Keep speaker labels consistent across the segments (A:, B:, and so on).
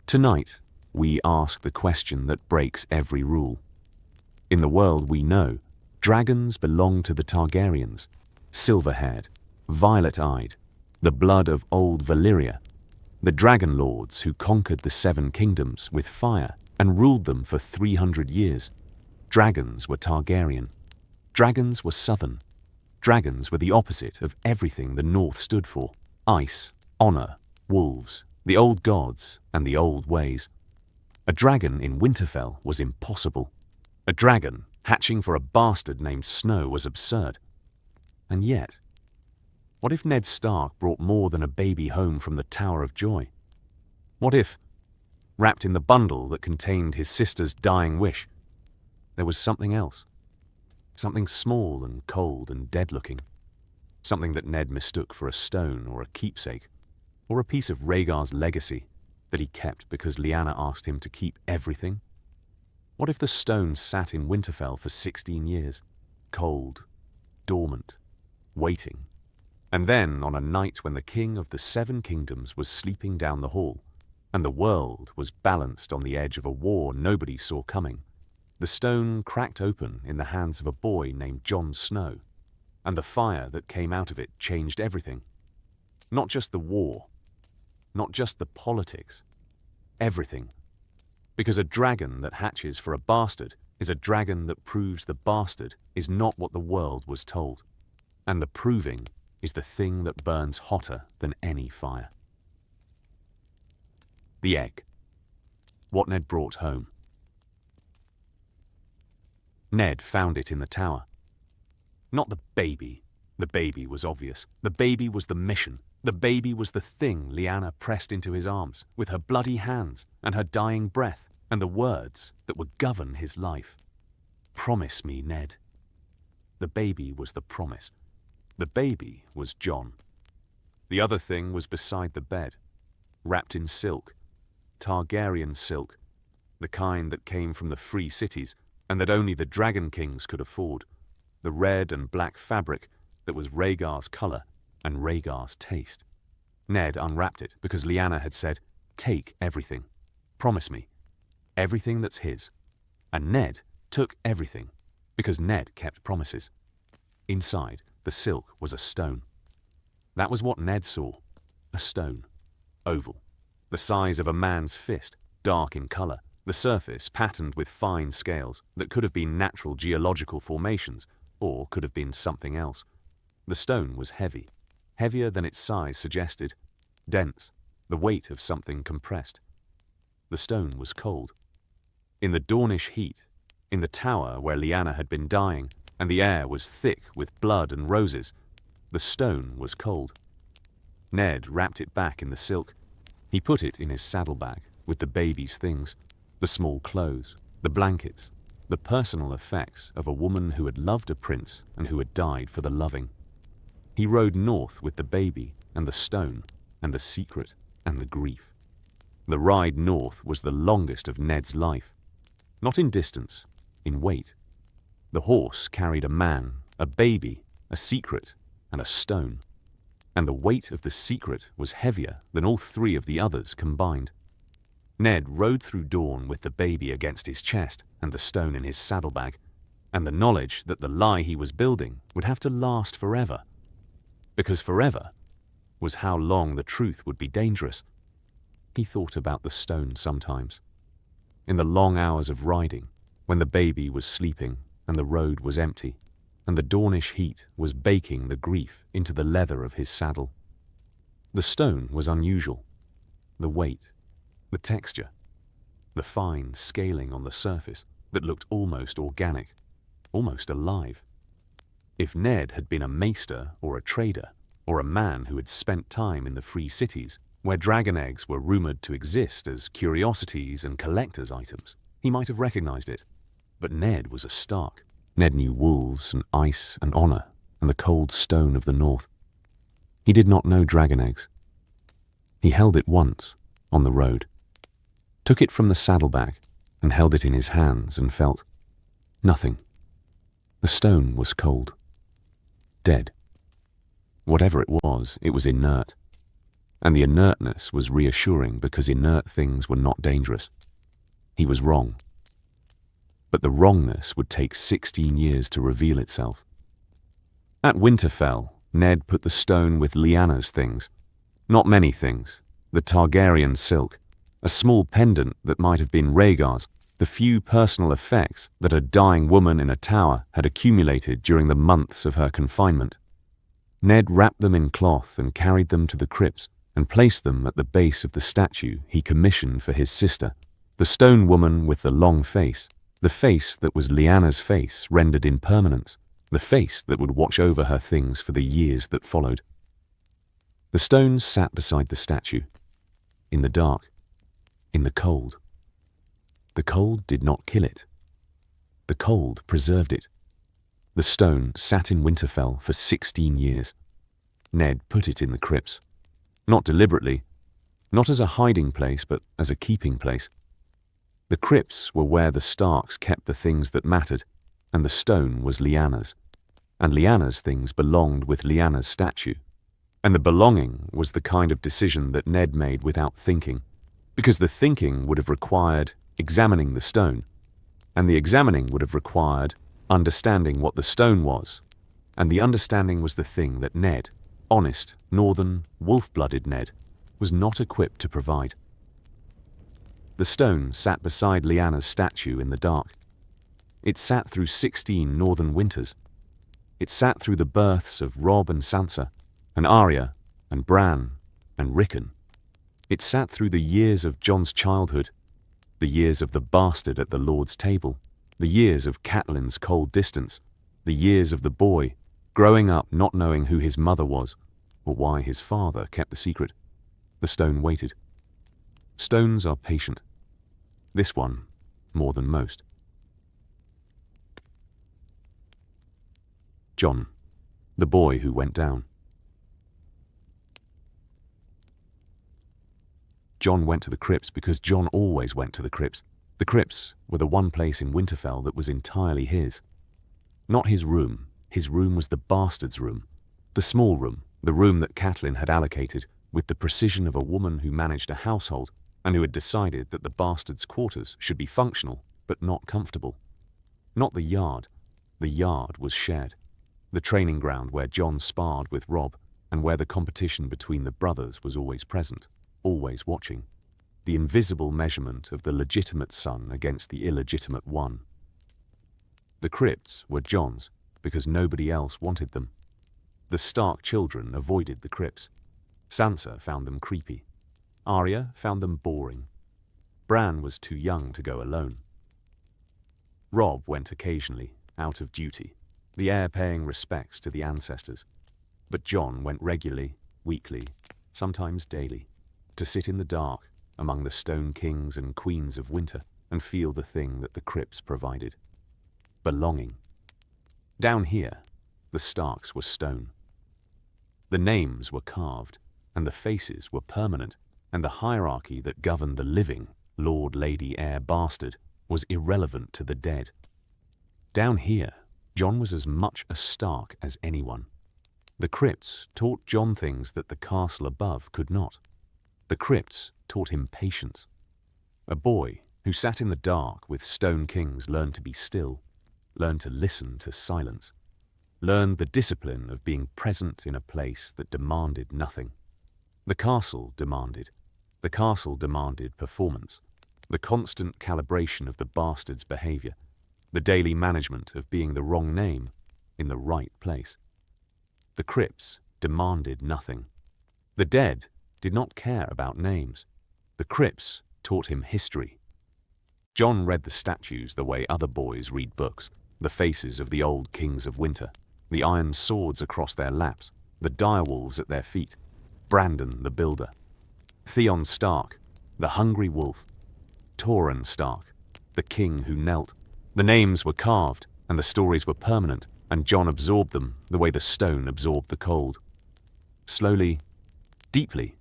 A: Tonight, we ask the question that breaks every rule. In the world we know, dragons belong to the Targaryens, silver-haired, violet-eyed, the blood of old Valyria, the dragon lords who conquered the Seven Kingdoms with fire and ruled them for 300 years. Dragons were Targaryen. Dragons were southern. Dragons were the opposite of everything the North stood for: ice, honor, wolves, the old gods, and the old ways. A dragon in Winterfell was impossible. A dragon hatching for a bastard named Snow was absurd. And yet, what if Ned Stark brought more than a baby home from the Tower of Joy? What if, wrapped in the bundle that contained his sister's dying wish, there was something else? Something small and cold and dead-looking. Something that Ned mistook for a stone or a keepsake, or a piece of Rhaegar's legacy that he kept because Lyanna asked him to keep everything? What if the stone sat in Winterfell for 16 years, cold, dormant, waiting? And then, on a night when the king of the Seven Kingdoms was sleeping down the hall, and the world was balanced on the edge of a war nobody saw coming, the stone cracked open in the hands of a boy named Jon Snow, and the fire that came out of it changed everything. Not just the war, not just the politics, everything. Because a dragon that hatches for a bastard is a dragon that proves the bastard is not what the world was told. And the proving is the thing that burns hotter than any fire. The egg. What Ned brought home. Ned found it in the tower. Not the baby. The baby was obvious. The baby was the mission. The baby was the thing Lyanna pressed into his arms with her bloody hands and her dying breath and the words that would govern his life. Promise me, Ned. The baby was the promise. The baby was Jon. The other thing was beside the bed, wrapped in silk, Targaryen silk, the kind that came from the free cities and that only the Dragon Kings could afford, the red and black fabric that was Rhaegar's color and Rhaegar's taste. Ned unwrapped it because Lyanna had said, "Take everything. Promise me. Everything that's his." And Ned took everything because Ned kept promises. Inside, the silk was a stone. That was what Ned saw. A stone. Oval. The size of a man's fist, dark in color, the surface patterned with fine scales that could have been natural geological formations or could have been something else. The stone was heavy, heavier than its size suggested, dense, the weight of something compressed. The stone was cold. In the Dornish heat, in the tower where Lyanna had been dying, and the air was thick with blood and roses, the stone was cold. Ned wrapped it back in the silk. He put it in his saddlebag with the baby's things, the small clothes, the blankets, the personal effects of a woman who had loved a prince and who had died for the loving. He rode north with the baby and the stone and the secret and the grief. The ride north was the longest of Ned's life. Not in distance, in weight. The horse carried a man, a baby, a secret, and a stone. And the weight of the secret was heavier than all three of the others combined. Ned rode through dawn with the baby against his chest and the stone in his saddlebag, and the knowledge that the lie he was building would have to last forever. Because forever was how long the truth would be dangerous. He thought about the stone sometimes. In the long hours of riding, when the baby was sleeping and the road was empty, and the Dornish heat was baking the grief into the leather of his saddle. The stone was unusual. The weight, the texture, the fine scaling on the surface that looked almost organic, almost alive. If Ned had been a maester or a trader, or a man who had spent time in the free cities, where dragon eggs were rumored to exist as curiosities and collector's items, he might have recognized it. But Ned was a Stark. Ned knew wolves and ice and honor and the cold stone of the north. He did not know dragon eggs. He held it once, on the road, took it from the saddlebag and held it in his hands and felt nothing. The stone was cold. Dead. Whatever it was inert. and the inertness was reassuring because inert things were not dangerous. He was wrong. But the wrongness would take 16 years to reveal itself. At Winterfell, Ned put the stone with Lyanna's things. Not many things. The Targaryen silk, a small pendant that might have been Rhaegar's, the few personal effects that a dying woman in a tower had accumulated during the months of her confinement. Ned wrapped them in cloth and carried them to the crypts and placed them at the base of the statue he commissioned for his sister, the stone woman with the long face, the face that was Lyanna's face rendered in permanence, the face that would watch over her things for the years that followed. The stone sat beside the statue, in the dark, in the cold. The cold did not kill it. The cold preserved it. The stone sat in Winterfell for 16 years. Ned put it in the crypts. Not deliberately, not as a hiding place, but as a keeping place. The crypts were where the Starks kept the things that mattered, and the stone was Lyanna's. And Lyanna's things belonged with Lyanna's statue. And the belonging was the kind of decision that Ned made without thinking, because the thinking would have required examining the stone, and the examining would have required understanding what the stone was, and the understanding was the thing that Ned, honest, northern, wolf-blooded Ned, was not equipped to provide. The stone sat beside Lyanna's statue in the dark. It sat through 16 northern winters. It sat through the births of Robb and Sansa, and Arya, and Bran, and Rickon. It sat through the years of Jon's childhood, the years of the bastard at the Lord's table, the years of Catelyn's cold distance, the years of the boy, growing up not knowing who his mother was, or why his father kept the secret. The stone waited. Stones are patient. This one, more than most. Jon, the boy who went down. Jon went to the crypts because Jon always went to the crypts. The crypts were the one place in Winterfell that was entirely his. Not his room was the bastard's room. The small room, the room that Catelyn had allocated with the precision of a woman who managed a household and who had decided that the bastard's quarters should be functional but not comfortable. Not the yard was shared. The training ground where Jon sparred with Robb and where the competition between the brothers was always present, always watching. The invisible measurement of the legitimate son against the illegitimate one. The crypts were Jon's because nobody else wanted them. The Stark children avoided the crypts. Sansa found them creepy. Arya found them boring. Bran was too young to go alone. Robb went occasionally, out of duty, the heir paying respects to the ancestors. But Jon went regularly, weekly, sometimes daily, to sit in the dark among the stone kings and queens of winter and feel the thing that the crypts provided. Belonging. Down here, the Starks were stone. The names were carved, and the faces were permanent, and the hierarchy that governed the living, lord, lady, heir, bastard, was irrelevant to the dead. Down here, Jon was as much a Stark as anyone. The crypts taught Jon things that the castle above could not. The crypts taught him patience. A boy who sat in the dark with stone kings learned to be still, learned to listen to silence, learned the discipline of being present in a place that demanded nothing. The castle demanded performance, the constant calibration of the bastard's behavior, the daily management of being the wrong name in the right place. The crypts demanded nothing. The dead did not care about names. The crypts taught him history. Jon read the statues the way other boys read books, the faces of the old kings of winter, the iron swords across their laps, the direwolves at their feet, Brandon the builder, Theon Stark, the hungry wolf, Torrhen Stark, the king who knelt. The names were carved and the stories were permanent, and Jon absorbed them the way the stone absorbed the cold. Slowly, deeply,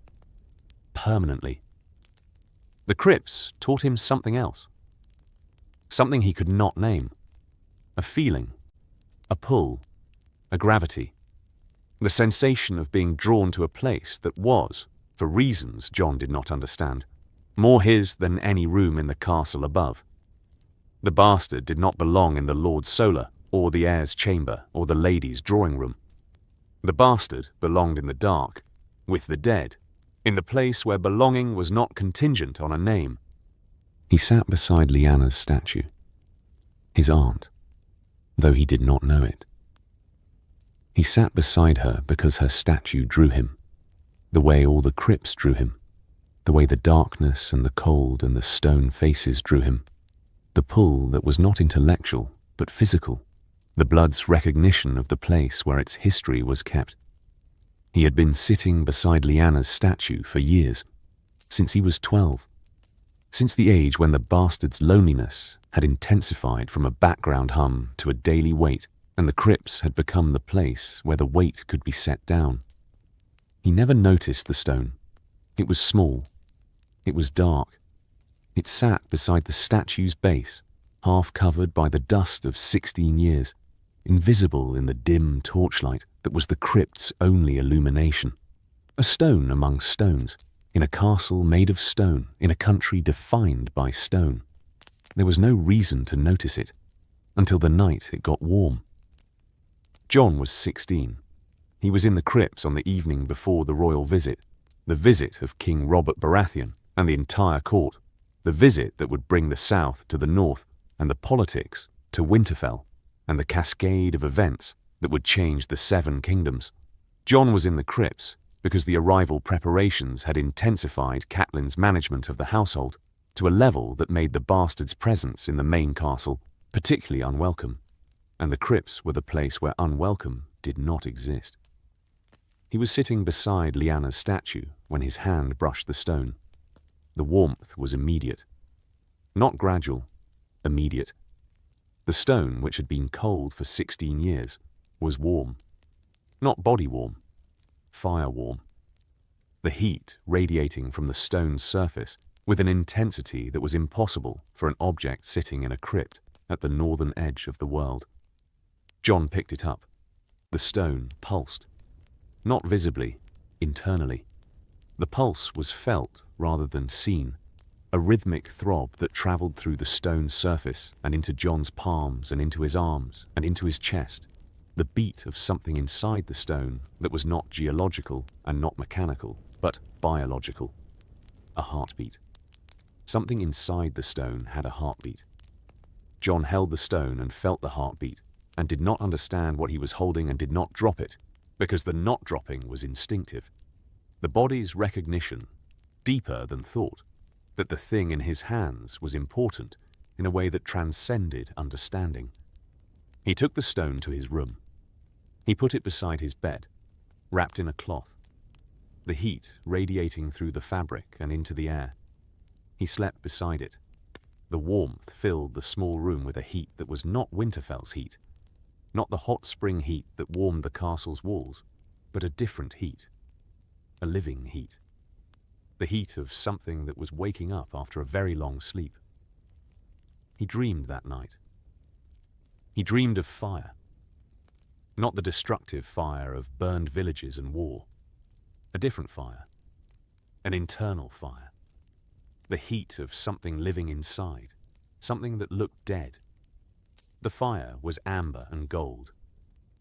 A: permanently. The crypts taught him something else. Something he could not name. A feeling, a pull, a gravity. The sensation of being drawn to a place that was, for reasons Jon did not understand, more his than any room in the castle above. The bastard did not belong in the Lord's solar, or the heir's chamber, or the lady's drawing room. The bastard belonged in the dark, with the dead, in the place where belonging was not contingent on a name. He sat beside Lyanna's statue, his aunt, though he did not know it. He sat beside her because her statue drew him, the way all the crypts drew him, the way the darkness and the cold and the stone faces drew him, the pull that was not intellectual but physical, the blood's recognition of the place where its history was kept. He had been sitting beside Lyanna's statue for years, since he was 12, since the age when the bastard's loneliness had intensified from a background hum to a daily wait, and the crypts had become the place where the weight could be set down. He never noticed the stone. It was small. It was dark. It sat beside the statue's base, half covered by the dust of 16 years, invisible in the dim torchlight that was the crypt's only illumination. A stone among stones, in a castle made of stone, in a country defined by stone. There was no reason to notice it, until the night it got warm. Jon was 16. He was in the crypts on the evening before the royal visit, the visit of King Robert Baratheon and the entire court, the visit that would bring the south to the north and the politics to Winterfell, and the cascade of events that would change the 7 kingdoms. Jon was in the crypts because the arrival preparations had intensified Catelyn's management of the household to a level that made the bastard's presence in the main castle particularly unwelcome, and the crypts were the place where unwelcome did not exist. He was sitting beside Lyanna's statue when his hand brushed the stone. The warmth was immediate. Not gradual, immediate. The stone, which had been cold for 16 years, was warm. Not body warm, fire warm. The heat radiating from the stone's surface with an intensity that was impossible for an object sitting in a crypt at the northern edge of the world. Jon picked it up. The stone pulsed. Not visibly, internally. The pulse was felt rather than seen, a rhythmic throb that travelled through the stone's surface and into Jon's palms and into his arms and into his chest, the beat of something inside the stone that was not geological and not mechanical, but biological. A heartbeat. Something inside the stone had a heartbeat. Jon held the stone and felt the heartbeat, and did not understand what he was holding and did not drop it, because the not dropping was instinctive. The body's recognition, deeper than thought, that the thing in his hands was important in a way that transcended understanding. He took the stone to his room. He put it beside his bed, wrapped in a cloth, the heat radiating through the fabric and into the air. He slept beside it. The warmth filled the small room with a heat that was not Winterfell's heat, not the hot spring heat that warmed the castle's walls, but a different heat, a living heat, the heat of something that was waking up after a very long sleep. He dreamed that night. He dreamed of fire, not the destructive fire of burned villages and war, a different fire, an internal fire, the heat of something living inside, something that looked dead. The fire was amber and gold,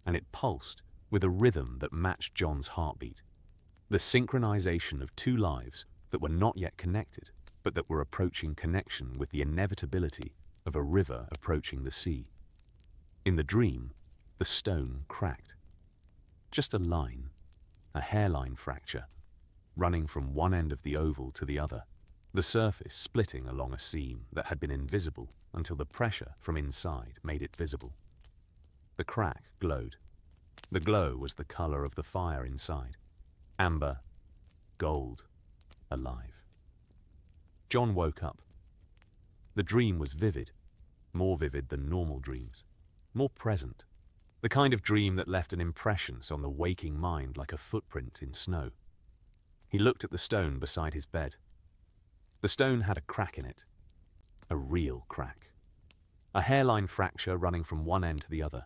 A: and it pulsed with a rhythm that matched Jon's heartbeat, the synchronization of 2 lives that were not yet connected, but that were approaching connection with the inevitability of a river approaching the sea. In the dream, the stone cracked. Just a line, a hairline fracture, running from one end of the oval to the other, the surface splitting along a seam that had been invisible until the pressure from inside made it visible. The crack glowed. The glow was the color of the fire inside. Amber, gold, alive. Jon woke up. The dream was vivid, more vivid than normal dreams, more present, the kind of dream that left an impression on the waking mind like a footprint in snow. He looked at the stone beside his bed. The stone had a crack in it, a real crack, a hairline fracture running from one end to the other,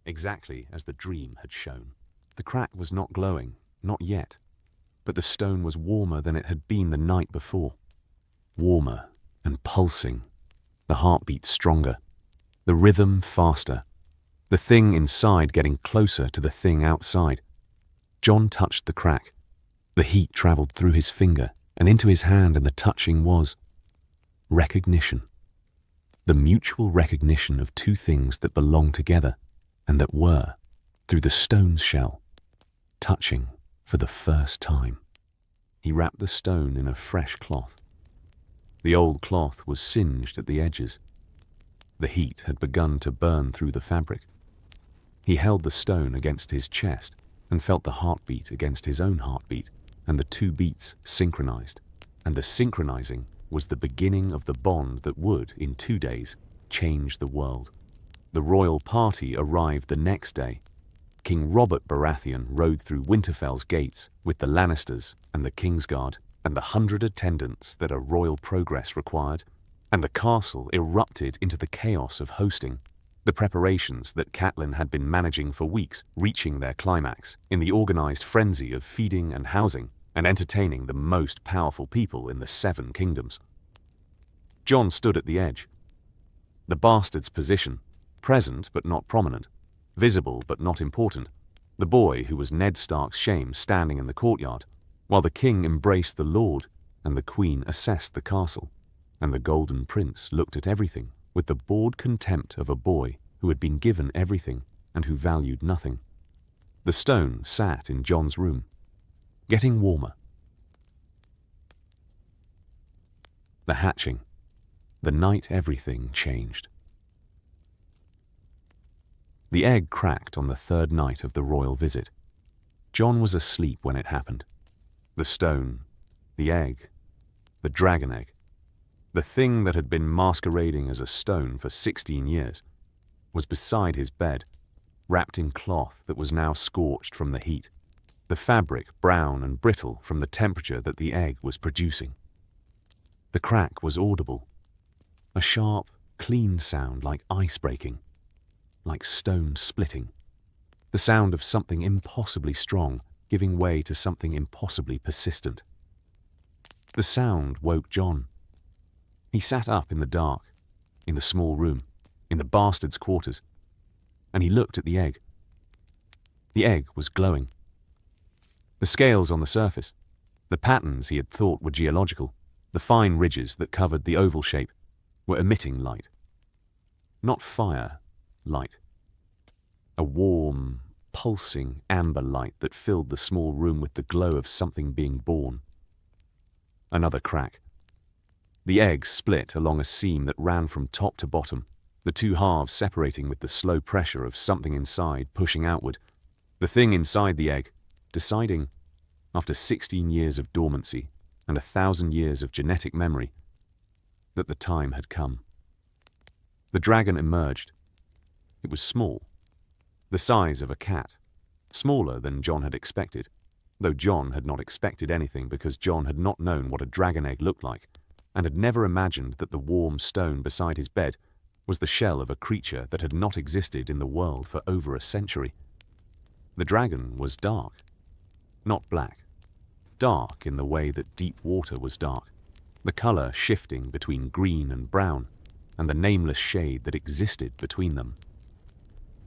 A: exactly as the dream had shown. The crack was not glowing, not yet. but the stone was warmer than it had been the night before. Warmer and pulsing, the heartbeat stronger, the rhythm faster, the thing inside getting closer to the thing outside. Jon touched the crack. The heat travelled through his finger and into his hand, and the touching was recognition. The mutual recognition of two things that belonged together and that were, through the stone's shell, touching for the first time. He wrapped the stone in a fresh cloth. The old cloth was singed at the edges. The heat had begun to burn through the fabric. He held the stone against his chest and felt the heartbeat against his own heartbeat, and the two beats synchronized, and the synchronizing was the beginning of the bond that would, in 2 days, change the world. The royal party arrived the next day. King Robert Baratheon rode through Winterfell's gates with the Lannisters and the Kingsguard and the 100 attendants that a royal progress required, and the castle erupted into the chaos of hosting. The preparations that Catelyn had been managing for weeks reaching their climax in the organized frenzy of feeding and housing and entertaining the most powerful people in the 7 kingdoms. Jon stood at the edge. The bastard's position, present but not prominent, visible but not important, the boy who was Ned Stark's shame standing in the courtyard, while the king embraced the lord and the queen assessed the castle, and the golden prince looked at everything with the bored contempt of a boy who had been given everything and who valued nothing. The stone sat in Jon's room, getting warmer. The hatching. The night everything changed. The egg cracked on the 3rd night of the royal visit. Jon was asleep when it happened. The stone, the egg, the dragon egg, the thing that had been masquerading as a stone for 16 years, was beside his bed, wrapped in cloth that was now scorched from the heat, the fabric brown and brittle from the temperature that the egg was producing. The crack was audible, a sharp, clean sound like ice breaking, like stone splitting, the sound of something impossibly strong giving way to something impossibly persistent. The sound woke Jon. He sat up in the dark, in the small room, in the bastard's quarters, and he looked at the egg. The egg was glowing. The scales on the surface, the patterns he had thought were geological, the fine ridges that covered the oval shape, were emitting light. Not fire, light. A warm, pulsing amber light that filled the small room with the glow of something being born. Another crack. The egg split along a seam that ran from top to bottom, the two halves separating with the slow pressure of something inside pushing outward. The thing inside the egg, deciding, after 16 years of dormancy and 1,000 years of genetic memory, that the time had come. The dragon emerged. It was small, the size of a cat, smaller than Jon had expected, though Jon had not expected anything because Jon had not known what a dragon egg looked like, and had never imagined that the warm stone beside his bed was the shell of a creature that had not existed in the world for over a century. The dragon was dark, not black, dark in the way that deep water was dark, the colour shifting between green and brown, and the nameless shade that existed between them.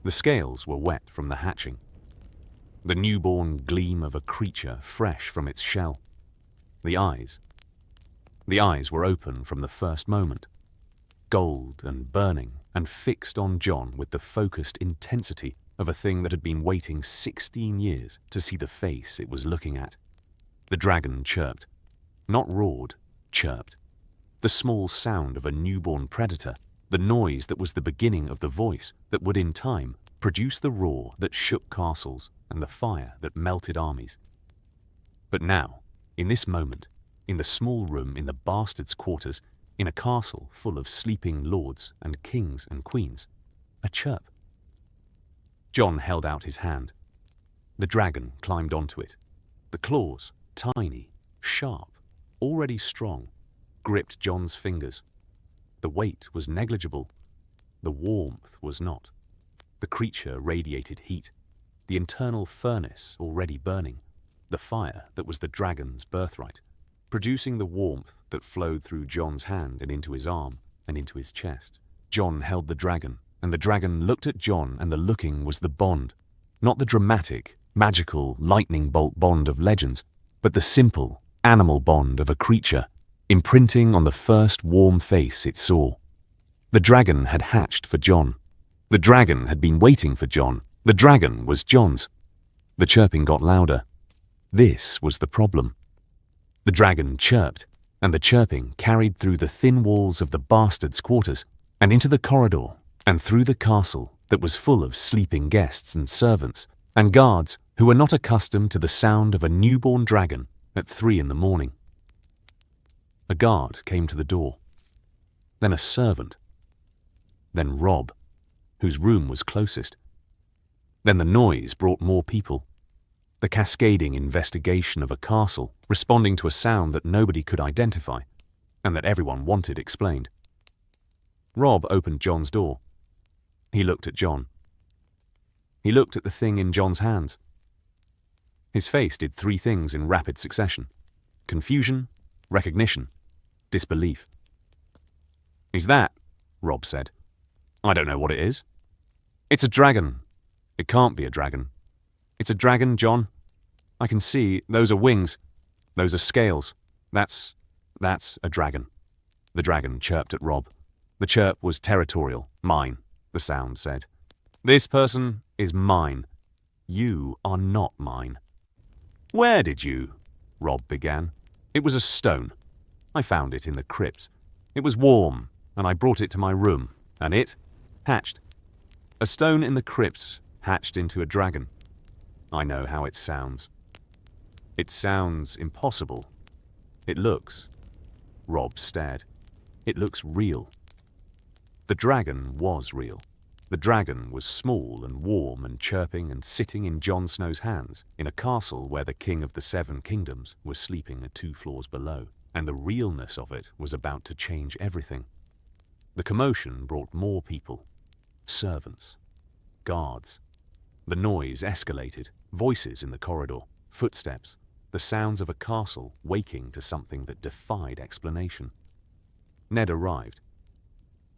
A: The scales were wet from the hatching, the newborn gleam of a creature fresh from its shell. The eyes were open from the first moment, gold and burning and fixed on Jon with the focused intensity of a thing that had been waiting 16 years to see the face it was looking at. The dragon chirped, not roared, chirped. The small sound of a newborn predator, the noise that was the beginning of the voice that would in time produce the roar that shook castles and the fire that melted armies. But now, in this moment, in the small room in the bastard's quarters, in a castle full of sleeping lords and kings and queens, a chirp. Jon held out his hand. The dragon climbed onto it. The claws, tiny, sharp, already strong, gripped Jon's fingers. The weight was negligible. The warmth was not. The creature radiated heat, the internal furnace already burning. the fire that was the dragon's birthright, producing the warmth that flowed through Jon's hand and into his arm and into his chest. Jon held the dragon, and the dragon looked at Jon, and the looking was the bond, not the dramatic, magical, lightning bolt bond of legends, but the simple, animal bond of a creature, imprinting on the first warm face it saw. The dragon had hatched for Jon. The dragon had been waiting for Jon. The dragon was Jon's. The chirping got louder. This was the problem. The dragon chirped, and the chirping carried through the thin walls of the bastard's quarters, and into the corridor, and through the castle that was full of sleeping guests and servants, and guards who were not accustomed to the sound of a newborn dragon at 3 a.m. A guard came to the door, then a servant, then Robb, whose room was closest. Then the noise brought more people, the cascading investigation of a castle responding to a sound that nobody could identify and that everyone wanted explained. Robb opened Jon's door. He looked at Jon. He looked at the thing in Jon's hands. His face did 3 things in rapid succession: confusion, recognition, disbelief. "Is that?" Robb said. "I don't know what it is." "It's a dragon." "It can't be a dragon." "It's a dragon, Jon. I can see. Those are wings. Those are scales. That's a dragon." The dragon chirped at Robb. The chirp was territorial. "Mine," the sound said. "This person is mine. You are not mine." "Where did you?" Robb began. "It was a stone. I found it in the crypt. It was warm, and I brought it to my room, and it hatched. A stone in the crypt hatched into a dragon. I know how it sounds. It sounds impossible. It looks..." Robb stared. "It looks real." The dragon was real. The dragon was small and warm and chirping and sitting in Jon Snow's hands in a castle where the king of the 7 kingdoms was sleeping at 2 floors below, and the realness of it was about to change everything. The commotion brought more people, servants, guards. The noise escalated, voices in the corridor, footsteps, the sounds of a castle waking to something that defied explanation. Ned arrived.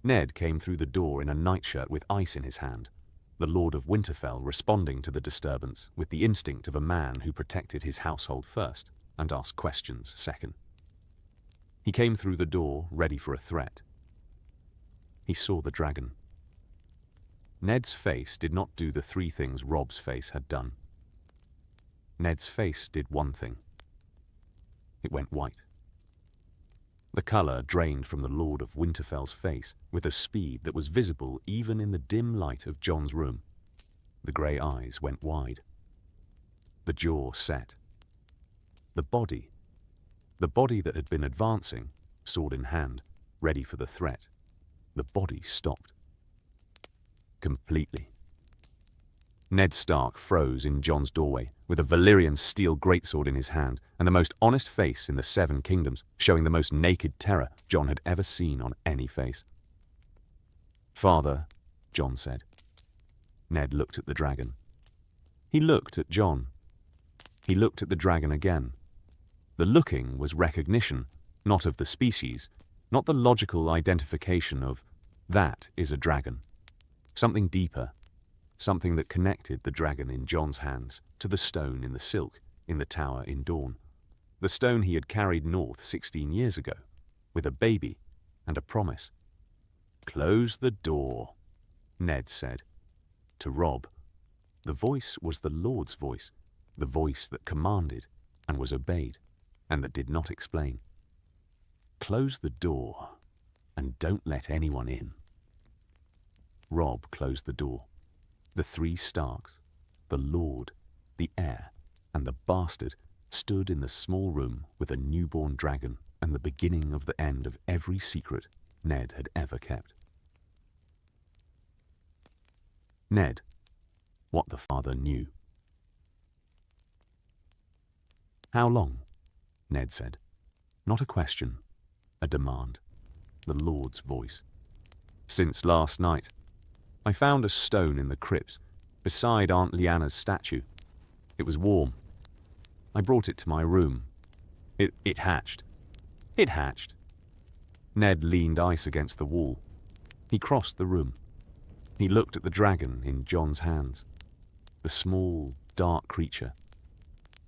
A: Ned came through the door in a nightshirt with ice in his hand, the Lord of Winterfell responding to the disturbance with the instinct of a man who protected his household first and asked questions second. He came through the door ready for a threat. He saw the dragon. Ned's face did not do the 3 things Robb's face had done. Ned's face did one thing. It went white. The colour drained from the Lord of Winterfell's face with a speed that was visible even in the dim light of Jon's room. The grey eyes went wide. The jaw set. The body that had been advancing, sword in hand, ready for the threat, the body stopped. Completely. Ned Stark froze in Jon's doorway with a Valyrian steel greatsword in his hand and the most honest face in the 7 kingdoms, showing the most naked terror Jon had ever seen on any face. "Father," Jon said. Ned looked at the dragon. He looked at Jon. He looked at the dragon again. The looking was recognition, not of the species, not the logical identification of, that is a dragon. Something deeper, something that connected the dragon in Jon's hands to the stone in the silk in the tower in Dawn, the stone he had carried north 16 years ago, with a baby and a promise. "Close the door," Ned said. To Robb, the voice was the Lord's voice, the voice that commanded and was obeyed, and that did not explain. "Close the door, and don't let anyone in." Robb closed the door. The 3 Starks, the Lord, the heir, and the bastard stood in the small room with a newborn dragon and the beginning of the end of every secret Ned had ever kept. Ned, what the father knew. "How long?" Ned said. Not a question, a demand. The Lord's voice. "Since last night. I found a stone in the crypt, beside Aunt Lyanna's statue. It was warm. I brought it to my room. It hatched. It hatched. Ned leaned ice against the wall. He crossed the room. He looked at the dragon in Jon's hands. The small, dark creature.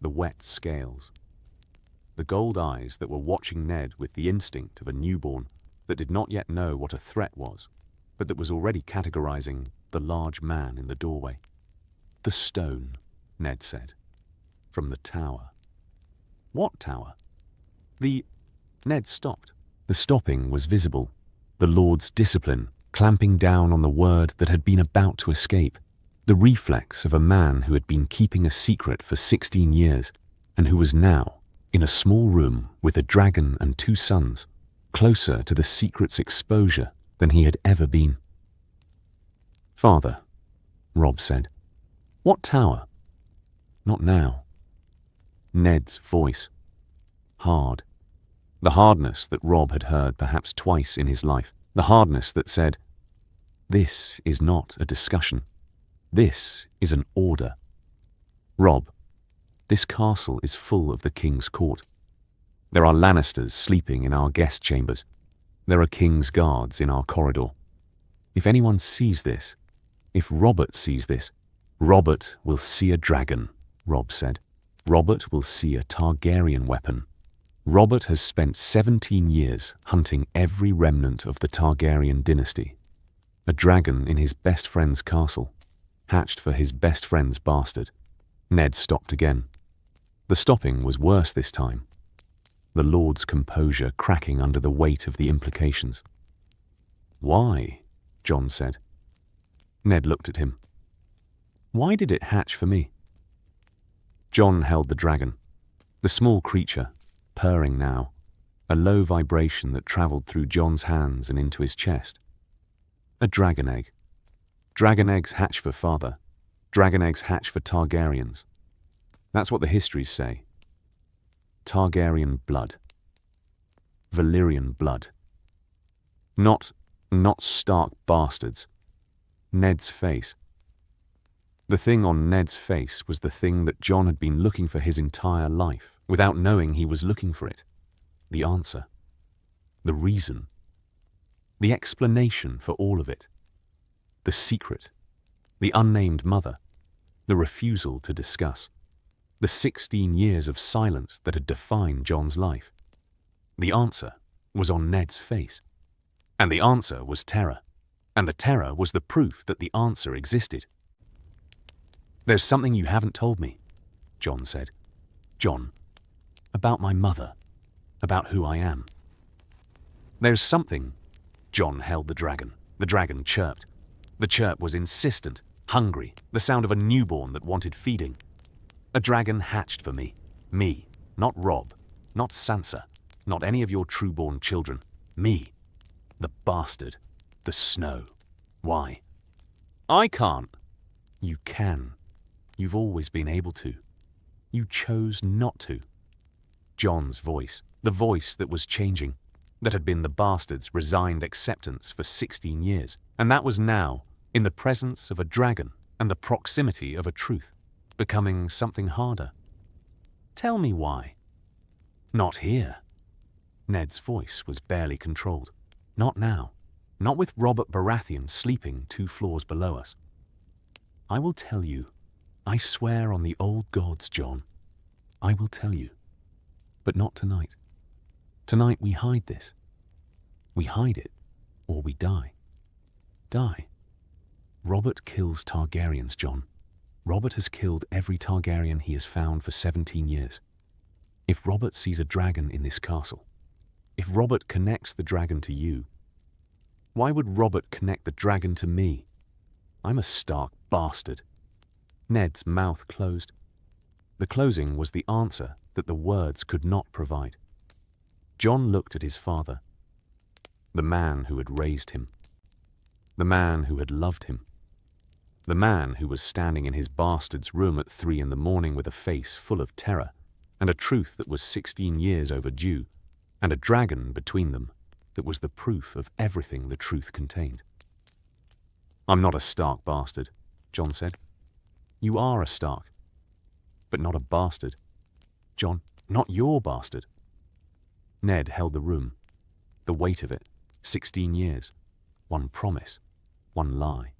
A: The wet scales. The gold eyes that were watching Ned with the instinct of a newborn that did not yet know what a threat was, but that was already categorizing the large man in the doorway. "The stone," Ned said. "From the tower." "What tower?" Ned stopped. The stopping was visible. The Lord's discipline clamping down on the word that had been about to escape. The reflex of a man who had been keeping a secret for 16 years and who was now in a small room with a dragon and 2 sons, closer to the secret's exposure than he had ever been. "Father," Robb said. "What tower?" "Not now." Ned's voice. Hard. The hardness that Robb had heard perhaps twice in his life. The hardness that said, "This is not a discussion. This is an order. Robb, this castle is full of the King's court. There are Lannisters sleeping in our guest chambers. There are King's guards in our corridor. If anyone sees this, if Robert sees this, Robert will see a dragon," Robb said. "Robert will see a Targaryen weapon. Robert has spent 17 years hunting every remnant of the Targaryen dynasty. A dragon in his best friend's castle, hatched for his best friend's bastard." Ned stopped again. The stopping was worse this time. The Lord's composure cracking under the weight of the implications. "Why?" Jon said. Ned looked at him. "Why did it hatch for me?" Jon held the dragon, the small creature, purring now, a low vibration that travelled through Jon's hands and into his chest. "A dragon egg. Dragon eggs hatch for father. Dragon eggs hatch for Targaryens. That's what the histories say. Targaryen blood. Valyrian blood. Not Stark bastards." Ned's face. The thing on Ned's face was the thing that Jon had been looking for his entire life, without knowing he was looking for it. The answer. The reason. The explanation for all of it. The secret. The unnamed mother. The refusal to discuss. The 16 years of silence that had defined Jon's life. The answer was on Ned's face. And the answer was terror. And the terror was the proof that the answer existed. "There's something you haven't told me," Jon said. "Jon, about my mother, about who I am." "There's something." Jon held the dragon. The dragon chirped. The chirp was insistent, hungry, the sound of a newborn that wanted feeding. "A dragon hatched for me. Me, not Robb, not Sansa, not any of your true-born children. Me. The bastard. The Snow. Why?" "I can't." "You can. You've always been able to. You chose not to." Jon's voice, the voice that was changing, that had been the bastard's resigned acceptance for 16 years, and that was now, in the presence of a dragon and the proximity of a truth, becoming something harder. "Tell me why." "Not here." Ned's voice was barely controlled. "Not now. Not with Robert Baratheon sleeping 2 floors below us. I will tell you. I swear on the old gods, Jon. I will tell you. But not tonight. Tonight we hide this. We hide it, or we die. Die. Robert kills Targaryens, Jon. Robert has killed every Targaryen he has found for 17 years. If Robert sees a dragon in this castle, if Robert connects the dragon to you, why would Robert connect the dragon to me? I'm a Stark bastard." Ned's mouth closed. The closing was the answer that the words could not provide. Jon looked at his father, the man who had raised him, the man who had loved him, the man who was standing in his bastard's room at 3 in the morning with a face full of terror and a truth that was 16 years overdue, and a dragon between them that was the proof of everything the truth contained. "I'm not a Stark bastard," Jon said. "You are a Stark, but not a bastard. Jon, not your bastard. Ned held the room. The weight of it, 16 years. One promise, one lie.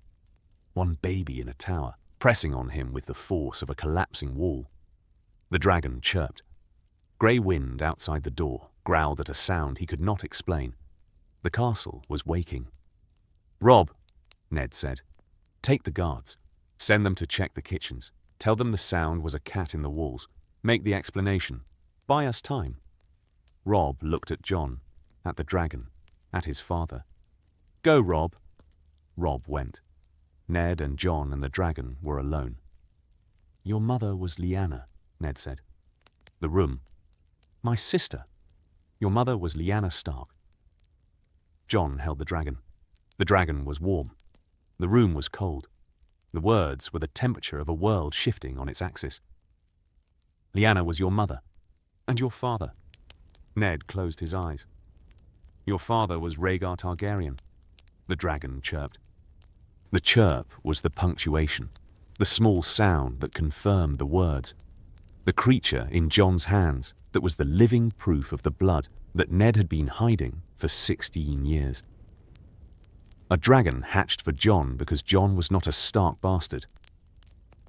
A: One baby in a tower, pressing on him with the force of a collapsing wall. The dragon chirped. Grey wind outside the door growled at a sound he could not explain. The castle was waking. "Rob," Ned said, "take the guards. Send them to check the kitchens. Tell them the sound was a cat in the walls. Make the explanation. Buy us time." Rob looked at Jon, at the dragon, at his father. "Go, Rob." Rob went. Ned and Jon and the dragon were alone. "Your mother was Lyanna," Ned said. The room. "My sister. Your mother was Lyanna Stark." Jon held the dragon. The dragon was warm. The room was cold. The words were the temperature of a world shifting on its axis. "Lyanna was your mother. And your father." Ned closed his eyes. "Your father was Rhaegar Targaryen." The dragon chirped. The chirp was the punctuation, the small sound that confirmed the words. The creature in Jon's hands that was the living proof of the blood that Ned had been hiding for 16 years. A dragon hatched for Jon because Jon was not a Stark bastard.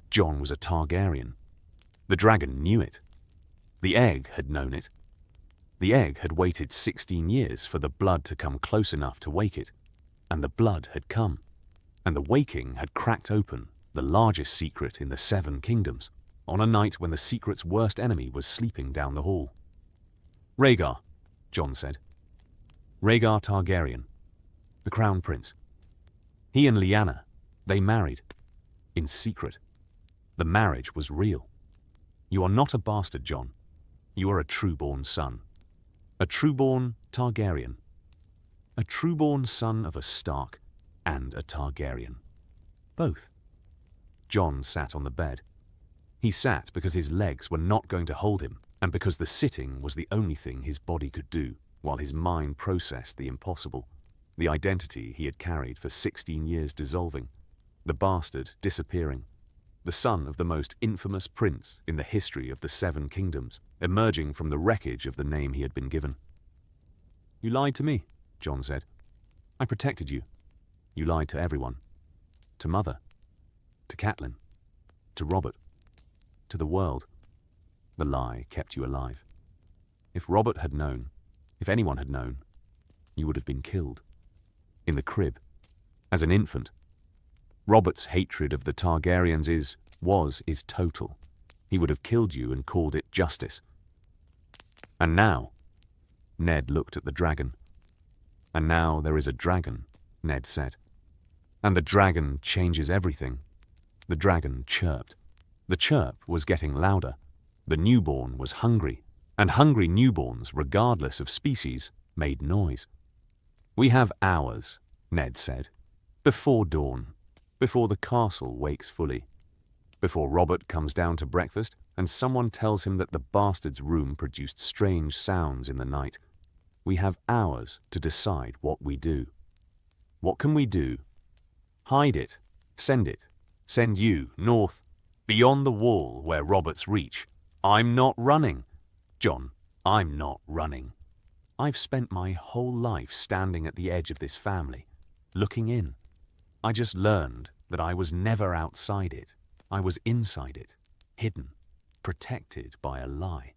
A: Jon was a Targaryen. The dragon knew it. The egg had known it. The egg had waited 16 years for the blood to come close enough to wake it, and the blood had come, and the waking had cracked open the largest secret in the 7 kingdoms, on a night when the secret's worst enemy was sleeping down the hall. "Rhaegar," Jon said. "Rhaegar Targaryen, the crown prince. He and Lyanna, they married. In secret. The marriage was real. You are not a bastard, Jon. You are a true-born son. A true-born Targaryen. A true-born son of a Stark and a Targaryen. Both." Jon sat on the bed. He sat because his legs were not going to hold him, and because the sitting was the only thing his body could do, while his mind processed the impossible, the identity he had carried for 16 years dissolving, the bastard disappearing, the son of the most infamous prince in the history of the 7 kingdoms, emerging from the wreckage of the name he had been given. "You lied to me," Jon said. "I protected you. You lied to everyone. To Mother. To Catelyn. To Robert. To the world. The lie kept you alive. If Robert had known, if anyone had known, you would have been killed. In the crib. As an infant. Robert's hatred of the Targaryens is total. He would have killed you and called it justice. And now," Ned looked at the dragon. "And now there is a dragon," Ned said. "And the dragon changes everything." The dragon chirped. The chirp was getting louder. The newborn was hungry, and hungry newborns, regardless of species, made noise. "We have hours," Ned said, "before dawn, before the castle wakes fully, before Robert comes down to breakfast and someone tells him that the bastard's room produced strange sounds in the night. We have hours to decide what we do. What can we do? Hide it. Send you north, beyond the wall where Robert's reach. I'm not running. Jon, I'm not running. I've spent my whole life standing at the edge of this family, looking in. I just learned that I was never outside it. I was inside it, hidden, protected by a lie.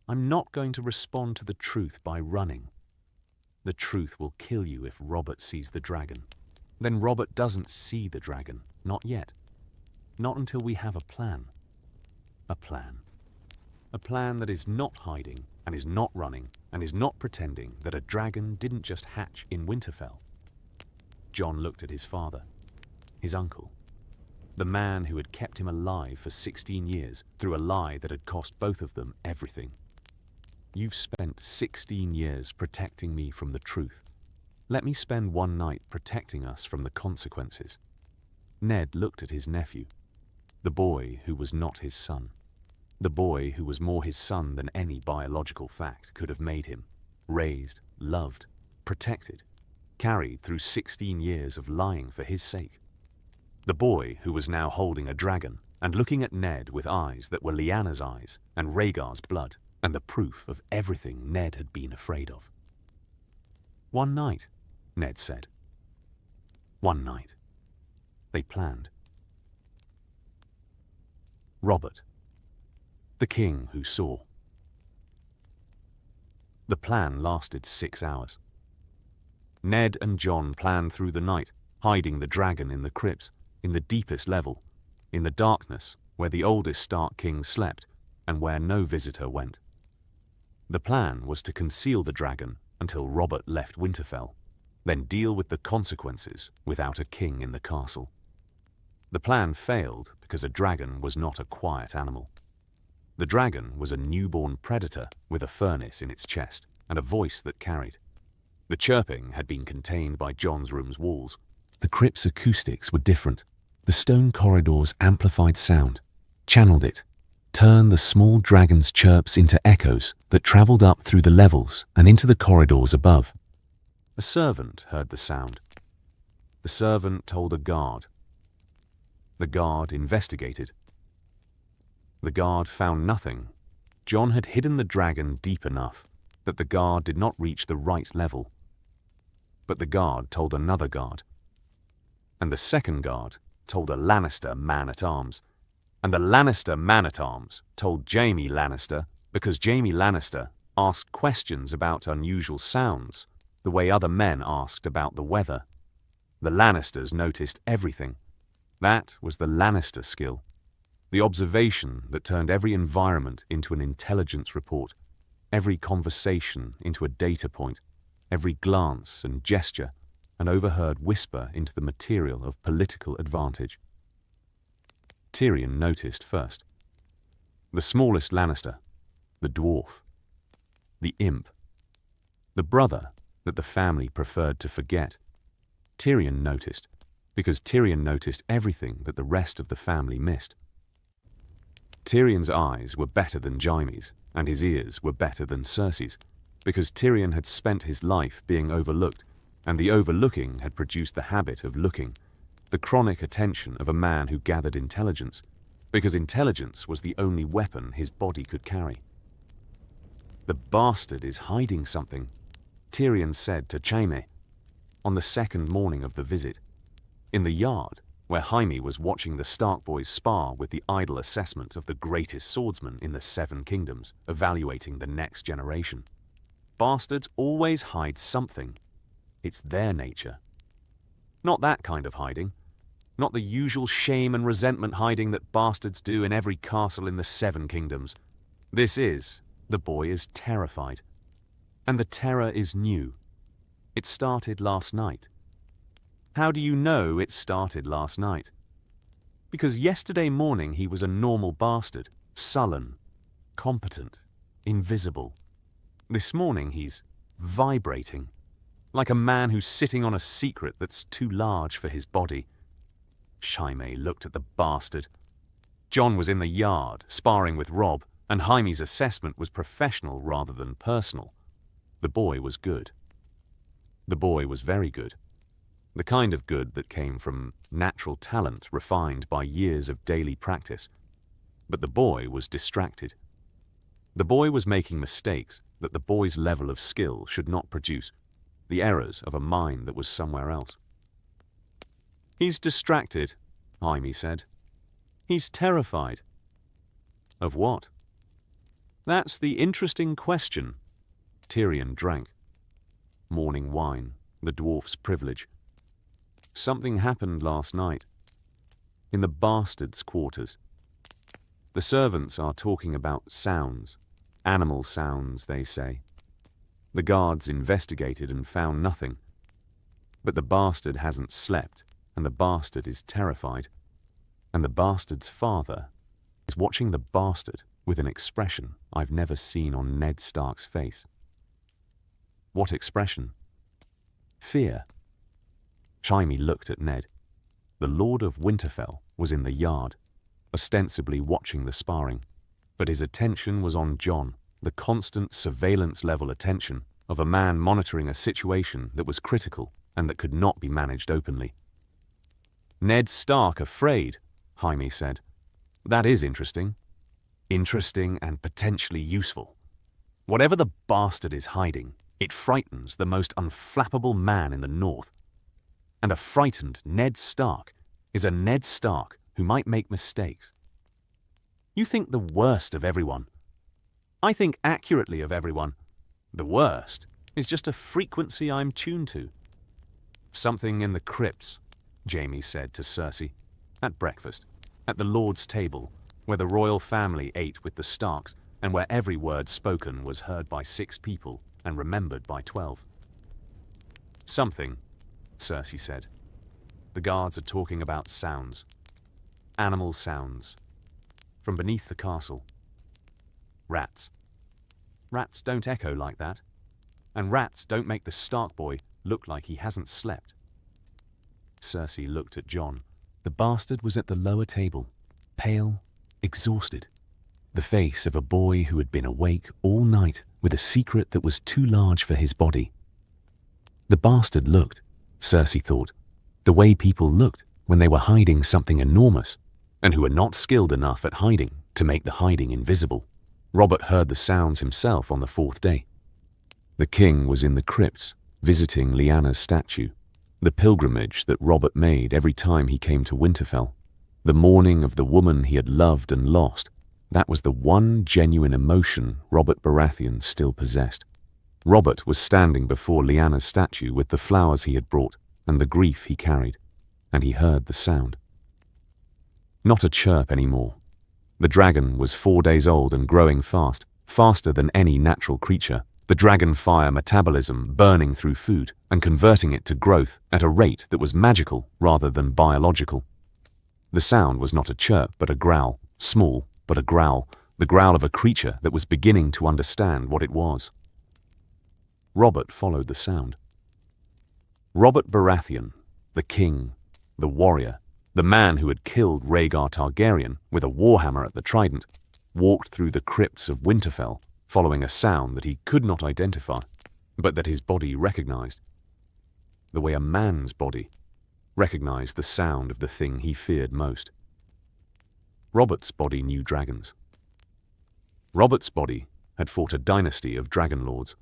A: I'm not going to respond to the truth by running. The truth will kill you if Robert sees the dragon. Then Robert doesn't see the dragon, not yet. Not until we have a plan. A plan. A plan that is not hiding and is not running and is not pretending that a dragon didn't just hatch in Winterfell." Jon looked at his father, his uncle, the man who had kept him alive for 16 years through a lie that had cost both of them everything. "You've spent 16 years protecting me from the truth. Let me spend one night protecting us from the consequences." Ned looked at his nephew, the boy who was not his son, the boy who was more his son than any biological fact could have made him, raised, loved, protected, carried through 16 years of lying for his sake. The boy who was now holding a dragon and looking at Ned with eyes that were Lyanna's eyes and Rhaegar's blood, and the proof of everything Ned had been afraid of. "One night," Ned said. "One night." They planned. Robert, the king who saw. The plan lasted 6 hours. Ned and Jon planned through the night, hiding the dragon in the crypts, in the deepest level, in the darkness where the oldest Stark king slept and where no visitor went. The plan was to conceal the dragon until Robert left Winterfell, then deal with the consequences without a king in the castle. The plan failed because a dragon was not a quiet animal. The dragon was a newborn predator with a furnace in its chest and a voice that carried. The chirping had been contained by Jon's room's walls. The crypt's acoustics were different. The stone corridors amplified sound, channeled it, turned the small dragon's chirps into echoes that travelled up through the levels and into the corridors above. A servant heard the sound. The servant told a guard. The guard investigated. The guard found nothing. Jon had hidden the dragon deep enough that the guard did not reach the right level. But the guard told another guard. And the second guard told a Lannister man-at-arms. And the Lannister man-at-arms told Jaime Lannister because Jaime Lannister asked questions about unusual sounds, the way other men asked about the weather. The Lannisters noticed everything. That was the Lannister skill. The observation that turned every environment into an intelligence report, every conversation into a data point, every glance and gesture an overheard whisper into the material of political advantage. Tyrion noticed first. The smallest Lannister, the dwarf, the imp, the brother that the family preferred to forget. Tyrion noticed, because Tyrion noticed everything that the rest of the family missed. Tyrion's eyes were better than Jaime's, and his ears were better than Cersei's, because Tyrion had spent his life being overlooked, and the overlooking had produced the habit of looking, the chronic attention of a man who gathered intelligence, because intelligence was the only weapon his body could carry. "The bastard is hiding something," Tyrion said to Jaime on the second morning of the visit, in the yard where Jaime was watching the Stark boys spar with the idle assessment of the greatest swordsman in the 7 kingdoms, evaluating the next generation. Bastards always hide something. It's their nature. Not that kind of hiding. Not the usual shame and resentment hiding that bastards do in every castle in the 7 kingdoms. This is, the boy is terrified. And the terror is new. It started last night. How do you know it started last night? Because yesterday morning he was a normal bastard, sullen, competent, invisible. This morning he's vibrating, like a man who's sitting on a secret that's too large for his body. Jaime looked at the bastard. Jon was in the yard, sparring with Robb, and Jaime's assessment was professional rather than personal. The boy was good. The boy was very good. The kind of good that came from natural talent refined by years of daily practice. But the boy was distracted. The boy was making mistakes that the boy's level of skill should not produce, the errors of a mind that was somewhere else. "He's distracted," Jaime said. "He's terrified." "Of what?" "That's the interesting question." Tyrion drank. Morning wine, the dwarf's privilege. "Something happened last night. In the bastards' quarters. The servants are talking about sounds. Animal sounds, they say. The guards investigated and found nothing. But the bastard hasn't slept, and the bastard is terrified. And the bastard's father is watching the bastard with an expression I've never seen on Ned Stark's face." "What expression?" "Fear." Jaime looked at Ned. The Lord of Winterfell was in the yard, ostensibly watching the sparring, but his attention was on Jon, the constant surveillance-level attention of a man monitoring a situation that was critical and that could not be managed openly. "Ned Stark afraid," Jaime said. That is interesting. Interesting and potentially useful. Whatever the bastard is hiding, it frightens the most unflappable man in the North. And a frightened Ned Stark is a Ned Stark who might make mistakes. You think the worst of everyone. I think accurately of everyone. The worst is just a frequency I'm tuned to. Something in the crypts, Jaime said to Cersei, at breakfast, at the Lord's table, where the royal family ate with the Starks and where every word spoken was heard by 6 people and remembered by 12. Something, Cersei said. The guards are talking about sounds. Animal sounds. From beneath the castle. Rats. Rats don't echo like that. And rats don't make the Stark boy look like he hasn't slept. Cersei looked at Jon. The bastard was at the lower table, pale, exhausted. The face of a boy who had been awake all night with a secret that was too large for his body. The bastard looked, Cersei thought, the way people looked when they were hiding something enormous, and who were not skilled enough at hiding to make the hiding invisible. Robert heard the sounds himself on the 4th day. The king was in the crypts, visiting Lyanna's statue, the pilgrimage that Robert made every time he came to Winterfell, the mourning of the woman he had loved and lost. That was the one genuine emotion Robert Baratheon still possessed. Robert was standing before Lyanna's statue with the flowers he had brought and the grief he carried, and he heard the sound. Not a chirp anymore. The dragon was 4 days old and growing fast, faster than any natural creature, the dragon fire metabolism burning through food and converting it to growth at a rate that was magical rather than biological. The sound was not a chirp but a growl, small but a growl, the growl of a creature that was beginning to understand what it was. Robert followed the sound. Robert Baratheon, the king, the warrior, the man who had killed Rhaegar Targaryen with a warhammer at the trident, walked through the crypts of Winterfell, following a sound that he could not identify, but that his body recognized. The way a man's body recognized the sound of the thing he feared most. Robert's body knew dragons. Robert's body had fought a dynasty of dragon lords.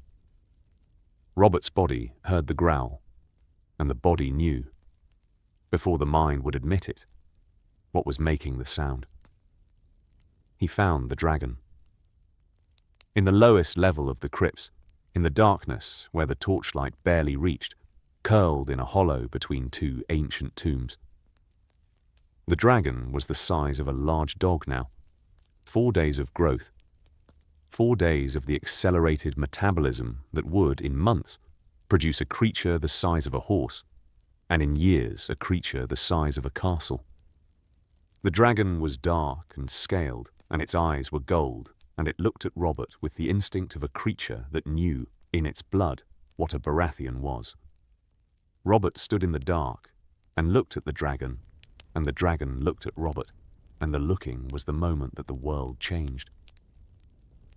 A: Robert's body heard the growl, and the body knew, before the mind would admit it, what was making the sound. He found the dragon. In the lowest level of the crypts, in the darkness where the torchlight barely reached, curled in a hollow between 2 ancient tombs. The dragon was the size of a large dog now. 4 days of growth. 4 days of the accelerated metabolism that would, in months, produce a creature the size of a horse, and in years a creature the size of a castle. The dragon was dark and scaled, and its eyes were gold, and it looked at Robert with the instinct of a creature that knew, in its blood, what a Baratheon was. Robert stood in the dark and looked at the dragon looked at Robert, and the looking was the moment that the world changed.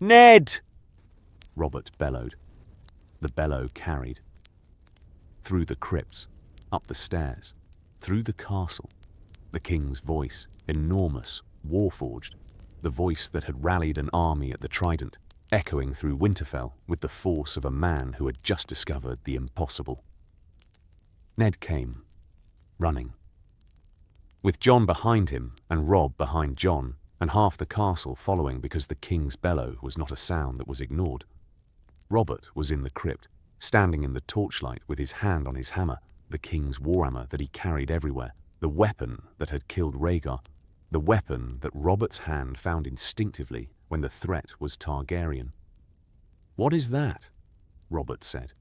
A: "Ned!" Robert bellowed. The bellow carried. Through the crypts, up the stairs, through the castle, the king's voice, enormous, war-forged, the voice that had rallied an army at the Trident, echoing through Winterfell with the force of a man who had just discovered the impossible. Ned came, running. With Jon behind him and Robb behind Jon, and half the castle following because the king's bellow was not a sound that was ignored. Robert was in the crypt, standing in the torchlight with his hand on his hammer, the king's warhammer that he carried everywhere, the weapon that had killed Rhaegar, the weapon that Robert's hand found instinctively when the threat was Targaryen. "What is that?" Robert said.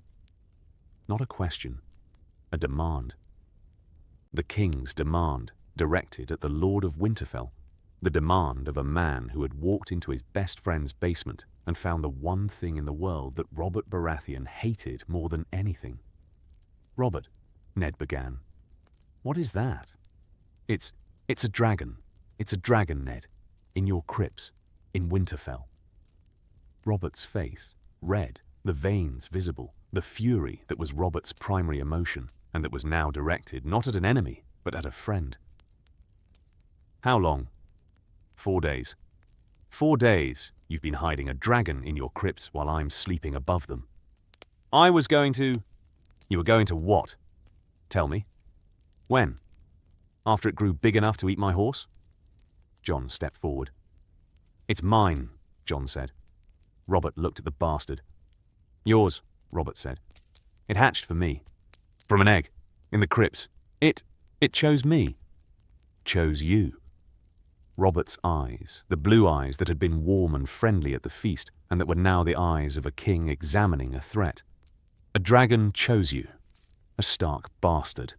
A: Not a question, a demand. The king's demand, directed at the Lord of Winterfell, the demand of a man who had walked into his best friend's basement and found the one thing in the world that Robert Baratheon hated more than anything. "Robert," Ned began. "What is that?" It's a dragon. It's a dragon, Ned. In your crypts, in Winterfell." Robert's face, red, the veins visible, the fury that was Robert's primary emotion, and that was now directed not at an enemy, but at a friend. "How long?" 4 days. 4 days you've been hiding a dragon in your crypts while I'm sleeping above them. I was going to... You were going to what? Tell me. When? After it grew big enough to eat my horse? Jon stepped forward. It's mine, Jon said. Robert looked at the bastard. Yours, Robert said. It hatched for me. From an egg. In the crypts. It chose me. Chose you. Robert's eyes, the blue eyes that had been warm and friendly at the feast, and that were now the eyes of a king examining a threat. A dragon chose you. A Stark bastard.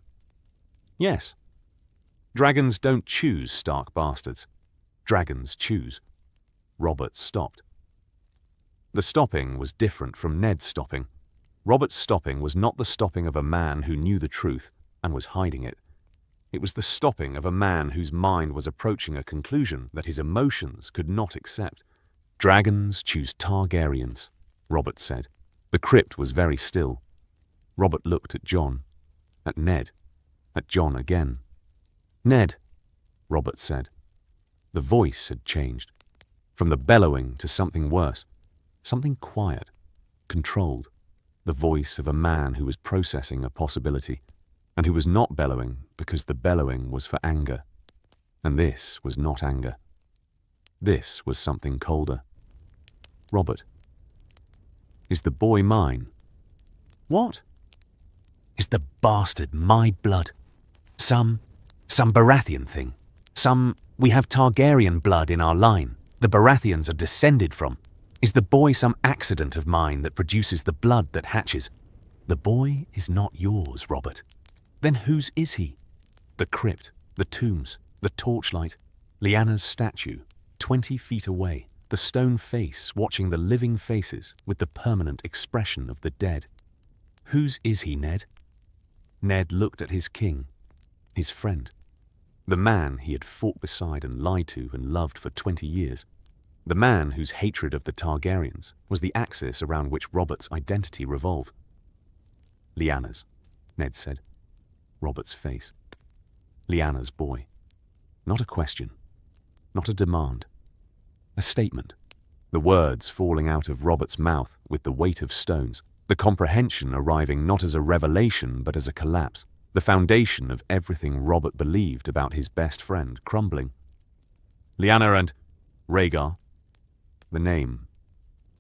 A: Yes. Dragons don't choose Stark bastards. Dragons choose. Robert stopped. The stopping was different from Ned's stopping. Robert's stopping was not the stopping of a man who knew the truth and was hiding it. It was the stopping of a man whose mind was approaching a conclusion that his emotions could not accept. Dragons choose Targaryens, Robert said. The crypt was very still. Robert looked at Jon, at Ned, at Jon again. Ned, Robert said. The voice had changed. From the bellowing to something worse, something quiet, controlled. The voice of a man who was processing a possibility, and who was not bellowing because the bellowing was for anger. And this was not anger. This was something colder. Robert. Is the boy mine? What? Is the bastard my blood? Some Baratheon thing. We have Targaryen blood in our line. The Baratheons are descended from. Is the boy some accident of mine that produces the blood that hatches? The boy is not yours, Robert. Then whose is he? The crypt, the tombs, the torchlight, Lyanna's statue, 20 feet away, the stone face watching the living faces with the permanent expression of the dead. Whose is he, Ned? Ned looked at his king, his friend, the man he had fought beside and lied to and loved for 20 years, the man whose hatred of the Targaryens was the axis around which Robert's identity revolved. Lyanna's, Ned said. Robert's face. Lyanna's boy. Not a question. Not a demand. A statement. The words falling out of Robert's mouth with the weight of stones. The comprehension arriving not as a revelation but as a collapse. The foundation of everything Robert believed about his best friend crumbling. Lyanna and Rhaegar. The name.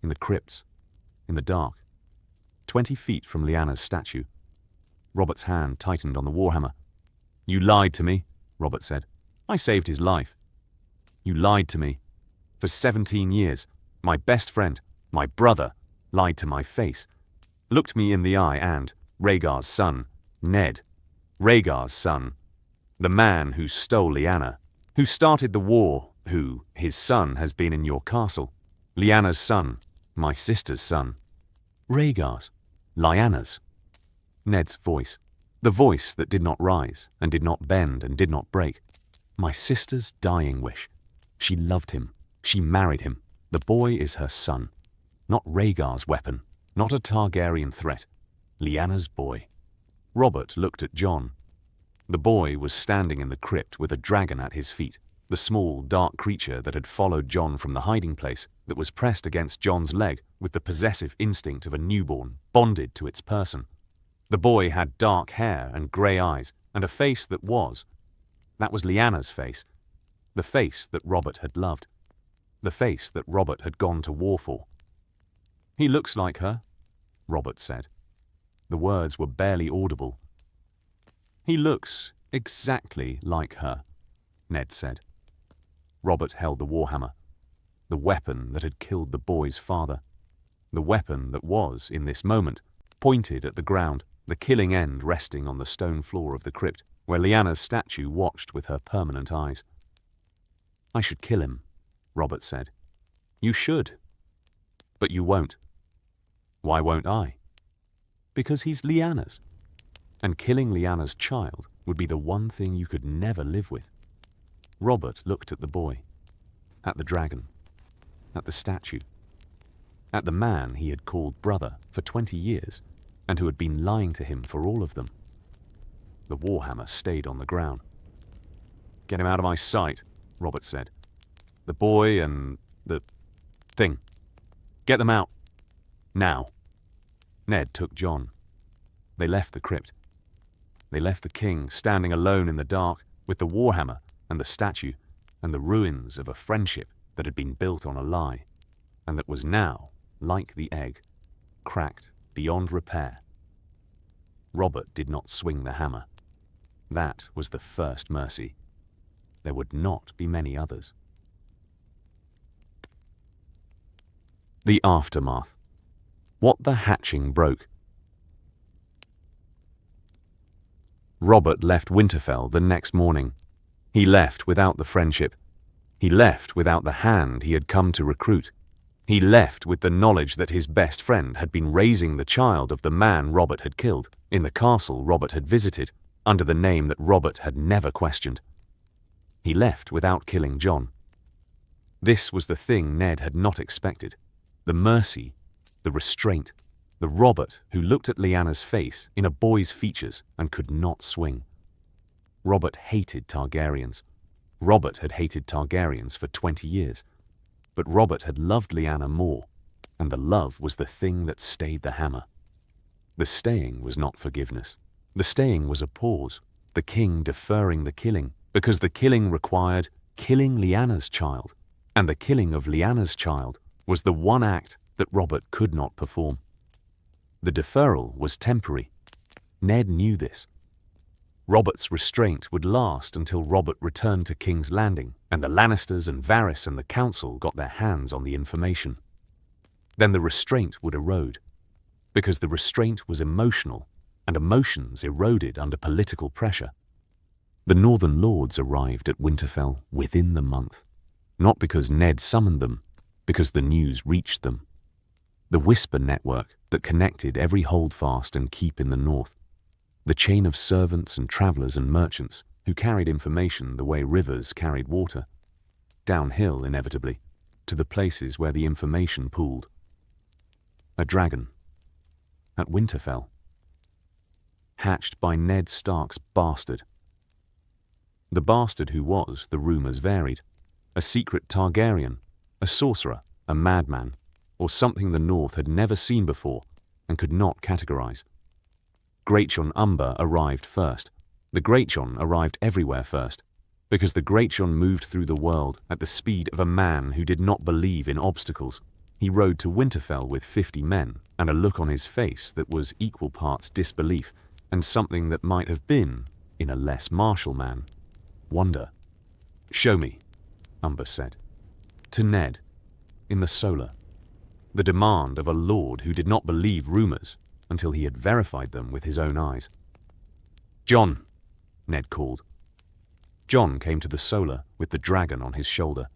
A: In the crypts. In the dark. 20 feet from Lyanna's statue. Robert's hand tightened on the warhammer. You lied to me, Robert said. I saved his life. You lied to me. For 17 years, my best friend, my brother, lied to my face. Looked me in the eye and, Rhaegar's son, Ned, Rhaegar's son, the man who stole Lyanna, who started the war, who, his son, has been in your castle. Lyanna's son, my sister's son. Rhaegar's, Lyanna's. Ned's voice, the voice that did not rise and did not bend and did not break. My sister's dying wish. She loved him. She married him. The boy is her son. Not Rhaegar's weapon. Not a Targaryen threat. Lyanna's boy. Robert looked at Jon. The boy was standing in the crypt with a dragon at his feet, the small, dark creature that had followed Jon from the hiding place, that was pressed against Jon's leg with the possessive instinct of a newborn, bonded to its person. The boy had dark hair and grey eyes, and a face that was Lyanna's face, the face that Robert had loved, the face that Robert had gone to war for. He looks like her, Robert said. The words were barely audible. He looks exactly like her, Ned said. Robert held the warhammer, the weapon that had killed the boy's father, the weapon that was, in this moment, pointed at the ground, the killing end resting on the stone floor of the crypt, where Lyanna's statue watched with her permanent eyes. I should kill him, Robert said. You should. But you won't. Why won't I? Because he's Lyanna's. And killing Lyanna's child would be the one thing you could never live with. Robert looked at the boy, at the dragon, at the statue, at the man he had called brother for 20 years, and who had been lying to him for all of them. The warhammer stayed on the ground. Get him out of my sight, Robert said. the boy and the thing. Get them out. Now. Ned took Jon. They left the crypt. They left the king standing alone in the dark with the warhammer and the statue and the ruins of a friendship that had been built on a lie and that was now, like the egg, cracked beyond repair. Robert did not swing the hammer. That was the first mercy. There would not be many others. The aftermath. What the hatching broke. Robert left Winterfell the next morning. He left without the friendship. He left without the hand he had come to recruit. He left with the knowledge that his best friend had been raising the child of the man Robert had killed in the castle Robert had visited under the name that Robert had never questioned. He left without killing Jon. This was the thing Ned had not expected. The mercy, the restraint, the Robert who looked at Lyanna's face in a boy's features and could not swing. Robert hated Targaryens. Robert had hated Targaryens for 20 years. But Robert had loved Lyanna more, and the love was the thing that stayed the hammer. The staying was not forgiveness. The staying was a pause, the king deferring the killing, because the killing required killing Lyanna's child, and the killing of Lyanna's child was the one act that Robert could not perform. The deferral was temporary. Ned knew this. Robert's restraint would last until Robert returned to King's Landing and the Lannisters and Varys and the council got their hands on the information. Then the restraint would erode, because the restraint was emotional and emotions eroded under political pressure. The Northern Lords arrived at Winterfell within the month, not because Ned summoned them, because the news reached them. The whisper network that connected every holdfast and keep in the north. The chain of servants and travellers and merchants who carried information the way rivers carried water, downhill inevitably, to the places where the information pooled. A dragon. At Winterfell. Hatched by Ned Stark's bastard. The bastard who was, the rumours varied, a secret Targaryen, a sorcerer, a madman, or something the North had never seen before and could not categorise. Greatjon Umber arrived first. The Greatjon arrived everywhere first, because the Greatjon moved through the world at the speed of a man who did not believe in obstacles. He rode to Winterfell with 50 men and a look on his face that was equal parts disbelief and something that might have been, in a less martial man, wonder. "Show me," Umber said. To Ned, in the Solar. The demand of a lord who did not believe rumours until he had verified them with his own eyes. "Jon," Ned called. Jon came to the Solar with the dragon on his shoulder.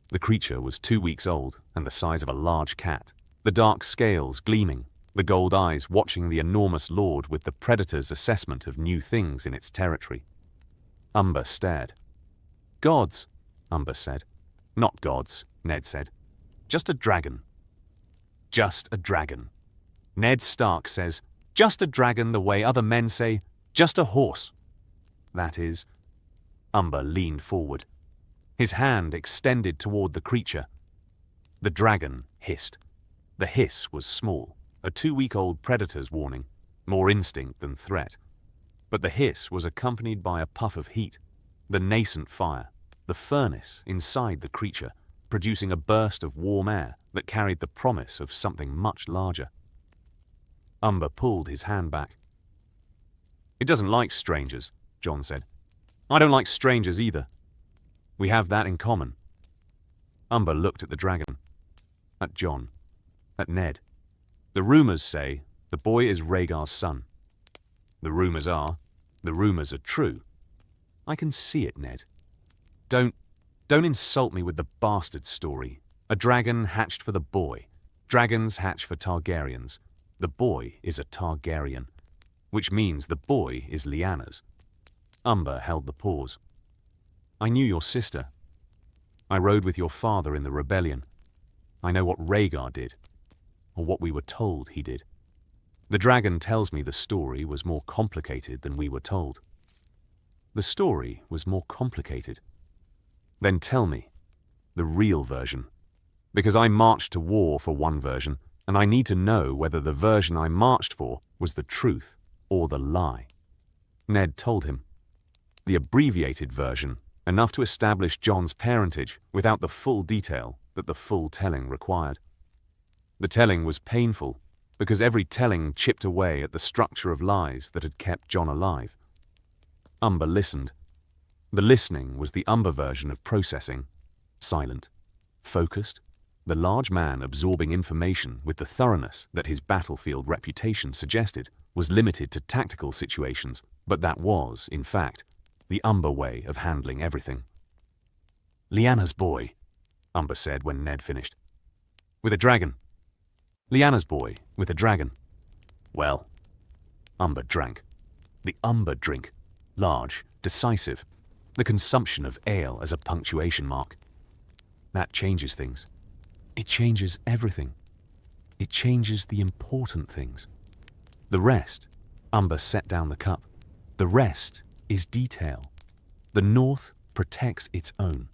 A: The creature was 2 weeks old and the size of a large cat, the dark scales gleaming, the gold eyes watching the enormous lord with the predator's assessment of new things in its territory. Umber stared. "Gods," Umber said. "Not gods," Ned said. "Just a dragon." "Just a dragon." Ned Stark says, "Just a dragon," the way other men say, "Just a horse." That is. Umber leaned forward. His hand extended toward the creature. The dragon hissed. The hiss was small, a 2-week-old predator's warning, more instinct than threat. But the hiss was accompanied by a puff of heat, the nascent fire, the furnace inside the creature, producing a burst of warm air that carried the promise of something much larger. Umber pulled his hand back. "It doesn't like strangers," Jon said. "I don't like strangers either. We have that in common." Umber looked at the dragon, at Jon, at Ned. "The rumours say the boy is Rhaegar's son. The rumours are true. I can see it, Ned. Don't insult me with the bastard story. A dragon hatched for the boy. Dragons hatch for Targaryens. The boy is a Targaryen, which means the boy is Lyanna's." Umber held the pause. "I knew your sister. I rode with your father in the rebellion. I know what Rhaegar did, or what we were told he did. The dragon tells me the story was more complicated than we were told." "The story was more complicated. Then tell me, the real version. Because I marched to war for one version, and I need to know whether the version I marched for was the truth or the lie. Ned told him. The abbreviated version, enough to establish Jon's parentage without the full detail that the full telling required. The telling was painful, because every telling chipped away at the structure of lies that had kept Jon alive. Umber listened. The listening was the Umber version of processing. Silent, focused, the large man absorbing information with the thoroughness that his battlefield reputation suggested was limited to tactical situations, but that was, in fact, the Umber way of handling everything. "Lyanna's boy," Umber said when Ned finished. "With a dragon." "Lyanna's boy, with a dragon." "Well." Umber drank. The Umber drink. Large, decisive. The consumption of ale as a punctuation mark. That changes things. It changes everything. It changes the important things. The rest, Umber set down the cup. The rest is detail. The North protects its own.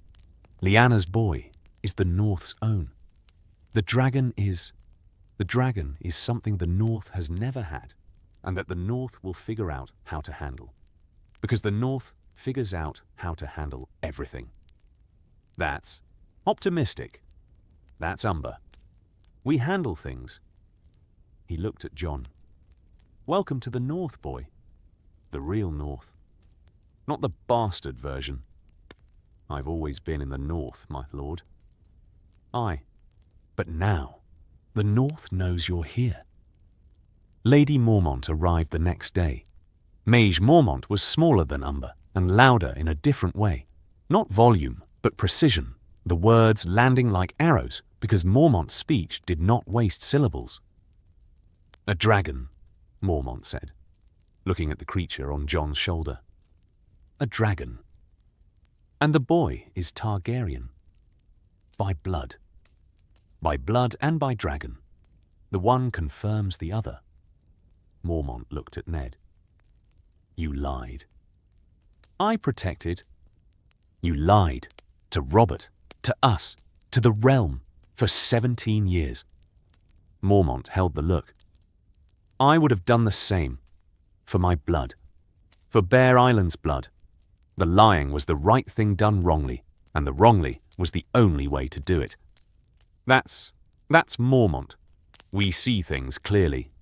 A: Lyanna's boy is the North's own. The dragon is something the North has never had, and that the North will figure out how to handle. Because the North figures out how to handle everything. That's optimistic. That's Umber. We handle things. He looked at Jon. "Welcome to the North, boy. The real North. Not the bastard version. I've always been in the North, my lord." "Aye. But now, the North knows you're here." Lady Mormont arrived the next day. Mage Mormont was smaller than Umber and louder in a different way. Not volume, but precision, the words landing like arrows because Mormont's speech did not waste syllables. "A dragon," Mormont said, looking at the creature on Jon's shoulder. "A dragon. And the boy is Targaryen. By blood. By blood and by dragon. The one confirms the other." Mormont looked at Ned. "You lied." "I protected." "You lied. To Robert. To us. To the realm. For 17 years. Mormont held the look. "I would have done the same. For my blood. For Bear Island's blood. The lying was the right thing done wrongly, and the wrongly was the only way to do it. That's Mormont. We see things clearly.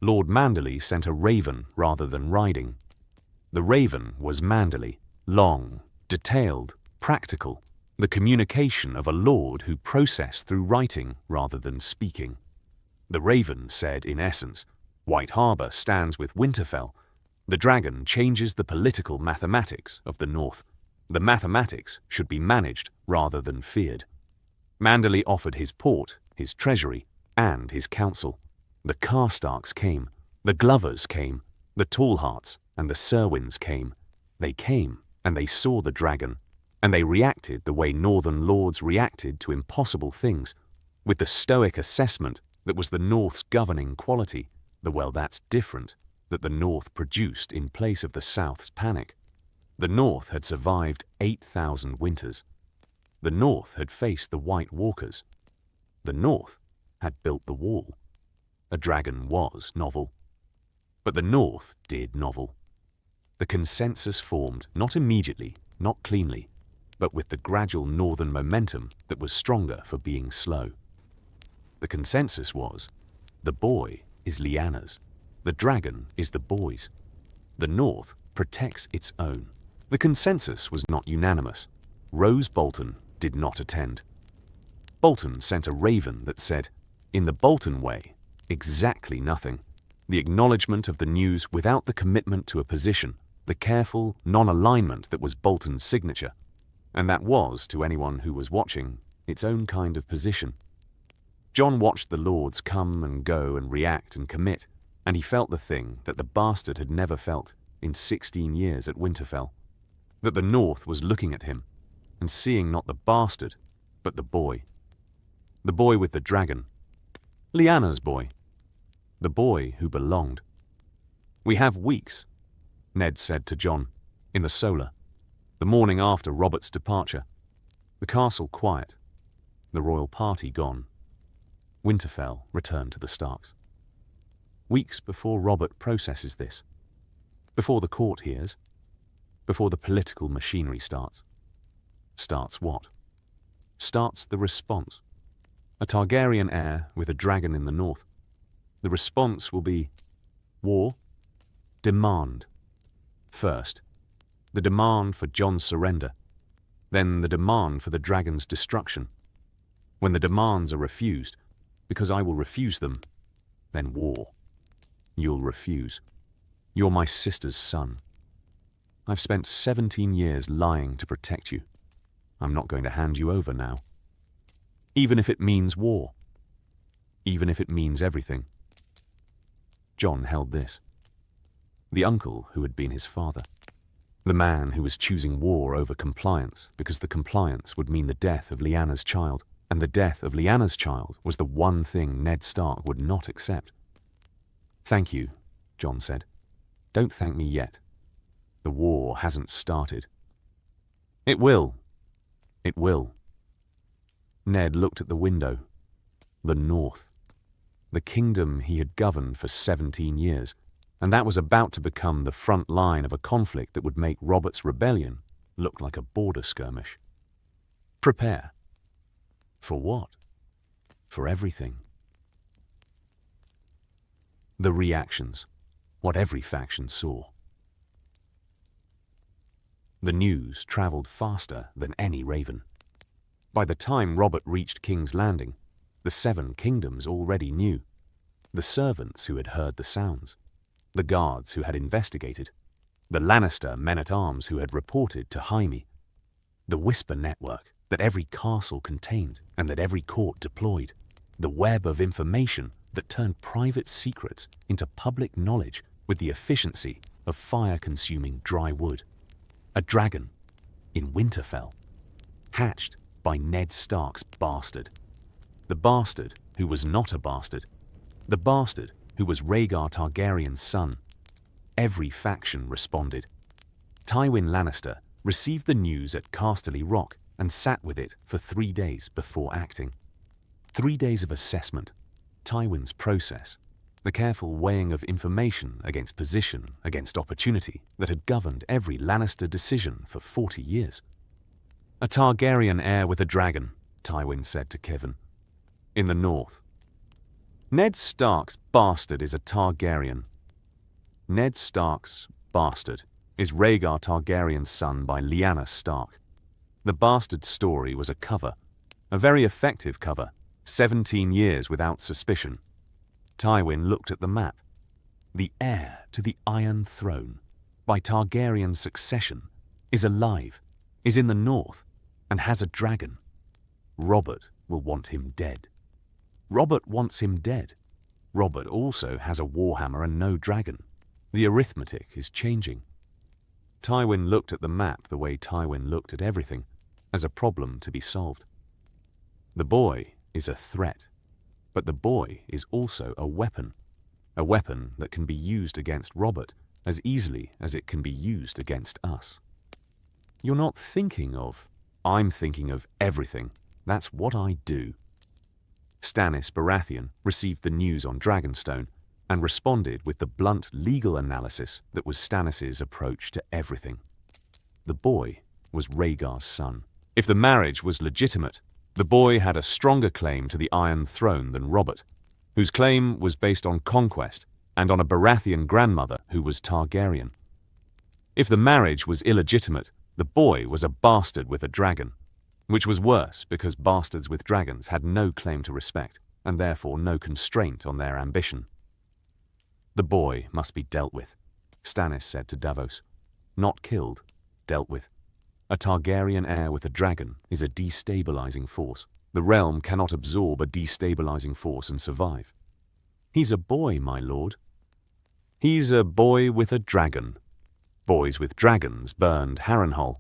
A: Lord Manderley sent a raven rather than riding. The raven was Manderley, long, detailed, practical, the communication of a lord who processed through writing rather than speaking. The raven said, in essence, White Harbour stands with Winterfell. The dragon changes the political mathematics of the North. The mathematics should be managed rather than feared. Manderley offered his port, his treasury, and his counsel. The Karstarks came, the Glovers came, the Tallhearts and the Serwyns came. They came, and they saw the dragon, and they reacted the way Northern lords reacted to impossible things, with the stoic assessment that was the North's governing quality, that's different, that the North produced in place of the South's panic. The North had survived 8,000 winters. The North had faced the White Walkers. The North had built the wall. A dragon was novel. But the North did novel. The consensus formed, not immediately, not cleanly, but with the gradual northern momentum that was stronger for being slow. The consensus was, the boy is Lyanna's. The dragon is the boy's. The North protects its own. The consensus was not unanimous. Rose Bolton did not attend. Bolton sent a raven that said, in the Bolton way, exactly nothing. The acknowledgement of the news without the commitment to a position, the careful non-alignment that was Bolton's signature. And that was, to anyone who was watching, its own kind of position. Jon watched the lords come and go and react and commit, and he felt the thing that the bastard had never felt in 16 years at Winterfell. That the North was looking at him and seeing not the bastard, but the boy. The boy with the dragon. Lyanna's boy. The boy who belonged. "We have weeks," Ned said to Jon, in the solar, the morning after Robert's departure. The castle quiet, the royal party gone. Winterfell returned to the Starks. Weeks before Robert processes this, before the court hears, before the political machinery starts. Starts what? Starts the response. A Targaryen heir with a dragon in the north. The response will be war, demand. First, the demand for Jon's surrender, then the demand for the dragon's destruction. When the demands are refused, because I will refuse them, then war. You'll refuse. You're my sister's son. I've spent 17 years lying to protect you. I'm not going to hand you over now. Even if it means war. Even if it means everything. Jon held this. The uncle who had been his father. The man who was choosing war over compliance because the compliance would mean the death of Lyanna's child, and the death of Lyanna's child was the one thing Ned Stark would not accept. Thank you, Jon said. Don't thank me yet. The war hasn't started. It will. It will. Ned looked at the window. The north. The kingdom he had governed for 17 years, and that was about to become the front line of a conflict that would make Robert's rebellion look like a border skirmish. Prepare. For what? For everything. The reactions. What every faction saw. The news travelled faster than any raven. By the time Robert reached King's Landing, the 7 kingdoms already knew. The servants who had heard the sounds, the guards who had investigated, the Lannister men-at-arms who had reported to Jaime, the whisper network that every castle contained and that every court deployed, the web of information that turned private secrets into public knowledge with the efficiency of fire-consuming dry wood. A dragon in Winterfell, hatched by Ned Stark's bastard. The bastard who was not a bastard. The bastard who was Rhaegar Targaryen's son. Every faction responded. Tywin Lannister received the news at Casterly Rock and sat with it for 3 days before acting. 3 days of assessment, Tywin's process, the careful weighing of information against position, against opportunity that had governed every Lannister decision for 40 years. A Targaryen heir with a dragon, Tywin said to Kevin. In the north. Ned Stark's bastard is a Targaryen. Ned Stark's bastard is Rhaegar Targaryen's son by Lyanna Stark. The bastard story was a cover, a very effective cover, 17 years without suspicion. Tywin looked at the map. The heir to the Iron Throne, by Targaryen succession, is alive, is in the north, and has a dragon. Robert will want him dead. Robert wants him dead. Robert also has a warhammer and no dragon. The arithmetic is changing. Tywin looked at the map the way Tywin looked at everything, as a problem to be solved. The boy is a threat, but the boy is also a weapon that can be used against Robert as easily as it can be used against us. You're not thinking of, I'm thinking of everything. That's what I do. Stannis Baratheon received the news on Dragonstone and responded with the blunt legal analysis that was Stannis' approach to everything. The boy was Rhaegar's son. If the marriage was legitimate, the boy had a stronger claim to the Iron Throne than Robert, whose claim was based on conquest and on a Baratheon grandmother who was Targaryen. If the marriage was illegitimate, the boy was a bastard with a dragon, which was worse because bastards with dragons had no claim to respect and therefore no constraint on their ambition. The boy must be dealt with, Stannis said to Davos. Not killed, dealt with. A Targaryen heir with a dragon is a destabilizing force. The realm cannot absorb a destabilizing force and survive. He's a boy, my lord. He's a boy with a dragon. Boys with dragons burned Harrenhal.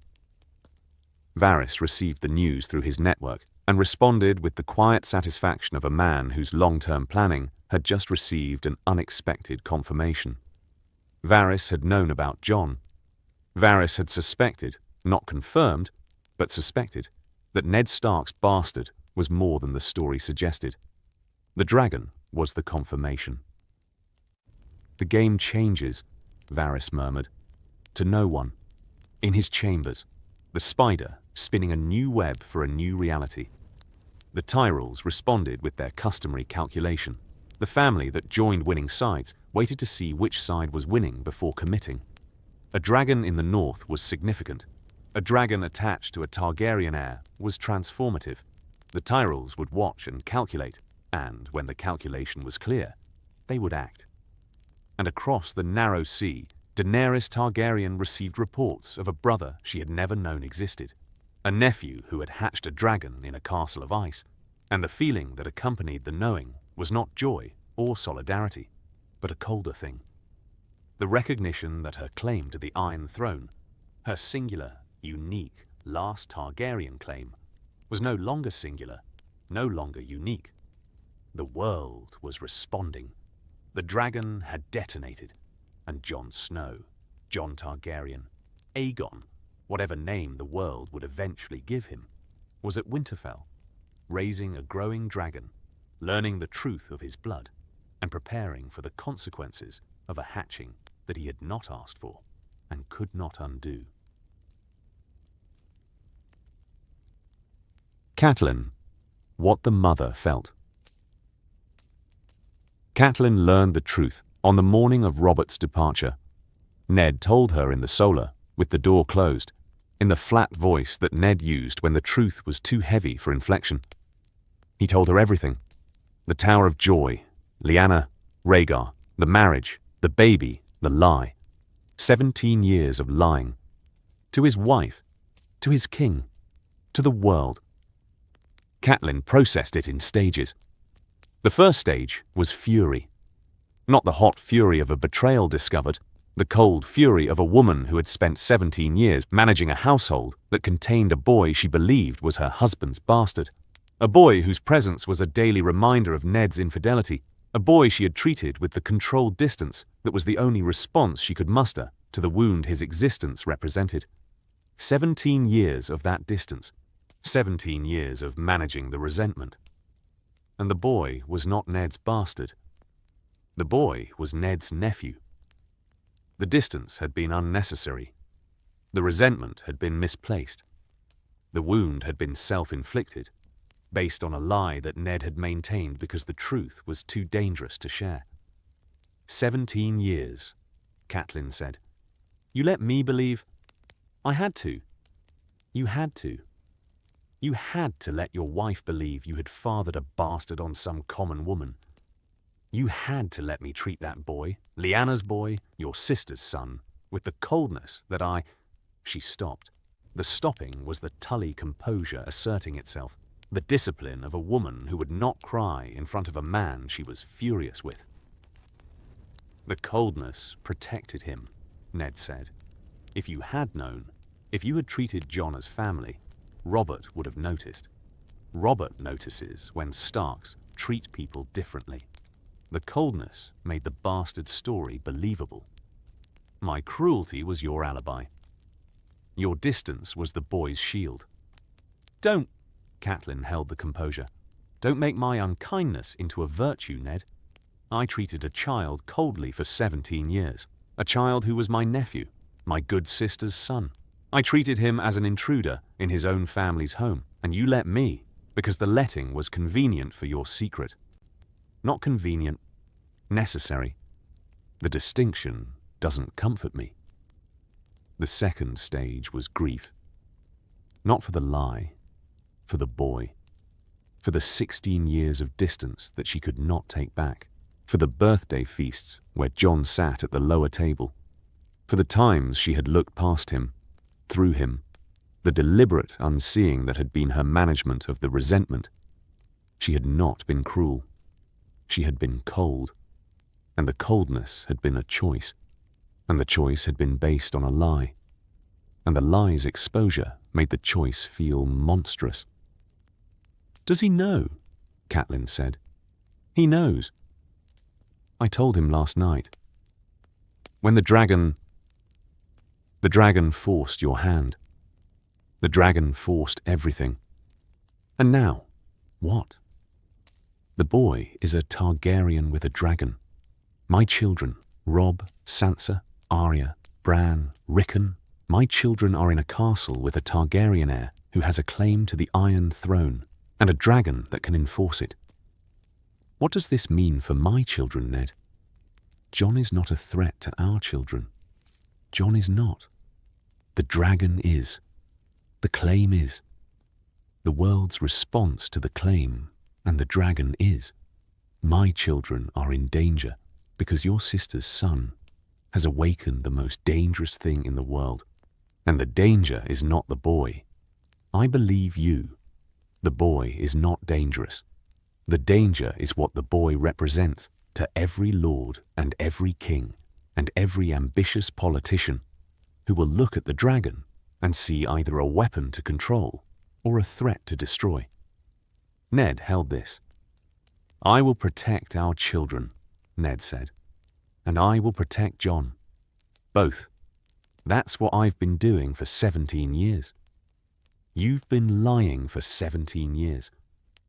A: Varys received the news through his network and responded with the quiet satisfaction of a man whose long-term planning had just received an unexpected confirmation. Varys had known about Jon. Varys had suspected, not confirmed, but suspected, that Ned Stark's bastard was more than the story suggested. The dragon was the confirmation. "The game changes," Varys murmured. "To no one. In his chambers, the spider spinning a new web for a new reality." The Tyrells responded with their customary calculation. The family that joined winning sides waited to see which side was winning before committing. A dragon in the north was significant. A dragon attached to a Targaryen heir was transformative. The Tyrells would watch and calculate, and when the calculation was clear, they would act. And across the narrow sea, Daenerys Targaryen received reports of a brother she had never known existed, a nephew who had hatched a dragon in a castle of ice, and the feeling that accompanied the knowing was not joy or solidarity, but a colder thing. The recognition that her claim to the Iron Throne, her singular, unique, last Targaryen claim, was no longer singular, no longer unique. The world was responding. The dragon had detonated, and Jon Snow, Jon Targaryen, Aegon, whatever name the world would eventually give him, was at Winterfell, raising a growing dragon, learning the truth of his blood, and preparing for the consequences of a hatching that he had not asked for and could not undo. Catelyn, what the mother felt. Catelyn learned the truth on the morning of Robert's departure. Ned told her in the solar, with the door closed, in the flat voice that Ned used when the truth was too heavy for inflection. He told her everything. The Tower of Joy, Lyanna, Rhaegar, the marriage, the baby, the lie. 17 years of lying. To his wife, to his king, to the world. Catelyn processed it in stages. The first stage was fury. Not the hot fury of a betrayal discovered, the cold fury of a woman who had spent 17 years managing a household that contained a boy she believed was her husband's bastard. A boy whose presence was a daily reminder of Ned's infidelity. A boy she had treated with the controlled distance that was the only response she could muster to the wound his existence represented. 17 years of that distance. 17 years of managing the resentment. And the boy was not Ned's bastard. The boy was Ned's nephew. The distance had been unnecessary. The resentment had been misplaced. The wound had been self-inflicted, based on a lie that Ned had maintained because the truth was too dangerous to share. 17 years, Catelyn said. You let me believe. I had to. You had to. You had to let your wife believe you had fathered a bastard on some common woman. You had to let me treat that boy, Lyanna's boy, your sister's son, with the coldness that I... She stopped. The stopping was the Tully composure asserting itself, the discipline of a woman who would not cry in front of a man she was furious with. The coldness protected him, Ned said. If you had known, if you had treated Jon as family, Robert would have noticed. Robert notices when Starks treat people differently. The coldness made the bastard story believable. My cruelty was your alibi. Your distance was the boy's shield. Don't, Catelyn held the composure. Don't make my unkindness into a virtue, Ned. I treated a child coldly for 17 years. A child who was my nephew, my good sister's son. I treated him as an intruder in his own family's home, and you let me, because the letting was convenient for your secret. Not convenient, necessary. The distinction doesn't comfort me. The second stage was grief. Not for the lie, for the boy. For the 16 years of distance that she could not take back. For the birthday feasts where Jon sat at the lower table. For the times she had looked past him, through him, the deliberate unseeing that had been her management of the resentment. She had not been cruel. She had been cold. And the coldness had been a choice. And the choice had been based on a lie. And the lie's exposure made the choice feel monstrous. Does he know? Catelyn said. He knows. I told him last night. When the dragon forced your hand. The dragon forced everything. And now, what? The boy is a Targaryen with a dragon. My children, Robb, Sansa, Arya, Bran, Rickon, my children are in a castle with a Targaryen heir who has a claim to the Iron Throne and a dragon that can enforce it. What does this mean for my children, Ned? Jon is not a threat to our children. Jon is not. The dragon is. The claim is. The world's response to the claim and the dragon is. My children are in danger because your sister's son has awakened the most dangerous thing in the world. And the danger is not the boy. I believe you. The boy is not dangerous. The danger is what the boy represents to every lord and every king and every ambitious politician who will look at the dragon and see either a weapon to control or a threat to destroy. Ned held this. I will protect our children, Ned said, and I will protect Jon. Both. That's what I've been doing for 17 years. You've been lying for 17 years.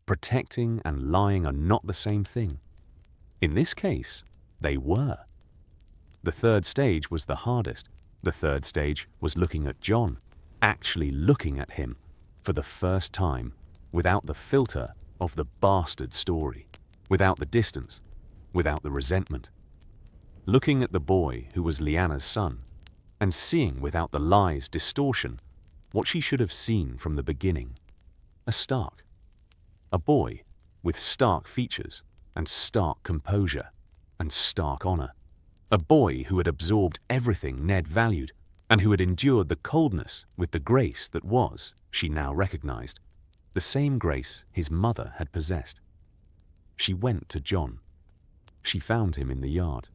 A: Protecting and lying are not the same thing. In this case, they were. The third stage was the hardest. The third stage was looking at Jon, actually looking at him for the first time, without the filter of the bastard story, without the distance, without the resentment. Looking at the boy who was Lyanna's son, and seeing without the lie's distortion what she should have seen from the beginning. A Stark. A boy with Stark features and Stark composure and Stark honor. A boy who had absorbed everything Ned valued and who had endured the coldness with the grace that was, she now recognized, the same grace his mother had possessed. She went to Jon. She found him in the yard.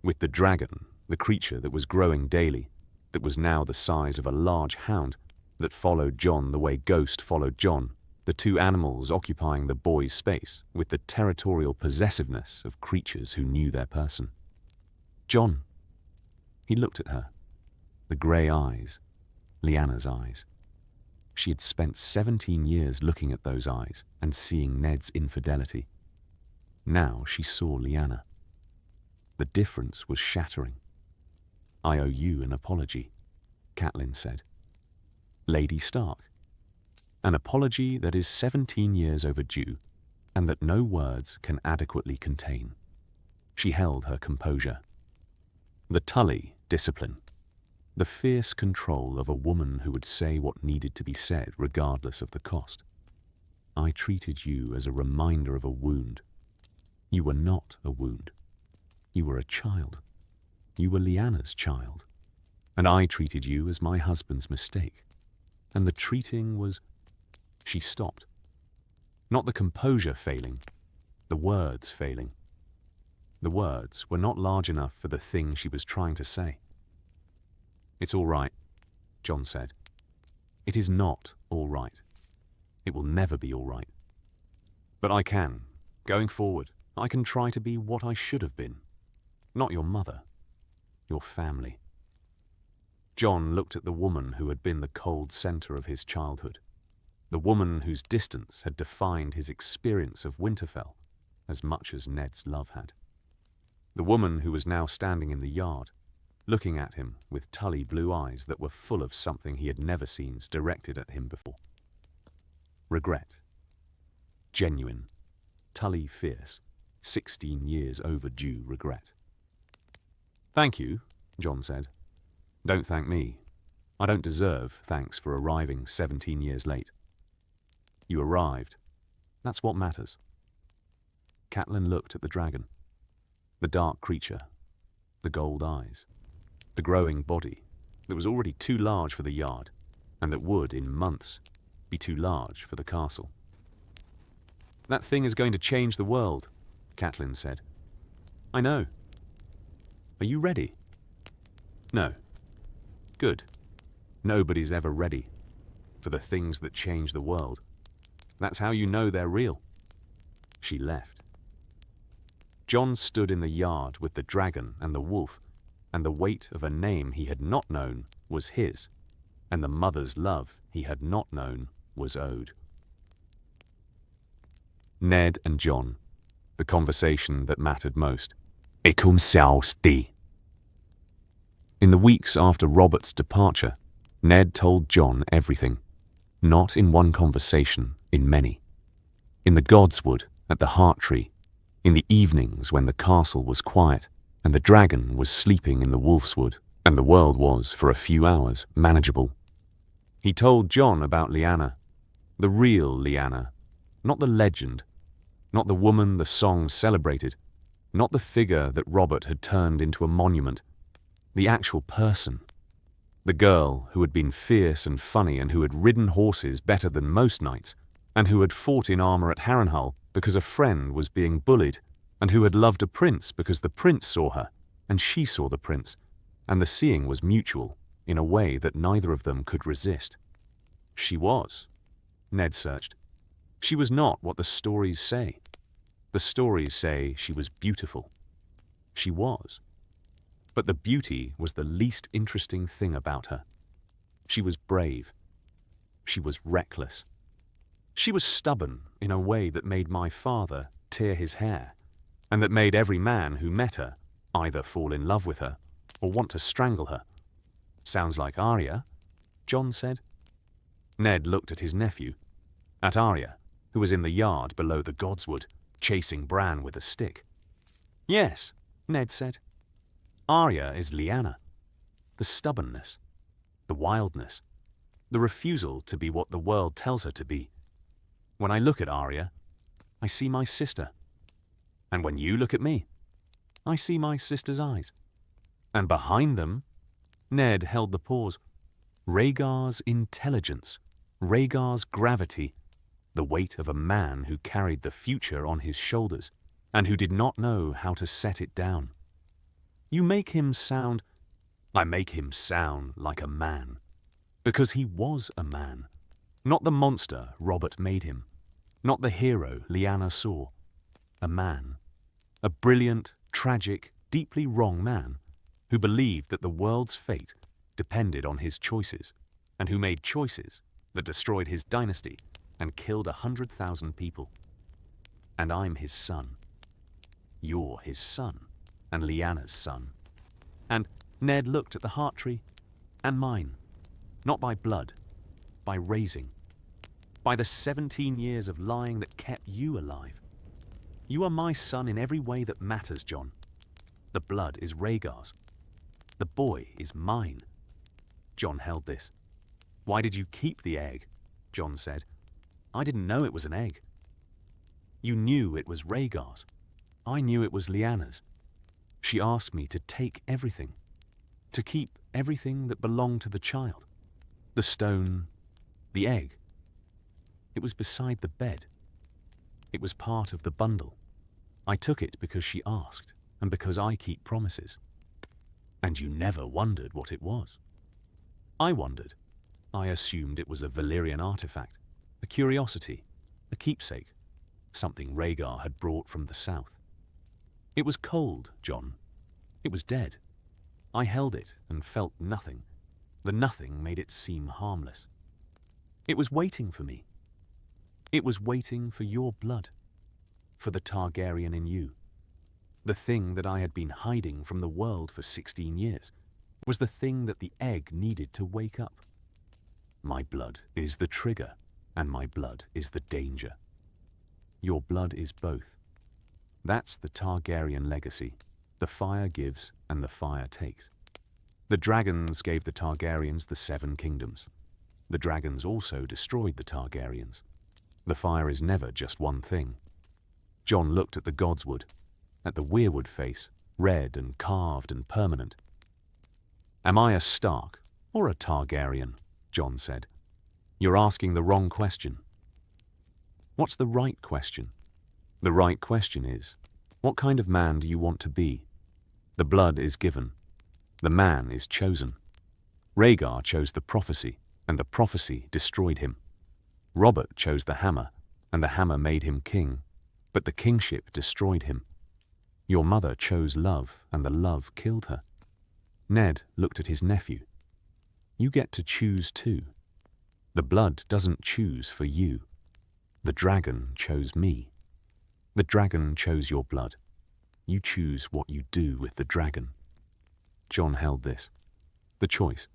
A: With the dragon, the creature that was growing daily, that was now the size of a large hound, that followed Jon the way Ghost followed Jon, the two animals occupying the boy's space with the territorial possessiveness of creatures who knew their person. Jon. He looked at her. The grey eyes, Lyanna's eyes. She had spent 17 years looking at those eyes and seeing Ned's infidelity. Now she saw Lyanna. The difference was shattering. I owe you an apology, Catelyn said. Lady Stark. An apology that is 17 years overdue and that no words can adequately contain. She held her composure. The Tully discipline. The fierce control of a woman who would say what needed to be said regardless of the cost. I treated you as a reminder of a wound. You were not a wound. You were a child. You were Lyanna's child. And I treated you as my husband's mistake. And the treating was... She stopped. Not the composure failing, the words failing. The words were not large enough for the thing she was trying to say. It's all right, Jon said. It is not all right. It will never be all right. But I can, going forward, I can try to be what I should have been. Not your mother, your family. Jon looked at the woman who had been the cold center of his childhood, the woman whose distance had defined his experience of Winterfell as much as Ned's love had. The woman who was now standing in the yard, looking at him with Tully blue eyes that were full of something he had never seen directed at him before. Regret. Genuine, Tully fierce, 16 years overdue regret. Thank you, Jon said. Don't thank me. I don't deserve thanks for arriving 17 years late. You arrived. That's what matters. Catelyn looked at the dragon. The dark creature. The gold eyes. The growing body that was already too large for the yard and that would, in months, be too large for the castle. That thing is going to change the world, Catelyn said. I know. Are you ready? No. Good. Nobody's ever ready for the things that change the world. That's how you know they're real. She left. Jon stood in the yard with the dragon and the wolf, and the weight of a name he had not known was his, and the mother's love he had not known was owed. Ned and Jon, the conversation that mattered most. In the weeks after Robert's departure, Ned told Jon everything. Not in one conversation, in many. In the Godswood, at the Heart Tree, in the evenings when the castle was quiet and the dragon was sleeping in the Wolfswood, and the world was, for a few hours, manageable. He told Jon about Lyanna, the real Lyanna, not the legend, not the woman the song celebrated, not the figure that Robert had turned into a monument, the actual person. The girl who had been fierce and funny and who had ridden horses better than most knights, and who had fought in armor at Harrenhal because a friend was being bullied, and who had loved a prince because the prince saw her, and she saw the prince, and the seeing was mutual in a way that neither of them could resist. She was. Ned searched. She was not what the stories say. The stories say she was beautiful. She was. But the beauty was the least interesting thing about her. She was brave. She was reckless. She was stubborn in a way that made my father tear his hair, and that made every man who met her either fall in love with her or want to strangle her. Sounds like Arya, Jon said. Ned looked at his nephew, at Arya, who was in the yard below the Godswood, chasing Bran with a stick. Yes, Ned said. Arya is Lyanna. The stubbornness, the wildness, the refusal to be what the world tells her to be. When I look at Arya, I see my sister. And when you look at me, I see my sister's eyes. And behind them, Ned held the pause, Rhaegar's intelligence, Rhaegar's gravity, the weight of a man who carried the future on his shoulders and who did not know how to set it down. You make him sound... I make him sound like a man. Because he was a man. Not the monster Robert made him. Not the hero Lyanna saw. A man. A brilliant, tragic, deeply wrong man who believed that the world's fate depended on his choices, and who made choices that destroyed his dynasty and killed 100,000 people. And I'm his son. You're his son, and Lyanna's son. And Ned looked at the Heart Tree, and mine, not by blood, by raising, by the 17 years of lying that kept you alive. You are my son in every way that matters, Jon. The blood is Rhaegar's. The boy is mine. Jon held this. Why did you keep the egg? Jon said. I didn't know it was an egg. You knew it was Rhaegar's. I knew it was Lyanna's. She asked me to take everything, to keep everything that belonged to the child. The stone, the egg. It was beside the bed. It was part of the bundle. I took it because she asked, and because I keep promises. And you never wondered what it was. I wondered. I assumed it was a Valyrian artifact, a curiosity, a keepsake, something Rhaegar had brought from the south. It was cold, Jon. It was dead. I held it and felt nothing. The nothing made it seem harmless. It was waiting for me. It was waiting for your blood, for the Targaryen in you. The thing that I had been hiding from the world for 16 years was the thing that the egg needed to wake up. My blood is the trigger, and my blood is the danger. Your blood is both. That's the Targaryen legacy. The fire gives and the fire takes. The dragons gave the Targaryens the 7 kingdoms. The dragons also destroyed the Targaryens. The fire is never just one thing. Jon looked at the Godswood, at the weirwood face, red and carved and permanent. Am I a Stark or a Targaryen? Jon said. You're asking the wrong question. What's the right question? The right question is, what kind of man do you want to be? The blood is given. The man is chosen. Rhaegar chose the prophecy, and the prophecy destroyed him. Robert chose the hammer, and the hammer made him king, but the kingship destroyed him. Your mother chose love, and the love killed her. Ned looked at his nephew. You get to choose too. The blood doesn't choose for you. The dragon chose me. The dragon chose your blood. You choose what you do with the dragon. Jon held this. The choice.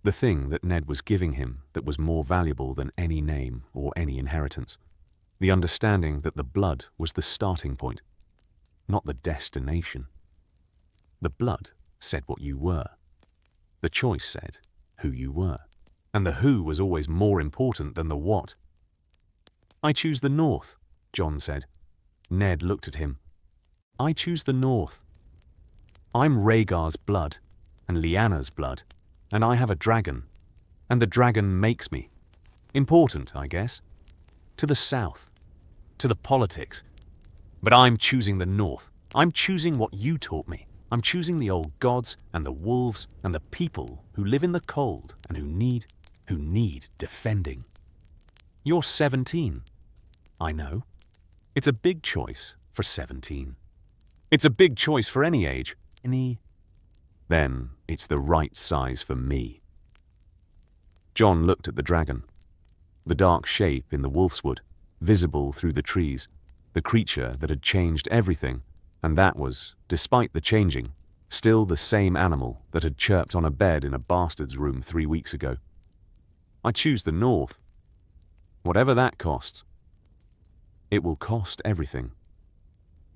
A: The thing that Ned was giving him that was more valuable than any name or any inheritance. The understanding that the blood was the starting point, not the destination. The blood said what you were. The choice said who you were. And the who was always more important than the what. I choose the north, Jon said. Ned looked at him. I choose the north. I'm Rhaegar's blood, and Lyanna's blood, and I have a dragon, and the dragon makes me. Important, I guess. To the south, to the politics. But I'm choosing the north. I'm choosing what you taught me. I'm choosing the old gods and the wolves and the people who live in the cold and who need defending. You're 17. I know. It's a big choice for 17. It's a big choice for any age. Then it's the right size for me. Jon looked at the dragon. The dark shape in the wolfswood, visible through the trees, the creature that had changed everything, and that was, despite the changing, still the same animal that had chirped on a bed in a bastard's room 3 weeks ago. I choose the north. Whatever that costs. It will cost everything.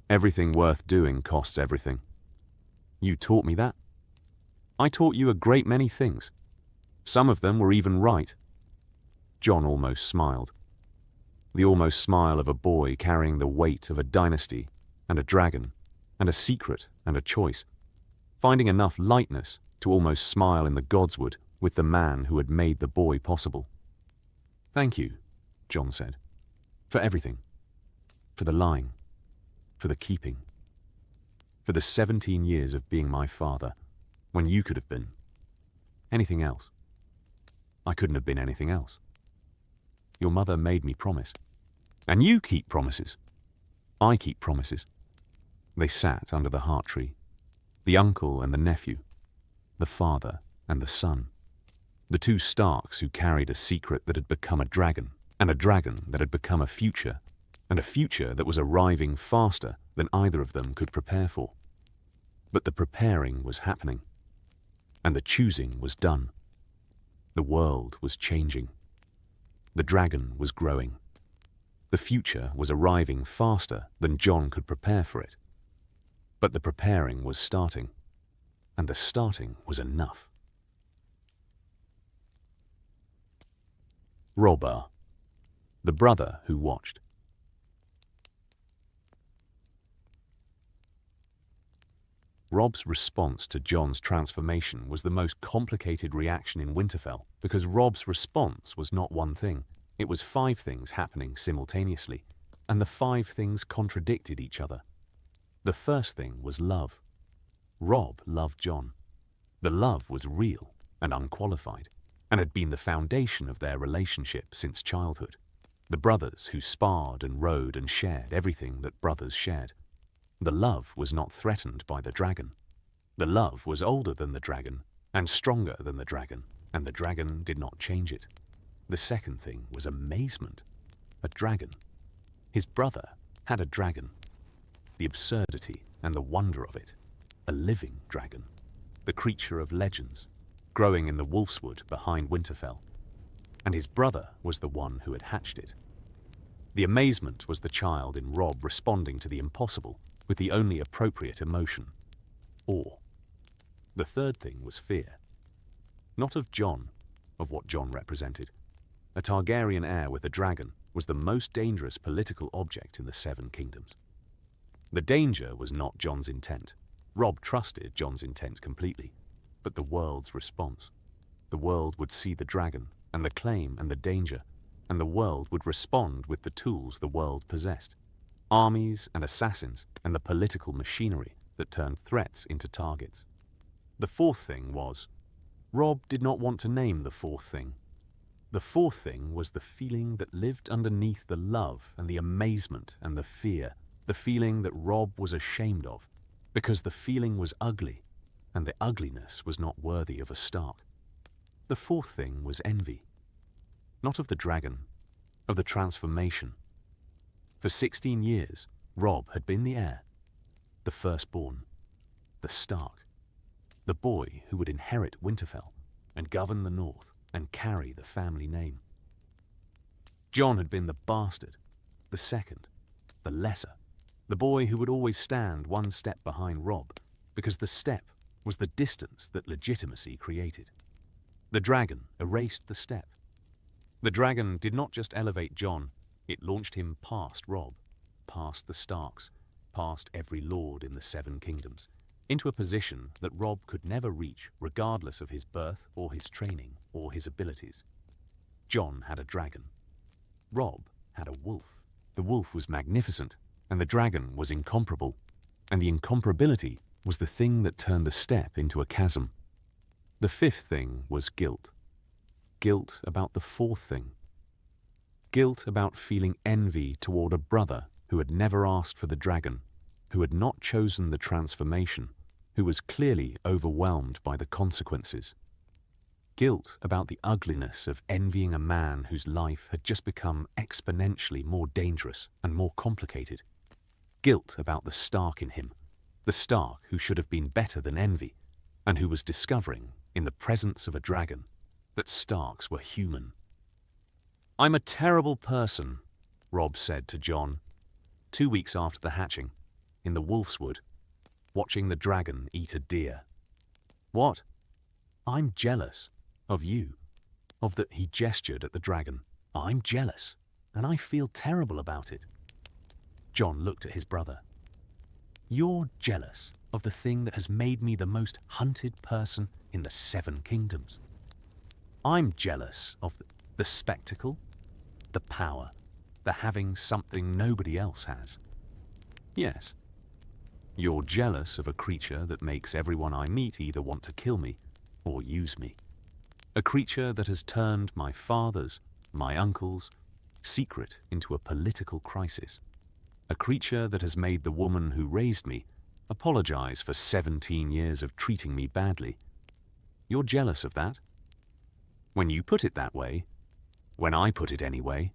A: Everything worth doing costs everything. You taught me that. I taught you a great many things. Some of them were even right. Jon almost smiled. The almost smile of a boy carrying the weight of a dynasty and a dragon and a secret and a choice, finding enough lightness to almost smile in the godswood with the man who had made the boy possible. Thank you, Jon said, for everything, for the lying, for the keeping, for the 17 years of being my father when you could have been anything else. I couldn't have been anything else. Your mother made me promise. And you keep promises. I keep promises. They sat under the heart tree, the uncle and the nephew, the father and the son, the two Starks who carried a secret that had become a dragon, and a dragon that had become a future, and a future that was arriving faster than either of them could prepare for. But the preparing was happening, and the choosing was done. The world was changing. The dragon was growing. The future was arriving faster than Jon could prepare for it. But the preparing was starting, and the starting was enough. Robber, the brother who watched. Robb's response to Jon's transformation was the most complicated reaction in Winterfell, because Robb's response was not one thing. It was 5 things happening simultaneously, and the 5 things contradicted each other. The first thing was love. Robb loved Jon. The love was real and unqualified, and had been the foundation of their relationship since childhood. The brothers who sparred and rode and shared everything that brothers shared. The love was not threatened by the dragon. The love was older than the dragon and stronger than the dragon, and the dragon did not change it. The second thing was amazement. A dragon. His brother had a dragon. The absurdity and the wonder of it. A living dragon. The creature of legends, growing in the wolfswood behind Winterfell. And his brother was the one who had hatched it. The amazement was the child in Robb responding to the impossible with the only appropriate emotion, awe. The third thing was fear. Not of Jon, of what Jon represented. A Targaryen heir with a dragon was the most dangerous political object in the 7 kingdoms. The danger was not Jon's intent. Robb trusted Jon's intent completely, but the world's response. The world would see the dragon, and the claim and the danger, and the world would respond with the tools the world possessed. Armies and assassins, and the political machinery that turned threats into targets. The fourth thing was, Robb did not want to name the fourth thing. The fourth thing was the feeling that lived underneath the love and the amazement and the fear, the feeling that Robb was ashamed of, because the feeling was ugly, and the ugliness was not worthy of a Stark. The fourth thing was envy. Not of the dragon, of the transformation. For 16 years, Robb had been the heir, the firstborn, the Stark, the boy who would inherit Winterfell and govern the north and carry the family name. Jon had been the bastard, the second, the lesser, the boy who would always stand one step behind Robb because the step was the distance that legitimacy created. The dragon erased the step. The dragon did not just elevate Jon, it launched him past Robb, past the Starks, past every lord in the Seven Kingdoms, into a position that Robb could never reach regardless of his birth or his training or his abilities. Jon had a dragon. Robb had a wolf. The wolf was magnificent, and the dragon was incomparable, and the incomparability was the thing that turned the step into a chasm. The fifth thing was guilt. Guilt about the fourth thing. Guilt about feeling envy toward a brother who had never asked for the dragon, who had not chosen the transformation, who was clearly overwhelmed by the consequences. Guilt about the ugliness of envying a man whose life had just become exponentially more dangerous and more complicated. Guilt about the Stark in him, the Stark who should have been better than envy, and who was discovering, in the presence of a dragon, that Starks were human. "I'm a terrible person," Robb said to Jon, 2 weeks after the hatching, in the Wolf's Wood, watching the dragon eat a deer. "What?" "I'm jealous of you." He gestured at the dragon. "I'm jealous, and I feel terrible about it." Jon looked at his brother. "You're jealous of the thing that has made me the most hunted person in the Seven Kingdoms. I'm jealous of the spectacle, the power, the having something nobody else has. Yes, you're jealous of a creature that makes everyone I meet either want to kill me or use me. A creature that has turned my father's, my uncle's, secret into a political crisis. A creature that has made the woman who raised me apologize for 17 years of treating me badly. You're jealous of that? When you put it that way, when I put it anyway,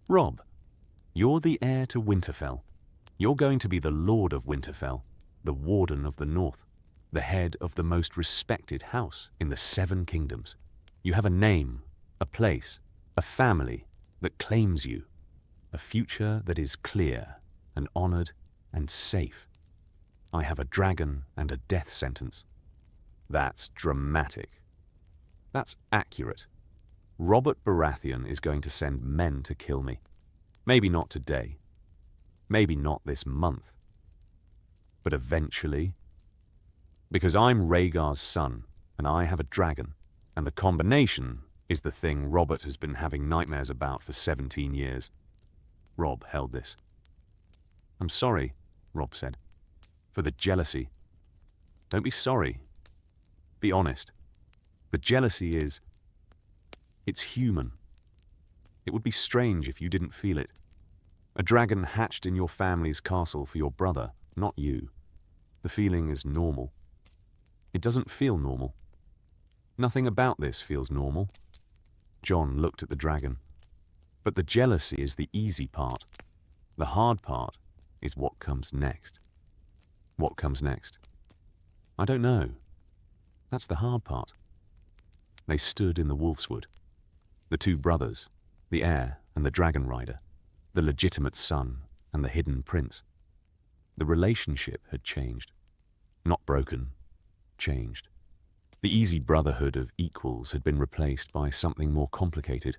A: Robb, you're the heir to Winterfell. You're going to be the Lord of Winterfell, the Warden of the North, the head of the most respected house in the Seven Kingdoms. You have a name, a place, a family that claims you, a future that is clear and honored and safe. I have a dragon and a death sentence. That's dramatic. That's accurate. Robert Baratheon is going to send men to kill me. Maybe not today. Maybe not this month. But eventually. Because I'm Rhaegar's son, and I have a dragon, and the combination is the thing Robert has been having nightmares about for 17 years. Robb held this. "I'm sorry," Robb said, "for the jealousy." "Don't be sorry. Be honest. The jealousy is... it's human. It would be strange if you didn't feel it. A dragon hatched in your family's castle for your brother, not you. The feeling is normal. It doesn't feel normal. Nothing about this feels normal." Jon looked at the dragon. "But the jealousy is the easy part. The hard part is what comes next." "What comes next?" "I don't know. That's the hard part." They stood in the Wolf's Wood. The two brothers, the heir and the dragon rider, the legitimate son and the hidden prince. The relationship had changed. Not broken, changed. The easy brotherhood of equals had been replaced by something more complicated,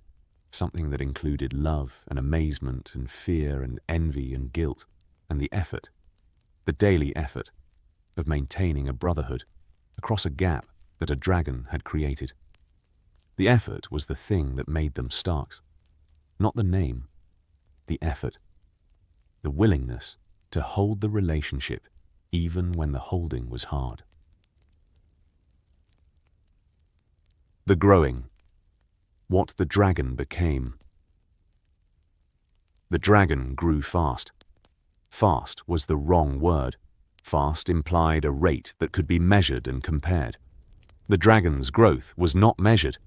A: something that included love and amazement and fear and envy and guilt, and the effort, the daily effort, of maintaining a brotherhood across a gap that a dragon had created. The effort was the thing that made them Starks. Not the name, the effort. The willingness to hold the relationship even when the holding was hard. The growing. What the dragon became. The dragon grew fast. Fast was the wrong word. Fast implied a rate that could be measured and compared. The dragon's growth was not measured.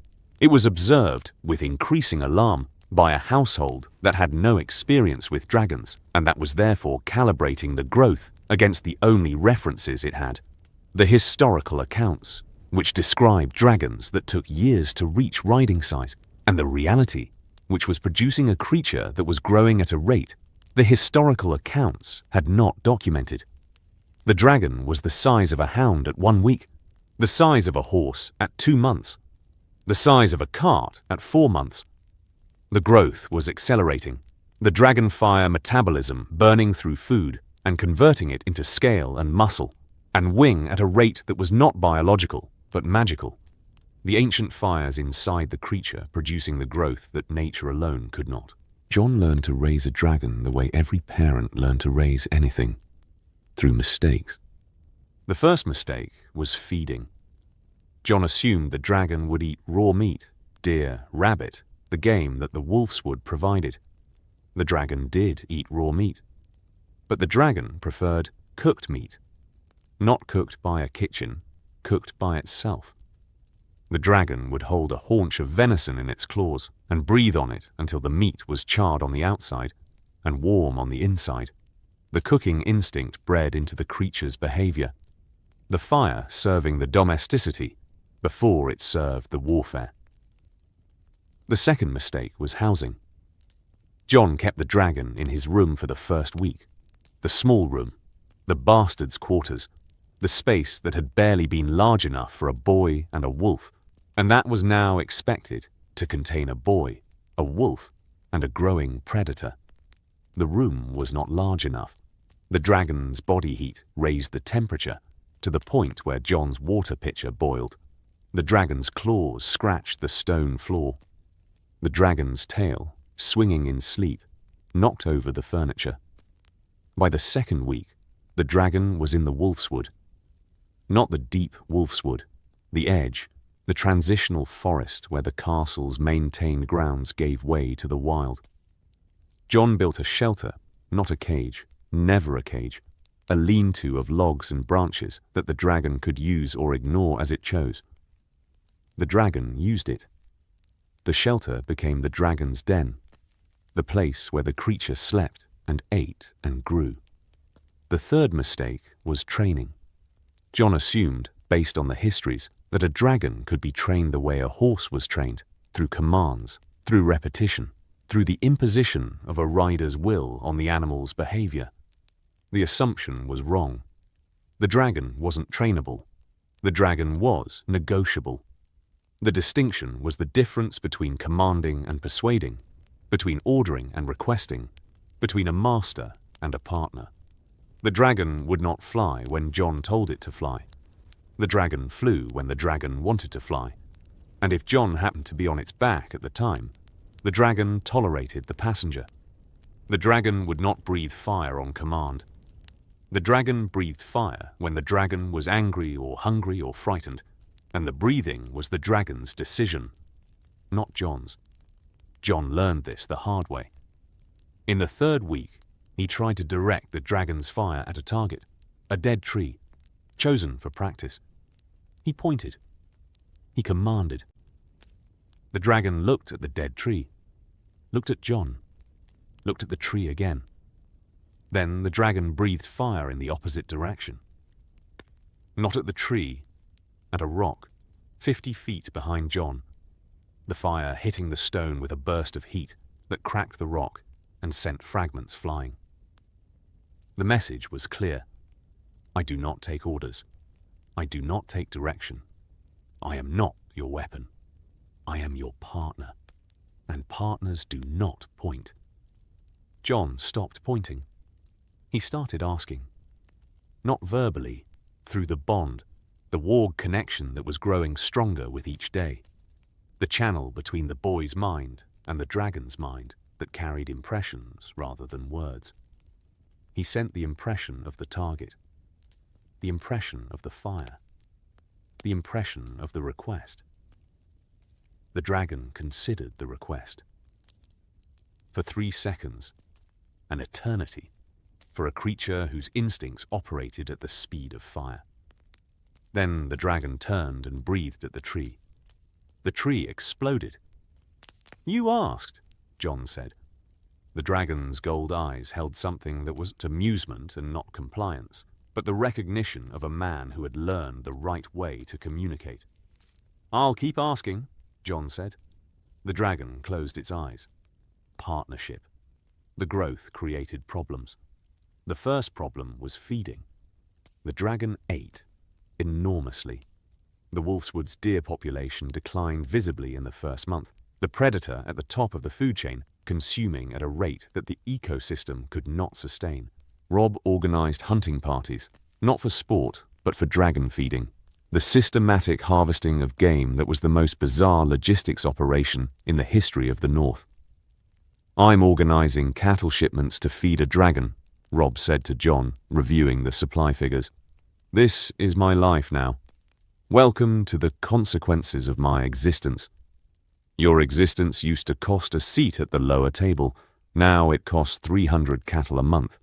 A: It was observed with increasing alarm by a household that had no experience with dragons and that was therefore calibrating the growth against the only references it had, the historical accounts, which described dragons that took years to reach riding size, and the reality, which was producing a creature that was growing at a rate the historical accounts had not documented. The dragon was the size of a hound at 1 week, the size of a horse at 2 months, the size of a cart at 4 months. The growth was accelerating, the dragon fire metabolism burning through food and converting it into scale and muscle, and wing at a rate that was not biological, but magical. The ancient fires inside the creature producing the growth that nature alone could not. Jon learned to raise a dragon the way every parent learned to raise anything, through mistakes. The first mistake was feeding. Jon assumed the dragon would eat raw meat, deer, rabbit, the game that the wolves would provided. The dragon did eat raw meat, but the dragon preferred cooked meat, not cooked by a kitchen, cooked by itself. The dragon would hold a haunch of venison in its claws and breathe on it until the meat was charred on the outside and warm on the inside. The cooking instinct bred into the creature's behavior, the fire serving the domesticity before it served the warfare. The second mistake was housing. Jon kept the dragon in his room for the first week, the small room, the bastard's quarters, the space that had barely been large enough for a boy and a wolf, and that was now expected to contain a boy, a wolf, and a growing predator. The room was not large enough. The dragon's body heat raised the temperature to the point where Jon's water pitcher boiled. The dragon's claws scratched the stone floor. The dragon's tail, swinging in sleep, knocked over the furniture. By the second week, the dragon was in the wolfswood. Not the deep wolfswood, the edge, the transitional forest where the castle's maintained grounds gave way to the wild. Jon built a shelter, not a cage, never a cage, a lean-to of logs and branches that the dragon could use or ignore as it chose. The dragon used it. The shelter became the dragon's den, the place where the creature slept and ate and grew. The third mistake was training. Jon assumed, based on the histories, that a dragon could be trained the way a horse was trained, through commands, through repetition, through the imposition of a rider's will on the animal's behavior. The assumption was wrong. The dragon wasn't trainable. The dragon was negotiable. The distinction was the difference between commanding and persuading, between ordering and requesting, between a master and a partner. The dragon would not fly when Jon told it to fly. The dragon flew when the dragon wanted to fly, and if Jon happened to be on its back at the time, the dragon tolerated the passenger. The dragon would not breathe fire on command. The dragon breathed fire when the dragon was angry or hungry or frightened, and the breathing was the dragon's decision, not Jon's. Jon learned this the hard way. In the third week, he tried to direct the dragon's fire at a target, a dead tree, chosen for practice. He pointed. He commanded. The dragon looked at the dead tree, looked at Jon, looked at the tree again. Then the dragon breathed fire in the opposite direction. Not at the tree, at a rock, 50 feet behind Jon, the fire hitting the stone with a burst of heat that cracked the rock and sent fragments flying. The message was clear. I do not take orders. I do not take direction. I am not your weapon. I am your partner. And partners do not point. Jon stopped pointing. He started asking. Not verbally, through the bond, the warg connection that was growing stronger with each day. The channel between the boy's mind and the dragon's mind that carried impressions rather than words. He sent the impression of the target, the impression of the fire, the impression of the request. The dragon considered the request. For 3 seconds, an eternity, for a creature whose instincts operated at the speed of fire. Then the dragon turned and breathed at the tree. The tree exploded. You asked, Jon said. The dragon's gold eyes held something that was amusement and not compliance, but the recognition of a man who had learned the right way to communicate. "I'll keep asking," Jon said. The dragon closed its eyes. Partnership. The growth created problems. The first problem was feeding. The dragon ate enormously. The Wolfswood's deer population declined visibly in the first month, the predator at the top of the food chain consuming at a rate that the ecosystem could not sustain. Robb organized hunting parties, not for sport, but for dragon feeding. The systematic harvesting of game that was the most bizarre logistics operation in the history of the North. "I'm organizing cattle shipments to feed a dragon," Robb said to Jon, reviewing the supply figures. "This is my life now. Welcome to the consequences of my existence. Your existence used to cost a seat at the lower table. Now it costs 300 cattle a month."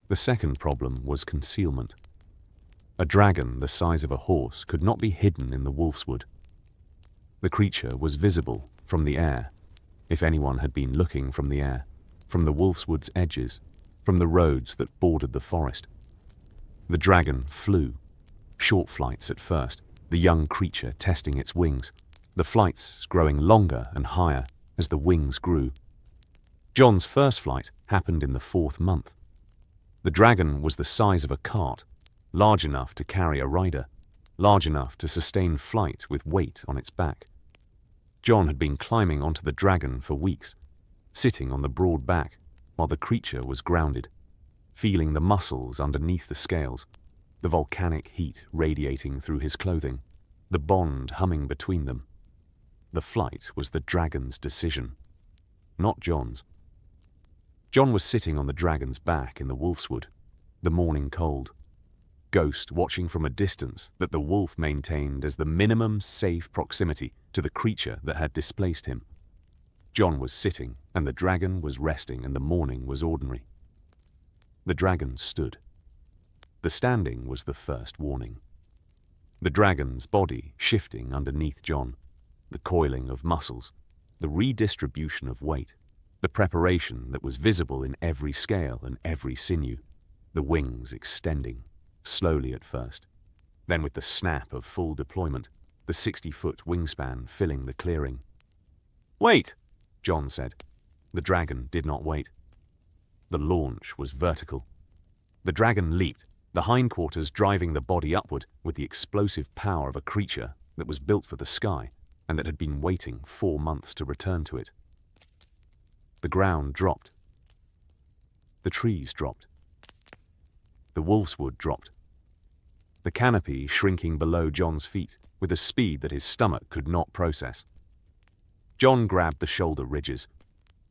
A: The second problem was concealment. A dragon the size of a horse could not be hidden in the Wolfswood. The creature was visible from the air, if anyone had been looking from the air, from the Wolfswood's edges, from the roads that bordered the forest. The dragon flew, short flights at first, the young creature testing its wings, the flights growing longer and higher as the wings grew. Jon's first flight happened in the 4th month. The dragon was the size of a cart, large enough to carry a rider, large enough to sustain flight with weight on its back. Jon had been climbing onto the dragon for weeks, sitting on the broad back while the creature was grounded, feeling the muscles underneath the scales, the volcanic heat radiating through his clothing, the bond humming between them. The flight was the dragon's decision, not Jon's. Jon was sitting on the dragon's back in the Wolfswood, the morning cold, Ghost watching from a distance that the wolf maintained as the minimum safe proximity to the creature that had displaced him. Jon was sitting, and the dragon was resting, and the morning was ordinary. The dragon stood. The standing was the first warning. The dragon's body shifting underneath Jon, the coiling of muscles, the redistribution of weight, the preparation that was visible in every scale and every sinew, the wings extending, slowly at first, then with the snap of full deployment, the 60-foot wingspan filling the clearing. "Wait," Jon said. The dragon did not wait. The launch was vertical. The dragon leaped, the hindquarters driving the body upward with the explosive power of a creature that was built for the sky and that had been waiting 4 months to return to it. The ground dropped. The trees dropped. The Wolfswood dropped. The canopy shrinking below Jon's feet with a speed that his stomach could not process. Jon grabbed the shoulder ridges.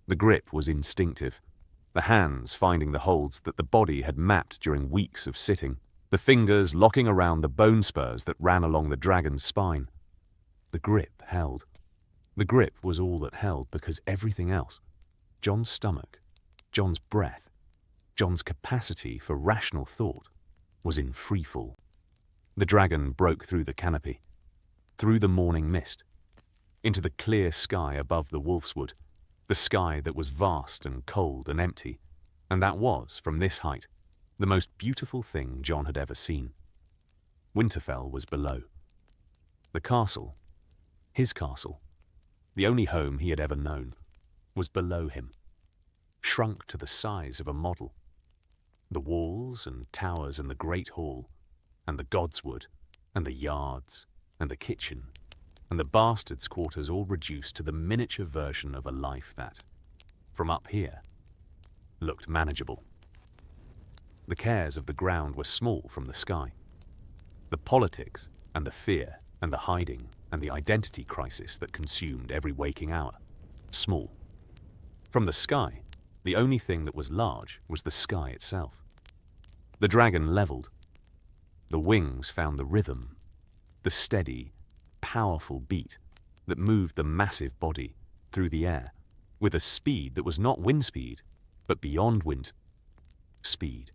A: The grip was instinctive, the hands finding the holds that the body had mapped during weeks of sitting, the fingers locking around the bone spurs that ran along the dragon's spine. The grip held. The grip was all that held because everything else, Jon's stomach, Jon's breath, Jon's capacity for rational thought, was in freefall. The dragon broke through the canopy, through the morning mist, into the clear sky above the Wolfswood, the sky that was vast and cold and empty, and that was, from this height, the most beautiful thing Jon had ever seen. Winterfell was below. The castle, his castle, the only home he had ever known, was below him, shrunk to the size of a model. The walls and towers and the great hall, and the godswood, and the yards, and the kitchen, and the bastards' quarters all reduced to the miniature version of a life that, from up here, looked manageable. The cares of the ground were small from the sky. The politics and the fear and the hiding and the identity crisis that consumed every waking hour, small. From the sky, the only thing that was large was the sky itself. The dragon leveled. The wings found the rhythm, the steady, powerful beat that moved the massive body through the air with a speed that was not wind speed, but beyond wind speed,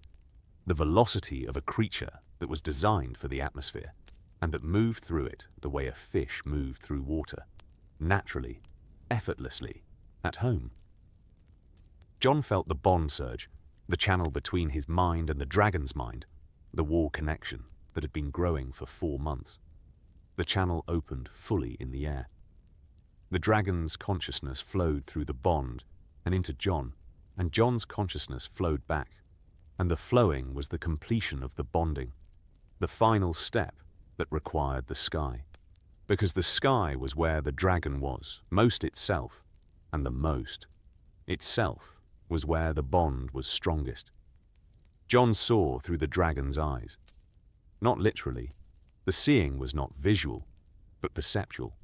A: the velocity of a creature that was designed for the atmosphere and that moved through it the way a fish moved through water, naturally, effortlessly, at home. Jon felt the bond surge, the channel between his mind and the dragon's mind, the war connection that had been growing for 4 months. The channel opened fully in the air. The dragon's consciousness flowed through the bond and into Jon, and Jon's consciousness flowed back, and the flowing was the completion of the bonding, the final step that required the sky. Because the sky was where the dragon was, most itself, and the most itself was where the bond was strongest. Jon saw through the dragon's eyes. Not literally. The seeing was not visual, but perceptual.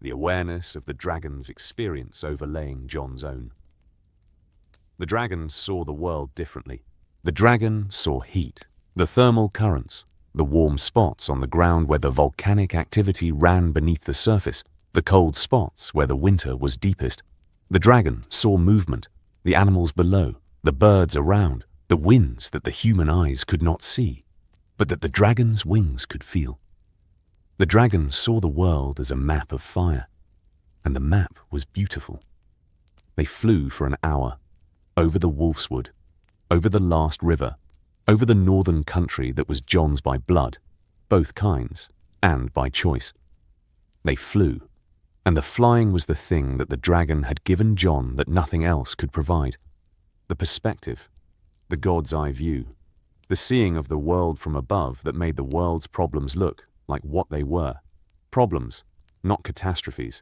A: The awareness of the dragon's experience overlaying Jon's own. The dragon saw the world differently. The dragon saw heat, the thermal currents, the warm spots on the ground where the volcanic activity ran beneath the surface, the cold spots where the winter was deepest. The dragon saw movement, the animals below, the birds around, the winds that the human eyes could not see, but that the dragon's wings could feel. The dragon saw the world as a map of fire, and the map was beautiful. They flew for an hour, over the Wolfswood, over the last river, over the northern country that was Jon's by blood, both kinds, and by choice. They flew, and the flying was the thing that the dragon had given Jon that nothing else could provide. The perspective, the god's eye view, the seeing of the world from above that made the world's problems look like what they were. Problems, not catastrophes.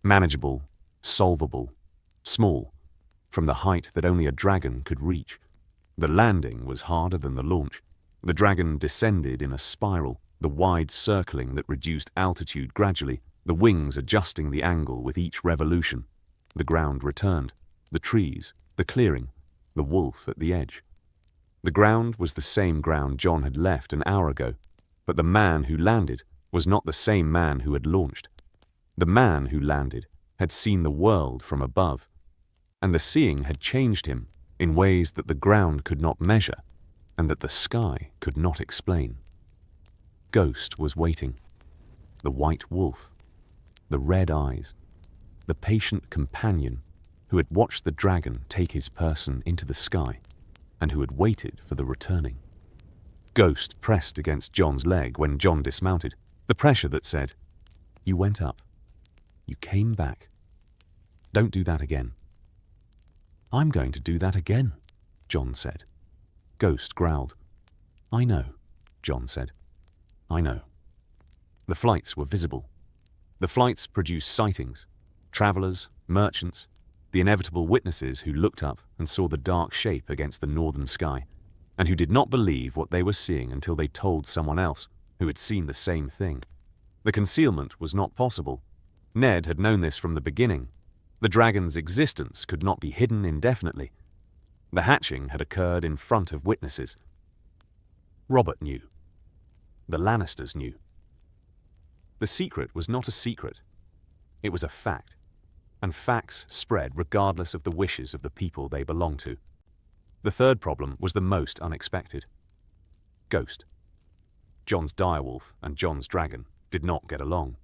A: Manageable, solvable, small, from the height that only a dragon could reach. The landing was harder than the launch. The dragon descended in a spiral, the wide circling that reduced altitude gradually, the wings adjusting the angle with each revolution. The ground returned, the trees, the clearing, the wolf at the edge. The ground was the same ground Jon had left an hour ago, but the man who landed was not the same man who had launched. The man who landed had seen the world from above, and the seeing had changed him in ways that the ground could not measure and that the sky could not explain. Ghost was waiting. The white wolf, the red eyes, the patient companion who had watched the dragon take his person into the sky and who had waited for the returning. Ghost pressed against Jon's leg when Jon dismounted, the pressure that said, "You went up. You came back. Don't do that again." "I'm going to do that again," Jon said. Ghost growled. "I know," Jon said. "I know." The flights were visible. The flights produced sightings, travelers, merchants, the inevitable witnesses who looked up and saw the dark shape against the northern sky, and who did not believe what they were seeing until they told someone else who had seen the same thing. The concealment was not possible. Ned had known this from the beginning. The dragon's existence could not be hidden indefinitely. The hatching had occurred in front of witnesses. Robert knew. The Lannisters knew. The secret was not a secret. It was a fact, and facts spread regardless of the wishes of the people they belonged to. The third problem was the most unexpected. Ghost. Jon's direwolf and Jon's dragon did not get along.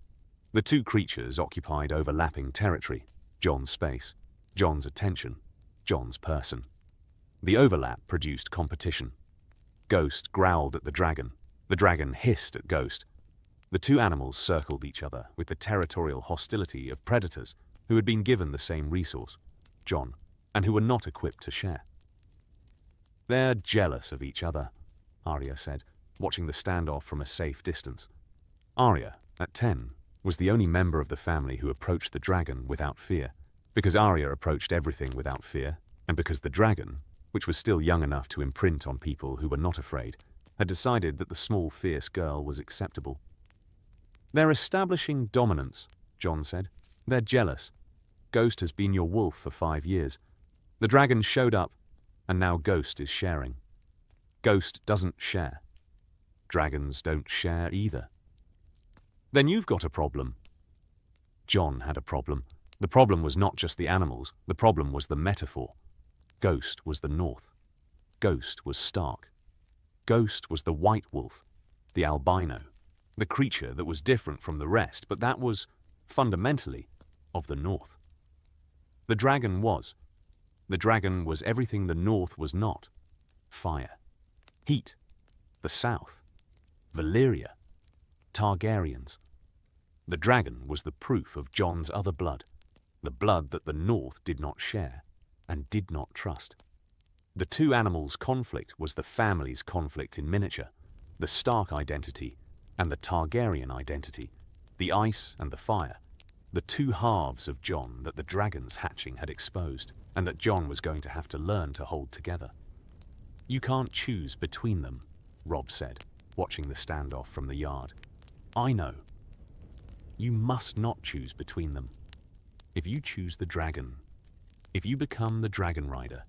A: The two creatures occupied overlapping territory, Jon's space, Jon's attention, Jon's person. The overlap produced competition. Ghost growled at the dragon hissed at Ghost. The two animals circled each other with the territorial hostility of predators who had been given the same resource, Jon, and who were not equipped to share. "They're jealous of each other," Arya said, watching the standoff from a safe distance. Arya, at 10, was the only member of the family who approached the dragon without fear, because Arya approached everything without fear, and because the dragon, which was still young enough to imprint on people who were not afraid, had decided that the small, fierce girl was acceptable. "They're establishing dominance," Jon said. "They're jealous. Ghost has been your wolf for 5 years. The dragon showed up, and now Ghost is sharing. Ghost doesn't share. Dragons don't share either." "Then you've got a problem." Jon had a problem. The problem was not just the animals, the problem was the metaphor. Ghost was the North. Ghost was Stark. Ghost was the white wolf, the albino, the creature that was different from the rest, but that was, fundamentally, of the North. The dragon was. The dragon was everything the North was not. Fire. Heat. The South. Valyria. Targaryens. The dragon was the proof of Jon's other blood, the blood that the North did not share and did not trust. The two animals' conflict was the family's conflict in miniature, the Stark identity and the Targaryen identity, the ice and the fire, the two halves of Jon that the dragon's hatching had exposed and that Jon was going to have to learn to hold together. "You can't choose between them," Robb said, watching the standoff from the yard. "I know. You must not choose between them. If you choose the dragon, if you become the dragon rider,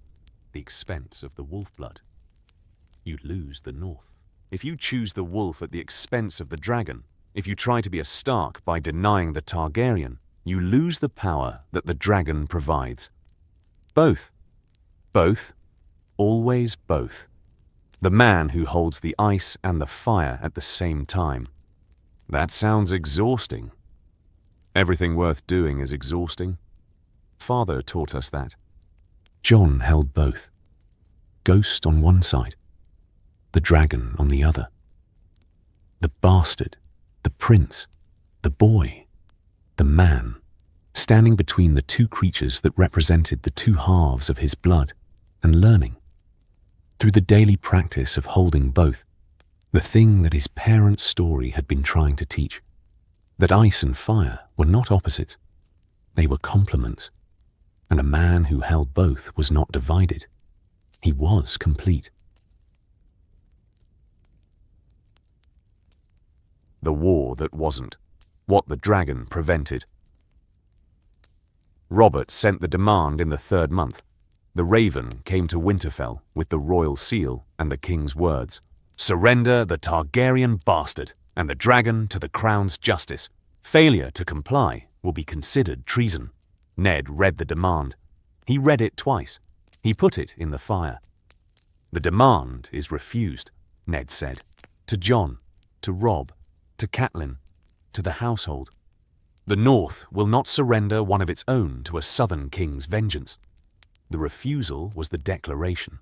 A: the expense of the wolf blood, you'd lose the North. If you choose the wolf at the expense of the dragon, if you try to be a Stark by denying the Targaryen, you lose the power that the dragon provides. Both. Both. Always both. The man who holds the ice and the fire at the same time. That sounds exhausting. Everything worth doing is exhausting. Father taught us that. Jon held both. Ghost on one side, the dragon on the other. The bastard, the prince, the boy, the man, standing between the two creatures that represented the two halves of his blood, and learning, through the daily practice of holding both, the thing that his parents' story had been trying to teach, that ice and fire were not opposites, they were complements, and a man who held both was not divided. He was complete. The war that wasn't. What the dragon prevented. Robert sent the demand in the 3rd month. The raven came to Winterfell with the royal seal and the king's words. "Surrender the Targaryen bastard and the dragon to the crown's justice. Failure to comply will be considered treason." Ned read the demand. He read it twice. He put it in the fire. "The demand is refused," Ned said. To Jon, to Robb, to Catelyn, to the household. "The North will not surrender one of its own to a southern king's vengeance." The refusal was the declaration,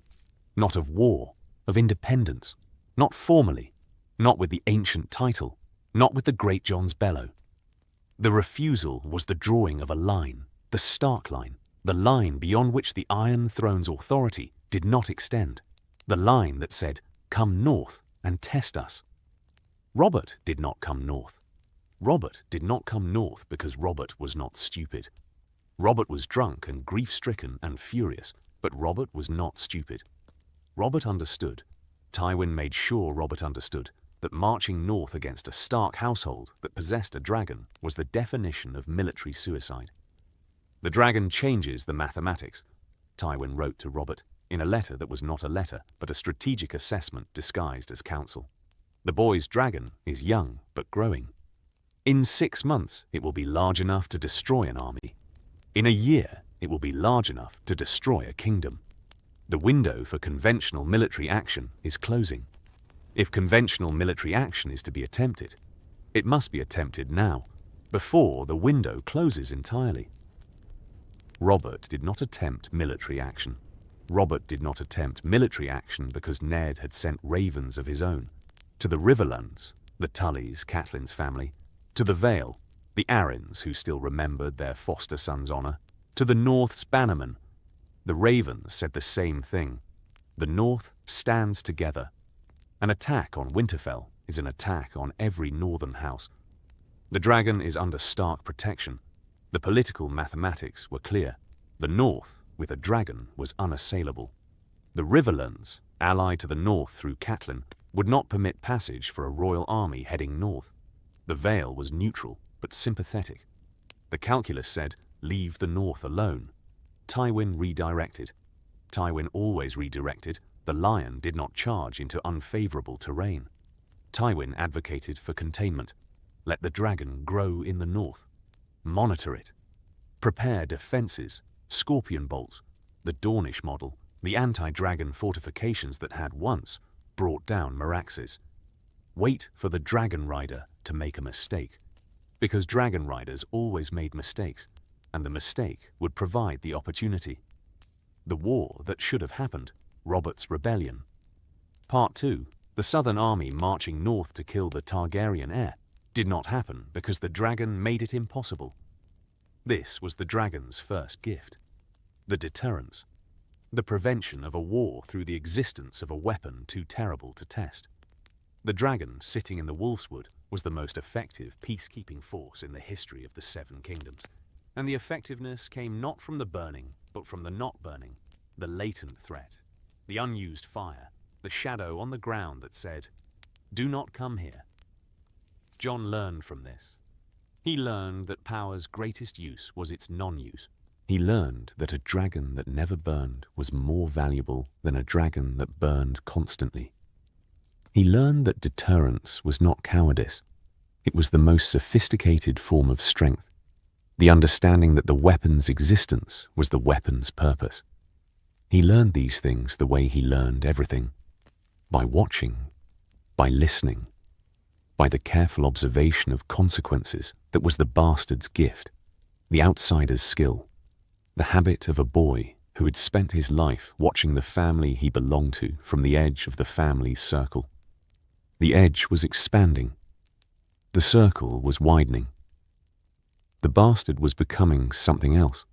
A: not of war, of independence, not formally, not with the ancient title, not with the great Jon's bellow. The refusal was the drawing of a line, the Stark line, the line beyond which the Iron Throne's authority did not extend, the line that said, "Come north and test us." Robert did not come north. Robert did not come north because Robert was not stupid. Robert was drunk and grief-stricken and furious, but Robert was not stupid. Robert understood. Tywin made sure Robert understood that marching north against a Stark household that possessed a dragon was the definition of military suicide. "The dragon changes the mathematics," Tywin wrote to Robert, in a letter that was not a letter, but a strategic assessment disguised as counsel. "The boy's dragon is young but growing. In 6 months, it will be large enough to destroy an army. In a year, it will be large enough to destroy a kingdom. The window for conventional military action is closing. If conventional military action is to be attempted, it must be attempted now, before the window closes entirely." Robert did not attempt military action. Robert did not attempt military action because Ned had sent ravens of his own. To the Riverlands, the Tullys, Catelyn's family, to the Vale, the Arryns who still remembered their foster son's honor, to the North's bannermen. The ravens said the same thing. The North stands together. An attack on Winterfell is an attack on every northern house. The dragon is under Stark protection. The political mathematics were clear. The North, with a dragon, was unassailable. The Riverlands, allied to the North through Catelyn, would not permit passage for a royal army heading north. The Vale was neutral, but sympathetic. The calculus said, "Leave the North alone." Tywin redirected. Tywin always redirected. The lion did not charge into unfavorable terrain. Tywin advocated for containment. Let the dragon grow in the north. Monitor it. Prepare defenses, scorpion bolts, the Dornish model, the anti-dragon fortifications that had once brought down Meraxes. Wait for the dragon rider to make a mistake, because dragon riders always made mistakes, and the mistake would provide the opportunity. The war that should have happened, Robert's Rebellion. Part 2, the Southern Army marching north to kill the Targaryen heir, did not happen because the dragon made it impossible. This was the dragon's first gift. The deterrence. The prevention of a war through the existence of a weapon too terrible to test. The dragon sitting in the Wolfswood was the most effective peacekeeping force in the history of the Seven Kingdoms, and the effectiveness came not from the burning, but from the not burning, the latent threat, the unused fire, the shadow on the ground that said, "Do not come here." Jon learned from this. He learned that power's greatest use was its non-use. He learned that a dragon that never burned was more valuable than a dragon that burned constantly. He learned that deterrence was not cowardice. It was the most sophisticated form of strength, the understanding that the weapon's existence was the weapon's purpose. He learned these things the way he learned everything, by watching, by listening, by the careful observation of consequences that was the bastard's gift, the outsider's skill, the habit of a boy who had spent his life watching the family he belonged to from the edge of the family's circle. The edge was expanding. The circle was widening. The bastard was becoming something else.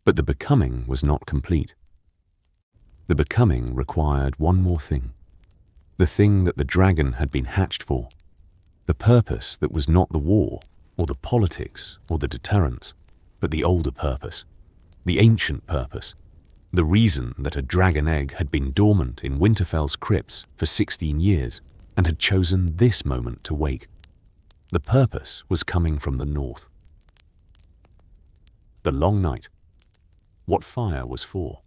A: But the becoming was not complete. The becoming required one more thing. The thing that the dragon had been hatched for. The purpose that was not the war, or the politics, or the deterrence, but the older purpose, the ancient purpose, the reason that a dragon egg had been dormant in Winterfell's crypts for 16 years and had chosen this moment to wake. The purpose was coming from the north. The long night. What fire was for.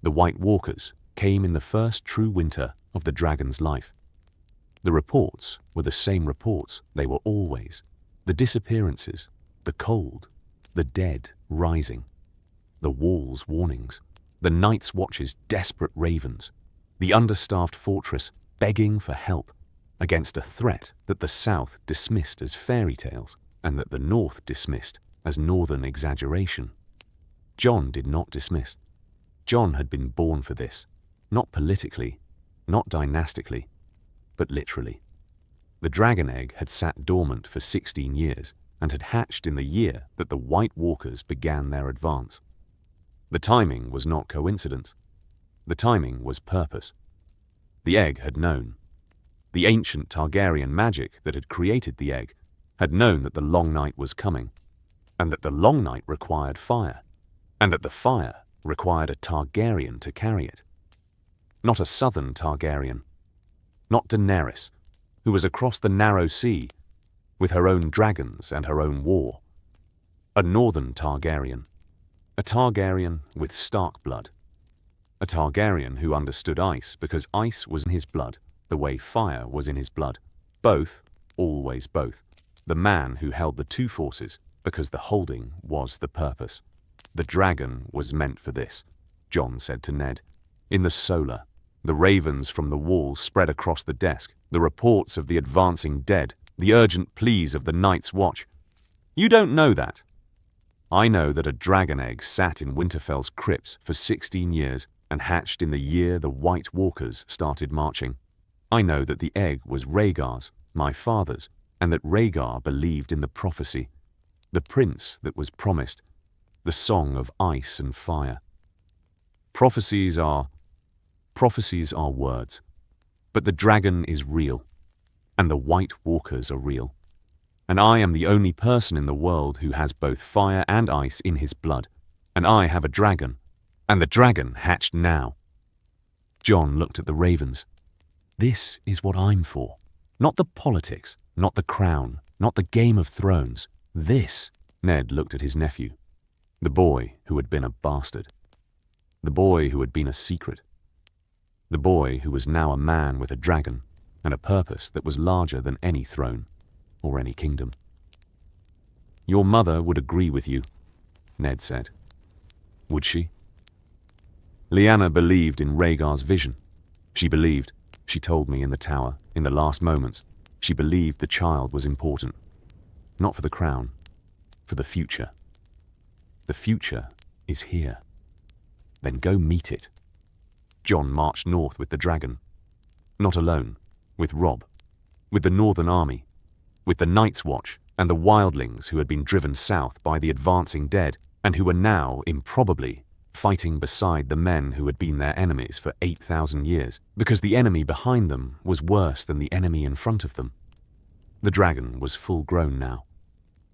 A: The White Walkers came in the first true winter of the dragon's life. The reports were the same reports they were always. The disappearances, the cold, the dead rising, the walls' warnings, the night's watch's desperate ravens, the understaffed fortress begging for help against a threat that the south dismissed as fairy tales and that the north dismissed as northern exaggeration. Jon did not dismiss. Jon had been born for this, not politically, not dynastically, but literally. The dragon egg had sat dormant for 16 years and had hatched in the year that the White Walkers began their advance. The timing was not coincidence. The timing was purpose. The egg had known. The ancient Targaryen magic that had created the egg had known that the long night was coming, and that the long night required fire, and that the fire required a Targaryen to carry it. Not a southern Targaryen, not Daenerys, who was across the narrow sea with her own dragons and her own war. A northern Targaryen, a Targaryen with Stark blood. A Targaryen who understood ice because ice was in his blood, the way fire was in his blood. Both, always both. The man who held the two forces because the holding was the purpose. The dragon was meant for this, Jon said to Ned. In the solar, the ravens from the wall spread across the desk, the reports of the advancing dead, the urgent pleas of the night's watch. You don't know that. I know that a dragon egg sat in Winterfell's crypts for 16 years and hatched in the year the White Walkers started marching. I know that the egg was Rhaegar's, my father's, and that Rhaegar believed in the prophecy, the prince that was promised, the song of ice and fire. Prophecies are words, but the dragon is real, and the White Walkers are real. And I am the only person in the world who has both fire and ice in his blood, and I have a dragon, and the dragon hatched now. Jon looked at the ravens. This is what I'm for. Not the politics, not the crown, not the Game of Thrones. This. Ned looked at his nephew, the boy who had been a bastard, the boy who had been a secret, the boy who was now a man with a dragon and a purpose that was larger than any throne or any kingdom. Your mother would agree with you, Ned said. Would she? Lyanna believed in Rhaegar's vision. She believed, she told me in the tower, in the last moments, she believed the child was important. Not for the crown, for the future. The future is here. Then go meet it. Jon marched north with the dragon. Not alone, with Robb, with the Northern Army, with the Night's Watch and the wildlings who had been driven south by the advancing dead and who were now, improbably, fighting beside the men who had been their enemies for 8,000 years, because the enemy behind them was worse than the enemy in front of them. The dragon was full grown now.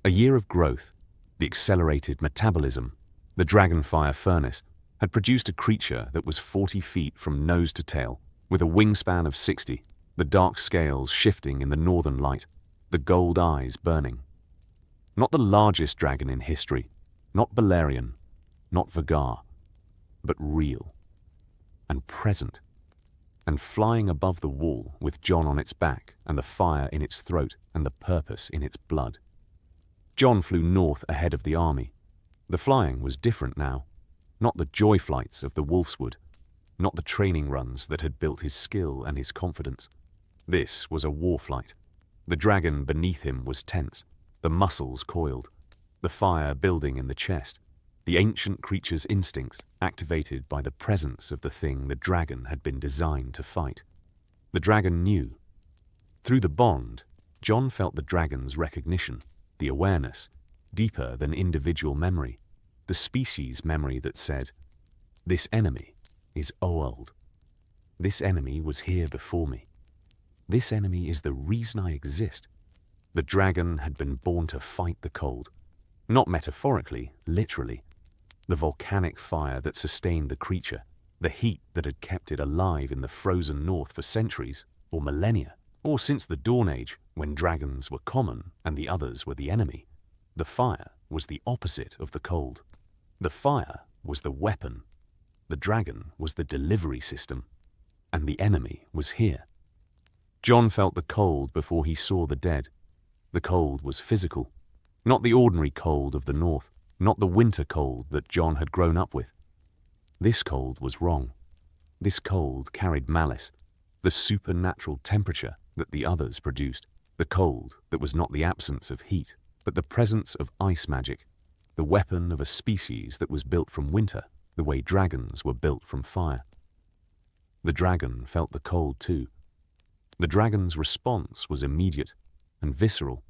A: A year of growth, the accelerated metabolism, the dragonfire furnace, had produced a creature that was 40 feet from nose to tail, with a wingspan of 60, the dark scales shifting in the northern light, the gold eyes burning. Not the largest dragon in history, not Balerion, not Vhagar, but real, and present, and flying above the wall with Jon on its back and the fire in its throat and the purpose in its blood. Jon flew north ahead of the army. The flying was different now, not the joy flights of the Wolfswood, not the training runs that had built his skill and his confidence. This was a war flight. The dragon beneath him was tense, the muscles coiled, the fire building in the chest, the ancient creature's instincts activated by the presence of the thing the dragon had been designed to fight. The dragon knew. Through the bond, Jon felt the dragon's recognition, the awareness, deeper than individual memory, the species memory that said, "This enemy is old. This enemy was here before me. This enemy is the reason I exist." The dragon had been born to fight the cold. Not metaphorically, literally. The volcanic fire that sustained the creature, the heat that had kept it alive in the frozen north for centuries, or millennia, or since the Dawn Age, when dragons were common and the others were the enemy. The fire was the opposite of the cold. The fire was the weapon. The dragon was the delivery system. And the enemy was here. Jon felt the cold before he saw the dead. The cold was physical. Not the ordinary cold of the north, not the winter cold that Jon had grown up with. This cold was wrong. This cold carried malice, the supernatural temperature that the others produced, the cold that was not the absence of heat, but the presence of ice magic, the weapon of a species that was built from winter, the way dragons were built from fire. The dragon felt the cold too. The dragon's response was immediate and visceral.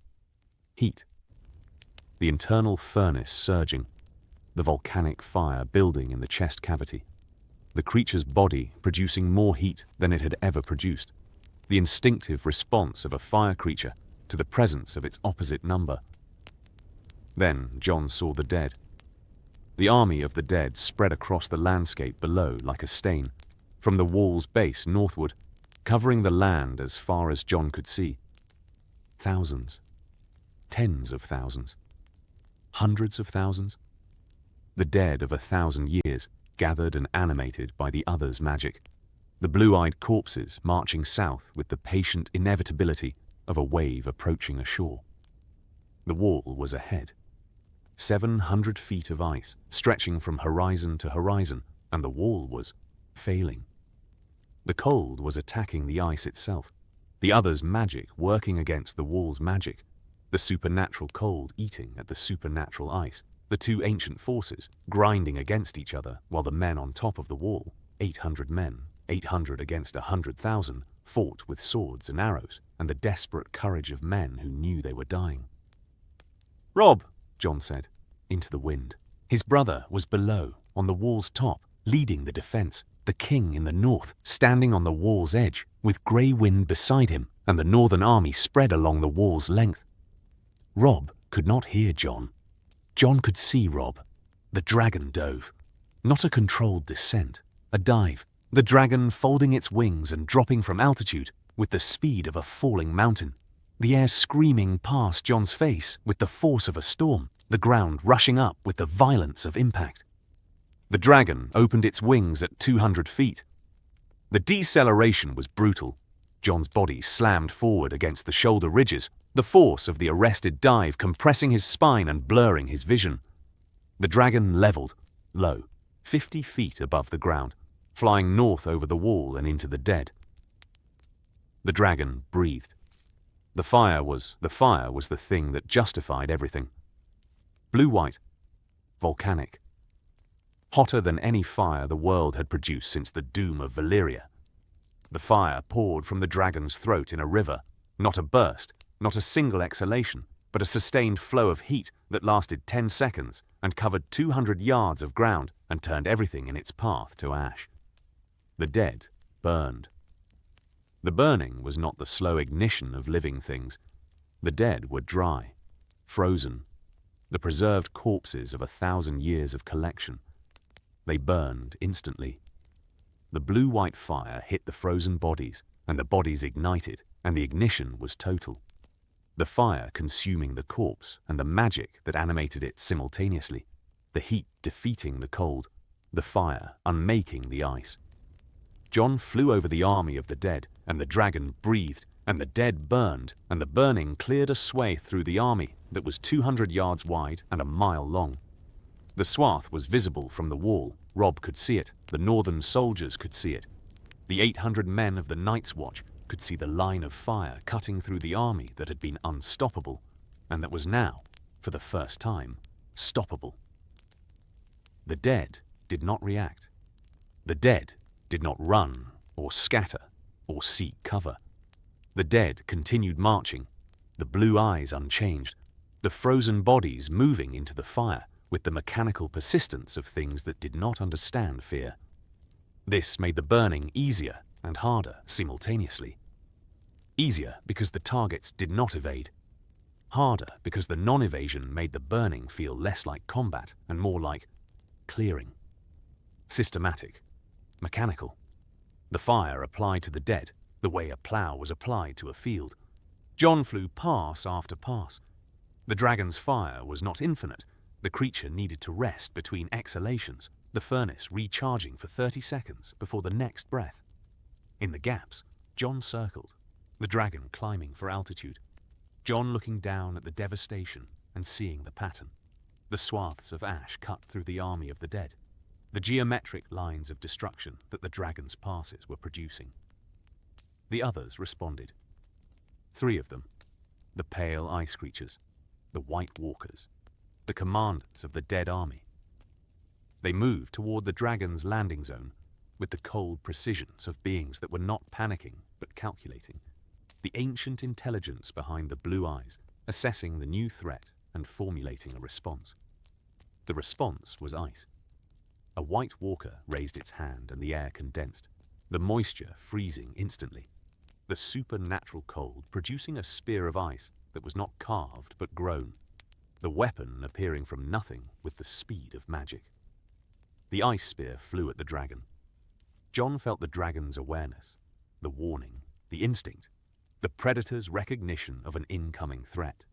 A: Heat. The internal furnace surging, the volcanic fire building in the chest cavity, the creature's body producing more heat than it had ever produced, the instinctive response of a fire creature to the presence of its opposite number. Then Jon saw the dead. The army of the dead spread across the landscape below like a stain, from the wall's base northward, covering the land as far as Jon could see. Thousands, tens of thousands, hundreds of thousands. The dead of 1,000 years, gathered and animated by the others' magic. The blue-eyed corpses marching south with the patient inevitability of a wave approaching a shore. The wall was ahead. 700 feet of ice, stretching from horizon to horizon, and the wall was failing. The cold was attacking the ice itself, the others' magic working against the wall's magic, the supernatural cold eating at the supernatural ice, the two ancient forces grinding against each other while the men on top of the wall, 800 men, 800 against 100,000, fought with swords and arrows and the desperate courage of men who knew they were dying. "Robb," Jon said, into the wind. His brother was below, on the wall's top, leading the defense, the king in the north, standing on the wall's edge, with grey wind beside him and the northern army spread along the wall's length. Robb could not hear Jon. Jon could see Robb. The dragon dove. Not a controlled descent, a dive. The dragon folding its wings and dropping from altitude with the speed of a falling mountain. The air screaming past Jon's face with the force of a storm, the ground rushing up with the violence of impact. The dragon opened its wings at 200 feet. The deceleration was brutal. Jon's body slammed forward against the shoulder ridges, the force of the arrested dive compressing his spine and blurring his vision. The dragon leveled, low, 50 feet above the ground, flying north over the wall and into the dead. The dragon breathed. The fire was the thing that justified everything. Blue-white, volcanic. Hotter than any fire the world had produced since the doom of Valyria. The fire poured from the dragon's throat in a river, not a burst, not a single exhalation, but a sustained flow of heat that lasted 10 seconds and covered 200 yards of ground and turned everything in its path to ash. The dead burned. The burning was not the slow ignition of living things. The dead were dry, frozen, the preserved corpses of 1,000 years of collection. They burned instantly. The blue-white fire hit the frozen bodies, and the bodies ignited, and the ignition was total. The fire consuming the corpse and the magic that animated it simultaneously, the heat defeating the cold, the fire unmaking the ice. Jon flew over the army of the dead, and the dragon breathed, and the dead burned, and the burning cleared a swathe through the army that was 200 yards wide and a mile long. The swath was visible from the wall. Robb could see it. The northern soldiers could see it. The 800 men of the Night's Watch could see the line of fire cutting through the army that had been unstoppable, and that was now, for the first time, stoppable. The dead did not react. The dead did not run or scatter or seek cover. The dead continued marching, the blue eyes unchanged, the frozen bodies moving into the fire with the mechanical persistence of things that did not understand fear. This made the burning easier and harder simultaneously. Easier because the targets did not evade. Harder because the non-evasion made the burning feel less like combat and more like clearing. Systematic. Mechanical. The fire applied to the dead the way a plough was applied to a field. Jon flew pass after pass. The dragon's fire was not infinite. The creature needed to rest between exhalations, the furnace recharging for 30 seconds before the next breath. In the gaps, Jon circled, the dragon climbing for altitude. Jon looking down at the devastation and seeing the pattern. The swaths of ash cut through the army of the dead. The geometric lines of destruction that the dragon's passes were producing. The others responded. 3 of them. The pale ice creatures, the white walkers, the commanders of the dead army. They moved toward the dragon's landing zone with the cold precisions of beings that were not panicking but calculating. The ancient intelligence behind the blue eyes, assessing the new threat and formulating a response. The response was ice. A white walker raised its hand and the air condensed, the moisture freezing instantly. The supernatural cold producing a spear of ice that was not carved but grown. The weapon appearing from nothing with the speed of magic. The ice spear flew at the dragon. Jon felt the dragon's awareness, the warning, the instinct, the predator's recognition of an incoming threat.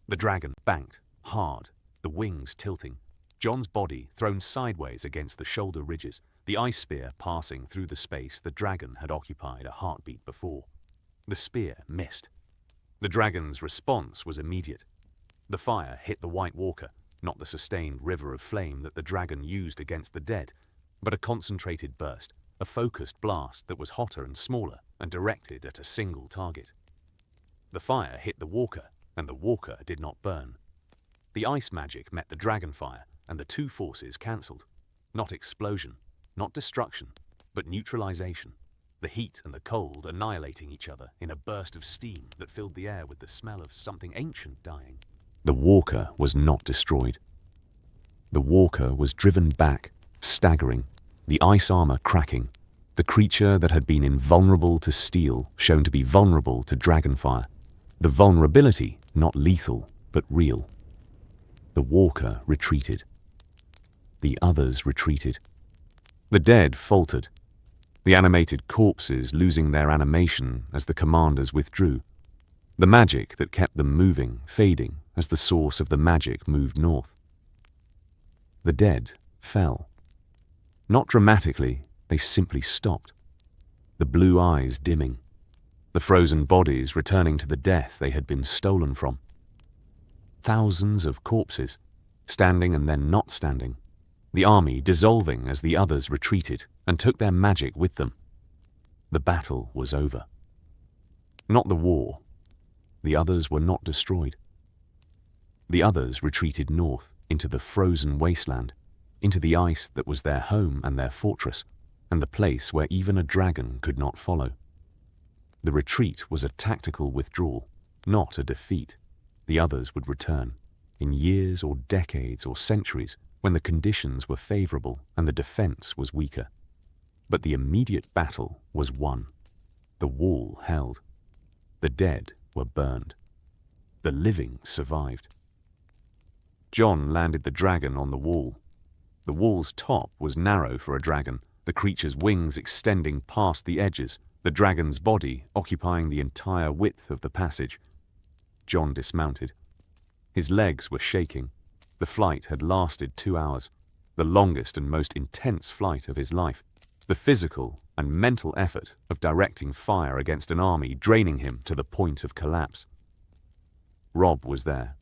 A: The dragon banked, hard, the wings tilting, Jon's body thrown sideways against the shoulder ridges, the ice spear passing through the space the dragon had occupied a heartbeat before. The spear missed. The dragon's response was immediate. The fire hit the White Walker, not the sustained river of flame that the dragon used against the dead, but a concentrated burst, a focused blast that was hotter and smaller and directed at a single target. The fire hit the walker, and the walker did not burn. The ice magic met the dragon fire, and the 2 forces cancelled. Not explosion, not destruction, but neutralization. The heat and the cold annihilating each other in a burst of steam that filled the air with the smell of something ancient dying. The walker was not destroyed. The walker was driven back, staggering, the ice armor cracking, the creature that had been invulnerable to steel shown to be vulnerable to dragonfire. The vulnerability not lethal, but real. The walker retreated. The others retreated. The dead faltered, the animated corpses losing their animation as the commanders withdrew. The magic that kept them moving, fading as the source of the magic moved north. The dead fell. Not dramatically, they simply stopped. The blue eyes dimming. The frozen bodies returning to the death they had been stolen from. Thousands of corpses, standing and then not standing. The army dissolving as the others retreated and took their magic with them. The battle was over. Not the war. The others were not destroyed. The others retreated north, into the frozen wasteland, into the ice that was their home and their fortress, and the place where even a dragon could not follow. The retreat was a tactical withdrawal, not a defeat. The others would return, in years or decades or centuries, when the conditions were favorable and the defense was weaker. But the immediate battle was won. The wall held. The dead were burned. The living survived. Jon landed the dragon on the wall. The wall's top was narrow for a dragon, the creature's wings extending past the edges, the dragon's body occupying the entire width of the passage. Jon dismounted. His legs were shaking. The flight had lasted 2 hours, the longest and most intense flight of his life. The physical and mental effort of directing fire against an army draining him to the point of collapse. Robb was there,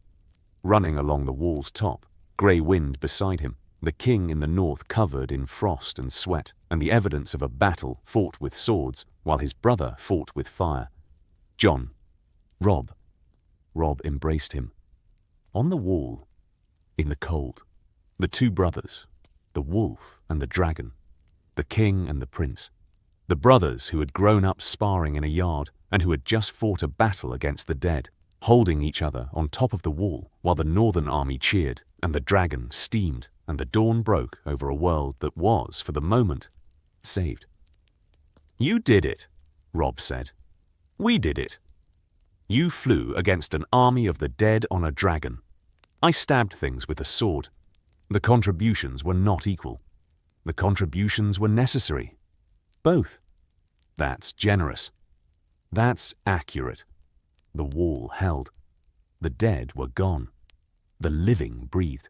A: running along the wall's top, grey wind beside him, the king in the north covered in frost and sweat, and the evidence of a battle fought with swords, while his brother fought with fire. Jon. Robb. Robb embraced him. On the wall, in the cold, the two brothers, the wolf and the dragon, the king and the prince, the brothers who had grown up sparring in a yard and who had just fought a battle against the dead, holding each other on top of the wall while the northern army cheered and the dragon steamed and the dawn broke over a world that was, for the moment, saved. "You did it," Robb said. "We did it. You flew against an army of the dead on a dragon. I stabbed things with a sword. The contributions were not equal. The contributions were necessary. Both. That's generous. That's accurate. The wall held. The dead were gone. The living breathed.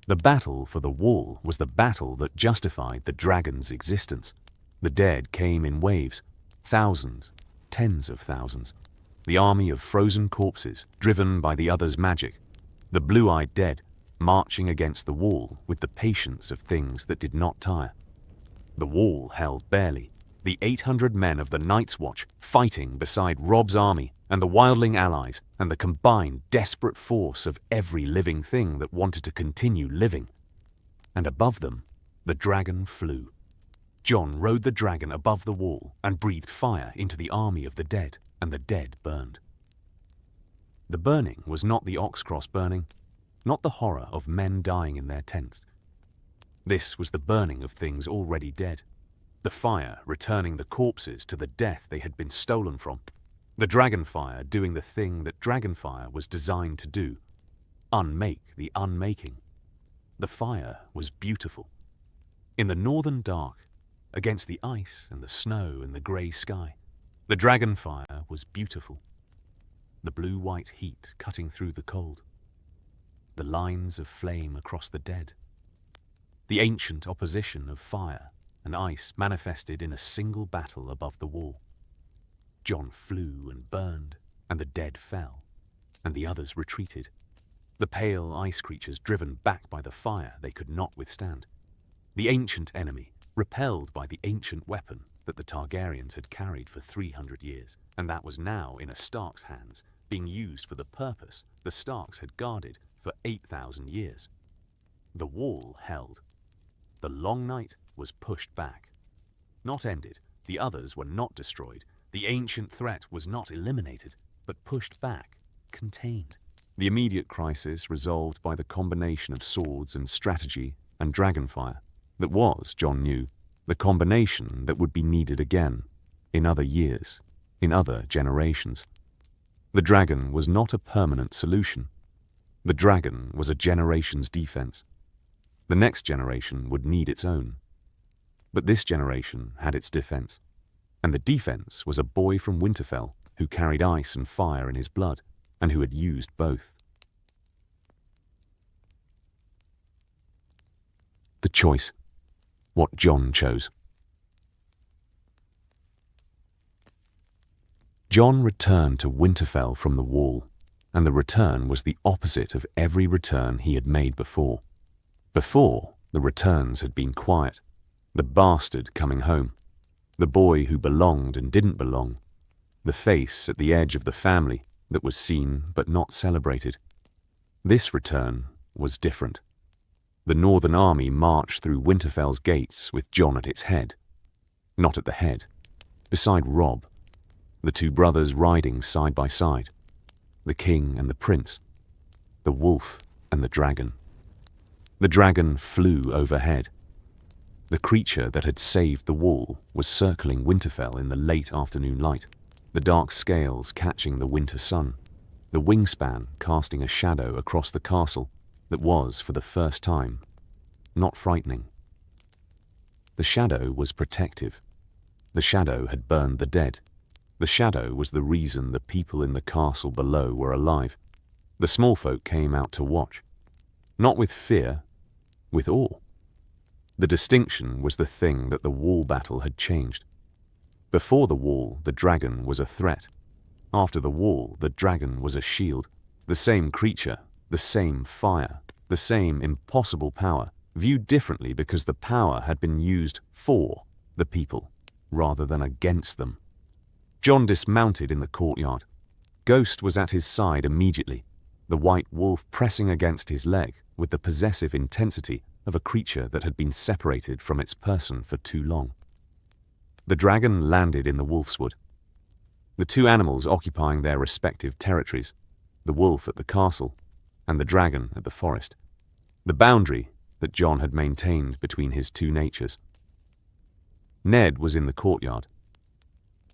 A: The battle for the wall was the battle that justified the dragon's existence. The dead came in waves, thousands, tens of thousands. The army of frozen corpses, driven by the other's magic. The blue-eyed dead, marching against the wall with the patience of things that did not tire. The wall held barely. The 800 men of the Night's Watch fighting beside Robb's army and the wildling allies and the combined desperate force of every living thing that wanted to continue living. And above them, the dragon flew. Jon rode the dragon above the wall and breathed fire into the army of the dead, and the dead burned. The burning was not the ox-cross burning, not the horror of men dying in their tents. This was the burning of things already dead, the fire returning the corpses to the death they had been stolen from, the dragonfire doing the thing that dragonfire was designed to do, unmake the unmaking. The fire was beautiful. In the northern dark, against the ice and the snow and the grey sky, the dragonfire was beautiful. The blue-white heat cutting through the cold. The lines of flame across the dead. The ancient opposition of fire and ice manifested in a single battle above the wall. Jon flew and burned, and the dead fell, and the others retreated. The pale ice creatures driven back by the fire they could not withstand. The ancient enemy, repelled by the ancient weapon that the Targaryens had carried for 300 years, and that was now in a Stark's hands, being used for the purpose the Starks had guarded for 8,000 years. The wall held. The long night was pushed back. Not ended, the others were not destroyed, the ancient threat was not eliminated, but pushed back, contained. The immediate crisis resolved by the combination of swords and strategy and dragonfire that was, Jon knew, the combination that would be needed again, in other years, in other generations. The dragon was not a permanent solution. The dragon was a generation's defense. The next generation would need its own. But this generation had its defense, and the defense was a boy from Winterfell who carried ice and fire in his blood, and who had used both. The choice. What Jon chose. Jon returned to Winterfell from the wall, and the return was the opposite of every return he had made before. Before, the returns had been quiet. The bastard coming home. The boy who belonged and didn't belong. The face at the edge of the family that was seen but not celebrated. This return was different. The Northern Army marched through Winterfell's gates with Jon at its head. Not at the head, beside Robb, the two brothers riding side by side, the king and the prince, the wolf and the dragon. The dragon flew overhead. The creature that had saved the wall was circling Winterfell in the late afternoon light, the dark scales catching the winter sun, the wingspan casting a shadow across the castle that was, for the first time, not frightening. The shadow was protective. The shadow had burned the dead. The shadow was the reason the people in the castle below were alive. The small folk came out to watch, not with fear, with awe. The distinction was the thing that the wall battle had changed. Before the wall, the dragon was a threat. After the wall, the dragon was a shield. The same creature, the same fire, the same impossible power, viewed differently because the power had been used for the people rather than against them. Jon dismounted in the courtyard. Ghost was at his side immediately, the white wolf pressing against his leg with the possessive intensity of a creature that had been separated from its person for too long. The dragon landed in the wolfswood. The two animals occupying their respective territories, the wolf at the castle and the dragon at the forest, the boundary that Jon had maintained between his two natures. Ned was in the courtyard.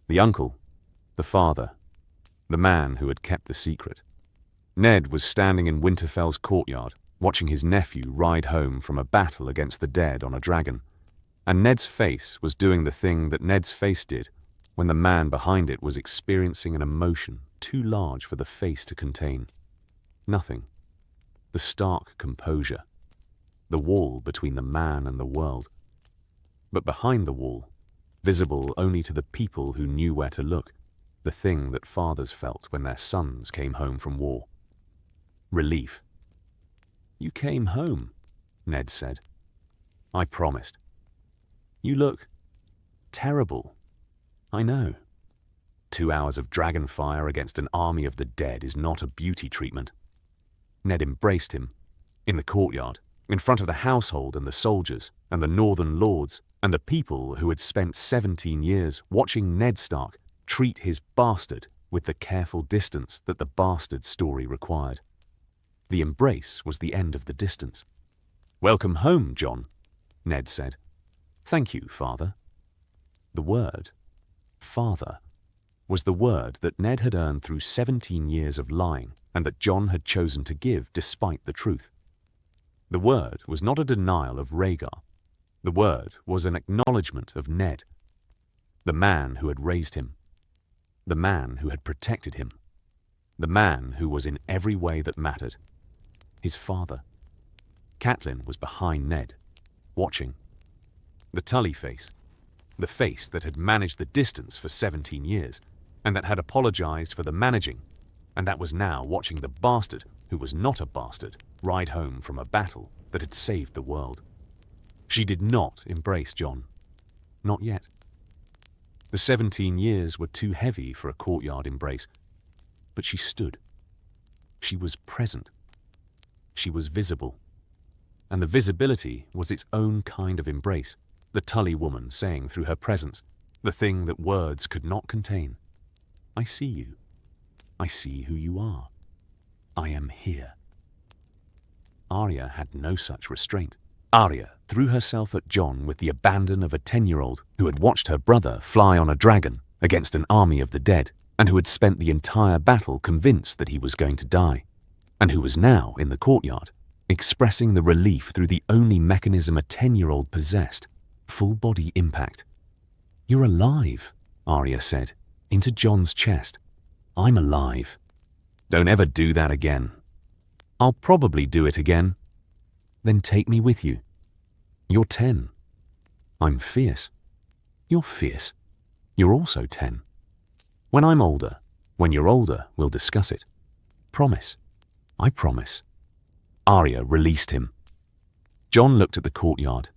A: The uncle, the father, the man who had kept the secret. Ned was standing in Winterfell's courtyard, watching his nephew ride home from a battle against the dead on a dragon, and Ned's face was doing the thing that Ned's face did when the man behind it was experiencing an emotion too large for the face to contain. Nothing. The stark composure. The wall between the man and the world. But behind the wall, visible only to the people who knew where to look, the thing that fathers felt when their sons came home from war. Relief. "You came home," Ned said. "I promised." "You look terrible." "I know. 2 hours of dragon fire against an army of the dead is not a beauty treatment." Ned embraced him, in the courtyard, in front of the household and the soldiers and the northern lords and the people who had spent 17 years watching Ned Stark treat his bastard with the careful distance that the bastard story required. The embrace was the end of the distance. "Welcome home, Jon," Ned said. "Thank you, father." The word, father, was the word that Ned had earned through 17 years of lying and that Jon had chosen to give despite the truth. The word was not a denial of Rhaegar. The word was an acknowledgement of Ned, the man who had raised him, the man who had protected him, the man who was in every way that mattered, his father. Catelyn was behind Ned, watching. The Tully face, the face that had managed the distance for 17 years, and that had apologized for the managing, and that was now watching the bastard, who was not a bastard, ride home from a battle that had saved the world. She did not embrace Jon. Not yet. The 17 years were too heavy for a courtyard embrace, but she stood. She was present. She was visible. And the visibility was its own kind of embrace, the Tully woman saying through her presence, the thing that words could not contain, "I see you. I see who you are. I am here." Arya had no such restraint. Arya threw herself at Jon with the abandon of a 10-year-old who had watched her brother fly on a dragon against an army of the dead and who had spent the entire battle convinced that he was going to die, and who was now in the courtyard, expressing the relief through the only mechanism a 10-year-old possessed, full-body impact. "You're alive," Arya said, into Jon's chest. "I'm alive. Don't ever do that again." "I'll probably do it again." "Then take me with you." "You're 10. I'm fierce." "You're fierce. You're also 10. When I'm older, when you're older, we'll discuss it. Promise." "I promise." Arya released him. Jon looked at the courtyard,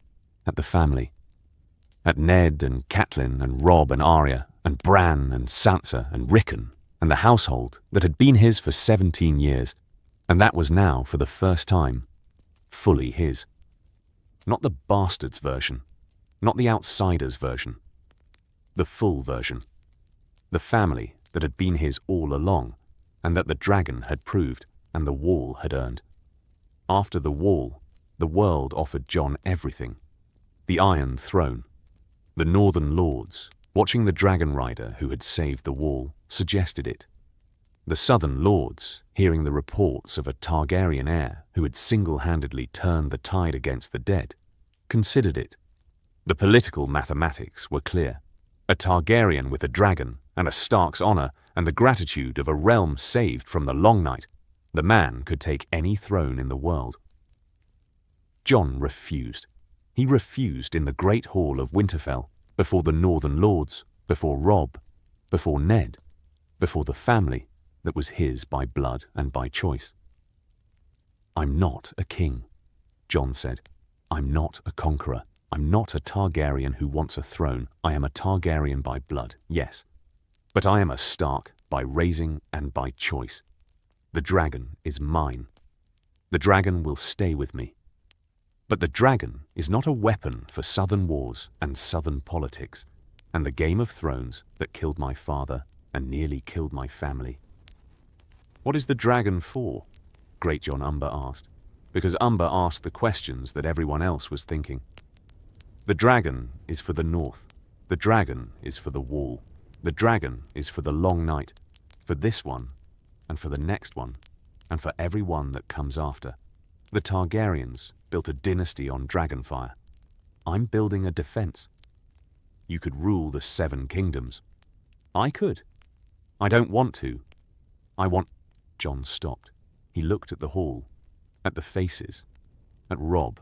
A: at the family, at Ned and Catelyn and Robb and Arya and Bran and Sansa and Rickon and the household that had been his for 17 years, and that was now, for the first time, fully his. Not the bastard's version, not the outsider's version. The full version. The family that had been his all along, and that the dragon had proved and the wall had earned. After the wall, the world offered Jon everything. The Iron Throne. The Northern Lords, watching the dragon rider who had saved the wall, suggested it. The Southern Lords, hearing the reports of a Targaryen heir who had single-handedly turned the tide against the dead, considered it. The political mathematics were clear. A Targaryen with a dragon and a Stark's honor and the gratitude of a realm saved from the Long Night, the man could take any throne in the world. Jon refused. He refused in the great hall of Winterfell, before the Northern Lords, before Robb, before Ned, before the family that was his by blood and by choice. "I'm not a king," Jon said. "I'm not a conqueror. I'm not a Targaryen who wants a throne. I am a Targaryen by blood, yes. But I am a Stark by raising and by choice. The dragon is mine. The dragon will stay with me. But the dragon is not a weapon for southern wars and southern politics, and the Game of Thrones that killed my father and nearly killed my family." "What is the dragon for?" Great Jon Umber asked, because Umber asked the questions that everyone else was thinking. "The dragon is for the north. The dragon is for the wall. The dragon is for the long night, for this one, and for the next one, and for every one that comes after. The Targaryens built a dynasty on dragonfire. I'm building a defense. You could rule the 7 kingdoms. I could. I don't want to. I want—" Jon stopped. He looked at the hall, at the faces, at Robb,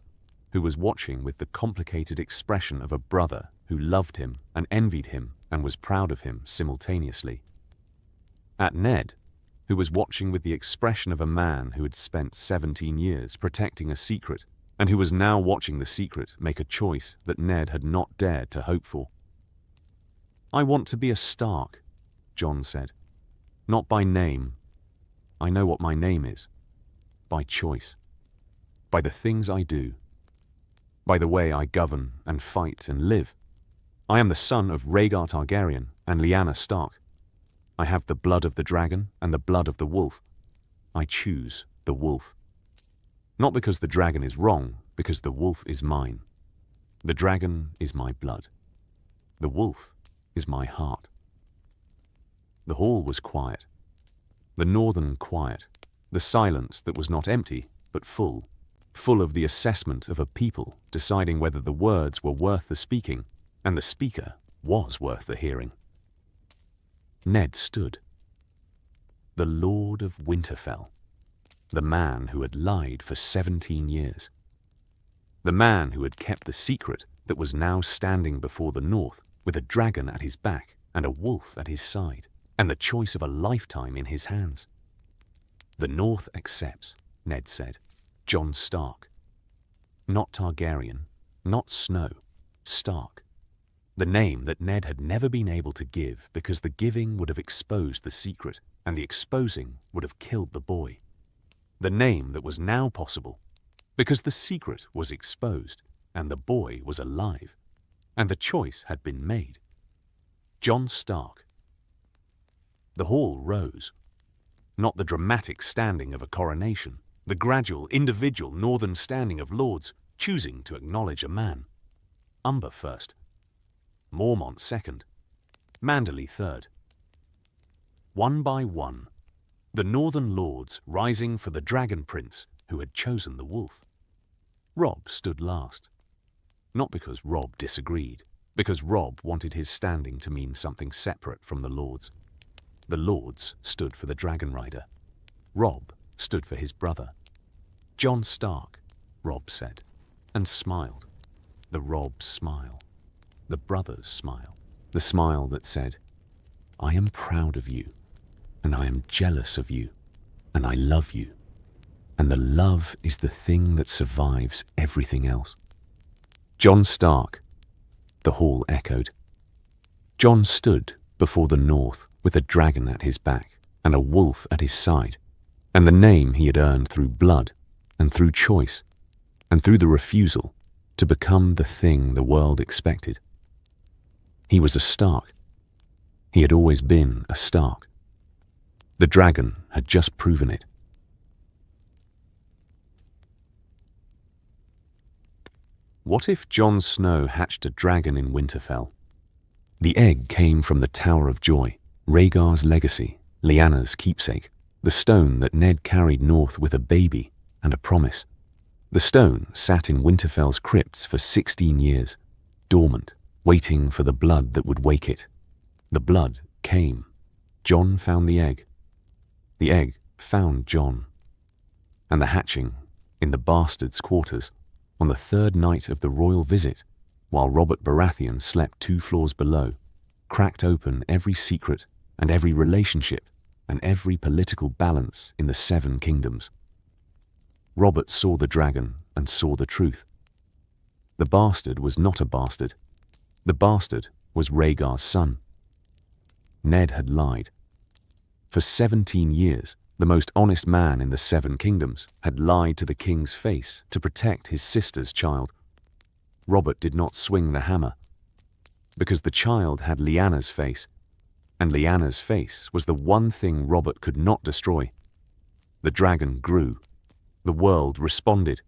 A: who was watching with the complicated expression of a brother who loved him and envied him and was proud of him simultaneously. At Ned, who was watching with the expression of a man who had spent 17 years protecting a secret and who was now watching the secret make a choice that Ned had not dared to hope for. "I want to be a Stark," Jon said. "Not by name. I know what my name is. By choice. By the things I do. By the way I govern and fight and live. I am the son of Rhaegar Targaryen and Lyanna Stark. I have the blood of the dragon and the blood of the wolf. I choose the wolf. Not because the dragon is wrong, because the wolf is mine. The dragon is my blood. The wolf is my heart." The hall was quiet. The northern quiet. The silence that was not empty, but full. Full of the assessment of a people deciding whether the words were worth the speaking, and the speaker was worth the hearing. Ned stood. The Lord of Winterfell. The man who had lied for 17 years. The man who had kept the secret that was now standing before the north with a dragon at his back and a wolf at his side, and the choice of a lifetime in his hands. "The north accepts," Ned said. "Jon Stark. Not Targaryen, not Snow, Stark. The name that Ned had never been able to give because the giving would have exposed the secret and the exposing would have killed the boy. The name that was now possible because the secret was exposed and the boy was alive and the choice had been made. Jon Stark. The hall rose. Not the dramatic standing of a coronation, the gradual, individual northern standing of lords choosing to acknowledge a man. Umber first. Mormont second. Manderley third. One by one, the northern lords rising for the dragon prince who had chosen the wolf. Robb stood last. Not because Robb disagreed, because Robb wanted his standing to mean something separate from the lords. The lords stood for the dragon rider. Robb stood for his brother. "Jon Stark," Robb said, and smiled. The Robb smile. The brother's smile. The smile that said, "I am proud of you, and I am jealous of you, and I love you. And the love is the thing that survives everything else." "Jon Stark," the hall echoed. Jon stood before the north with a dragon at his back and a wolf at his side, and the name he had earned through blood and through choice, and through the refusal, to become the thing the world expected. He was a Stark. He had always been a Stark. The dragon had just proven it. What if Jon Snow hatched a dragon in Winterfell? The egg came from the Tower of Joy, Rhaegar's legacy, Lyanna's keepsake, the stone that Ned carried north with a baby and a promise. The stone sat in Winterfell's crypts for 16 years, dormant, waiting for the blood that would wake it. The blood came. Jon found the egg. The egg found Jon. And the hatching, in the bastard's quarters, on the third night of the royal visit, while Robert Baratheon slept 2 floors below, cracked open every secret and every relationship and every political balance in the 7 kingdoms. Robert saw the dragon and saw the truth. The bastard was not a bastard. The bastard was Rhaegar's son. Ned had lied. For 17 years, the most honest man in the 7 kingdoms had lied to the king's face to protect his sister's child. Robert did not swing the hammer, because the child had Lyanna's face, and Lyanna's face was the one thing Robert could not destroy. The dragon grew. The world responded.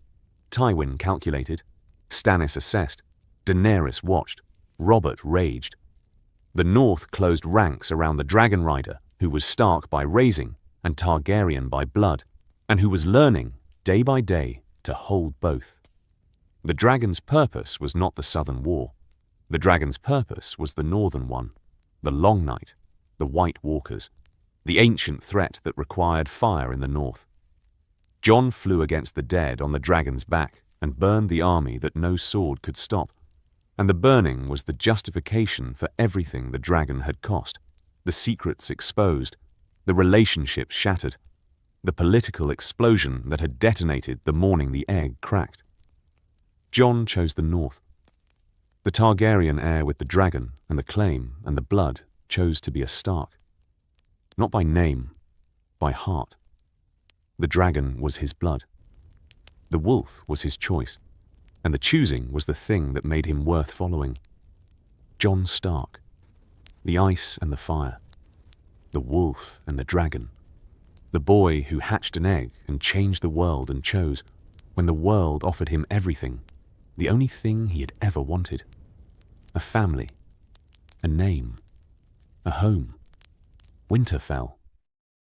A: Tywin calculated. Stannis assessed. Daenerys watched. Robert raged. The North closed ranks around the dragon rider, who was Stark by raising and Targaryen by blood, and who was learning, day by day, to hold both. The dragon's purpose was not the Southern War. The dragon's purpose was the Northern one, the Long Night, the White Walkers, the ancient threat that required fire in the North. Jon flew against the dead on the dragon's back and burned the army that no sword could stop, and the burning was the justification for everything the dragon had cost, the secrets exposed, the relationships shattered, the political explosion that had detonated the morning the egg cracked. Jon chose the North. The Targaryen heir with the dragon and the claim and the blood chose to be a Stark. Not by name, by heart. The dragon was his blood. The wolf was his choice, and the choosing was the thing that made him worth following. Jon Stark, the ice and the fire, the wolf and the dragon, the boy who hatched an egg and changed the world and chose, when the world offered him everything, the only thing he had ever wanted: a family, a name, a home, Winterfell.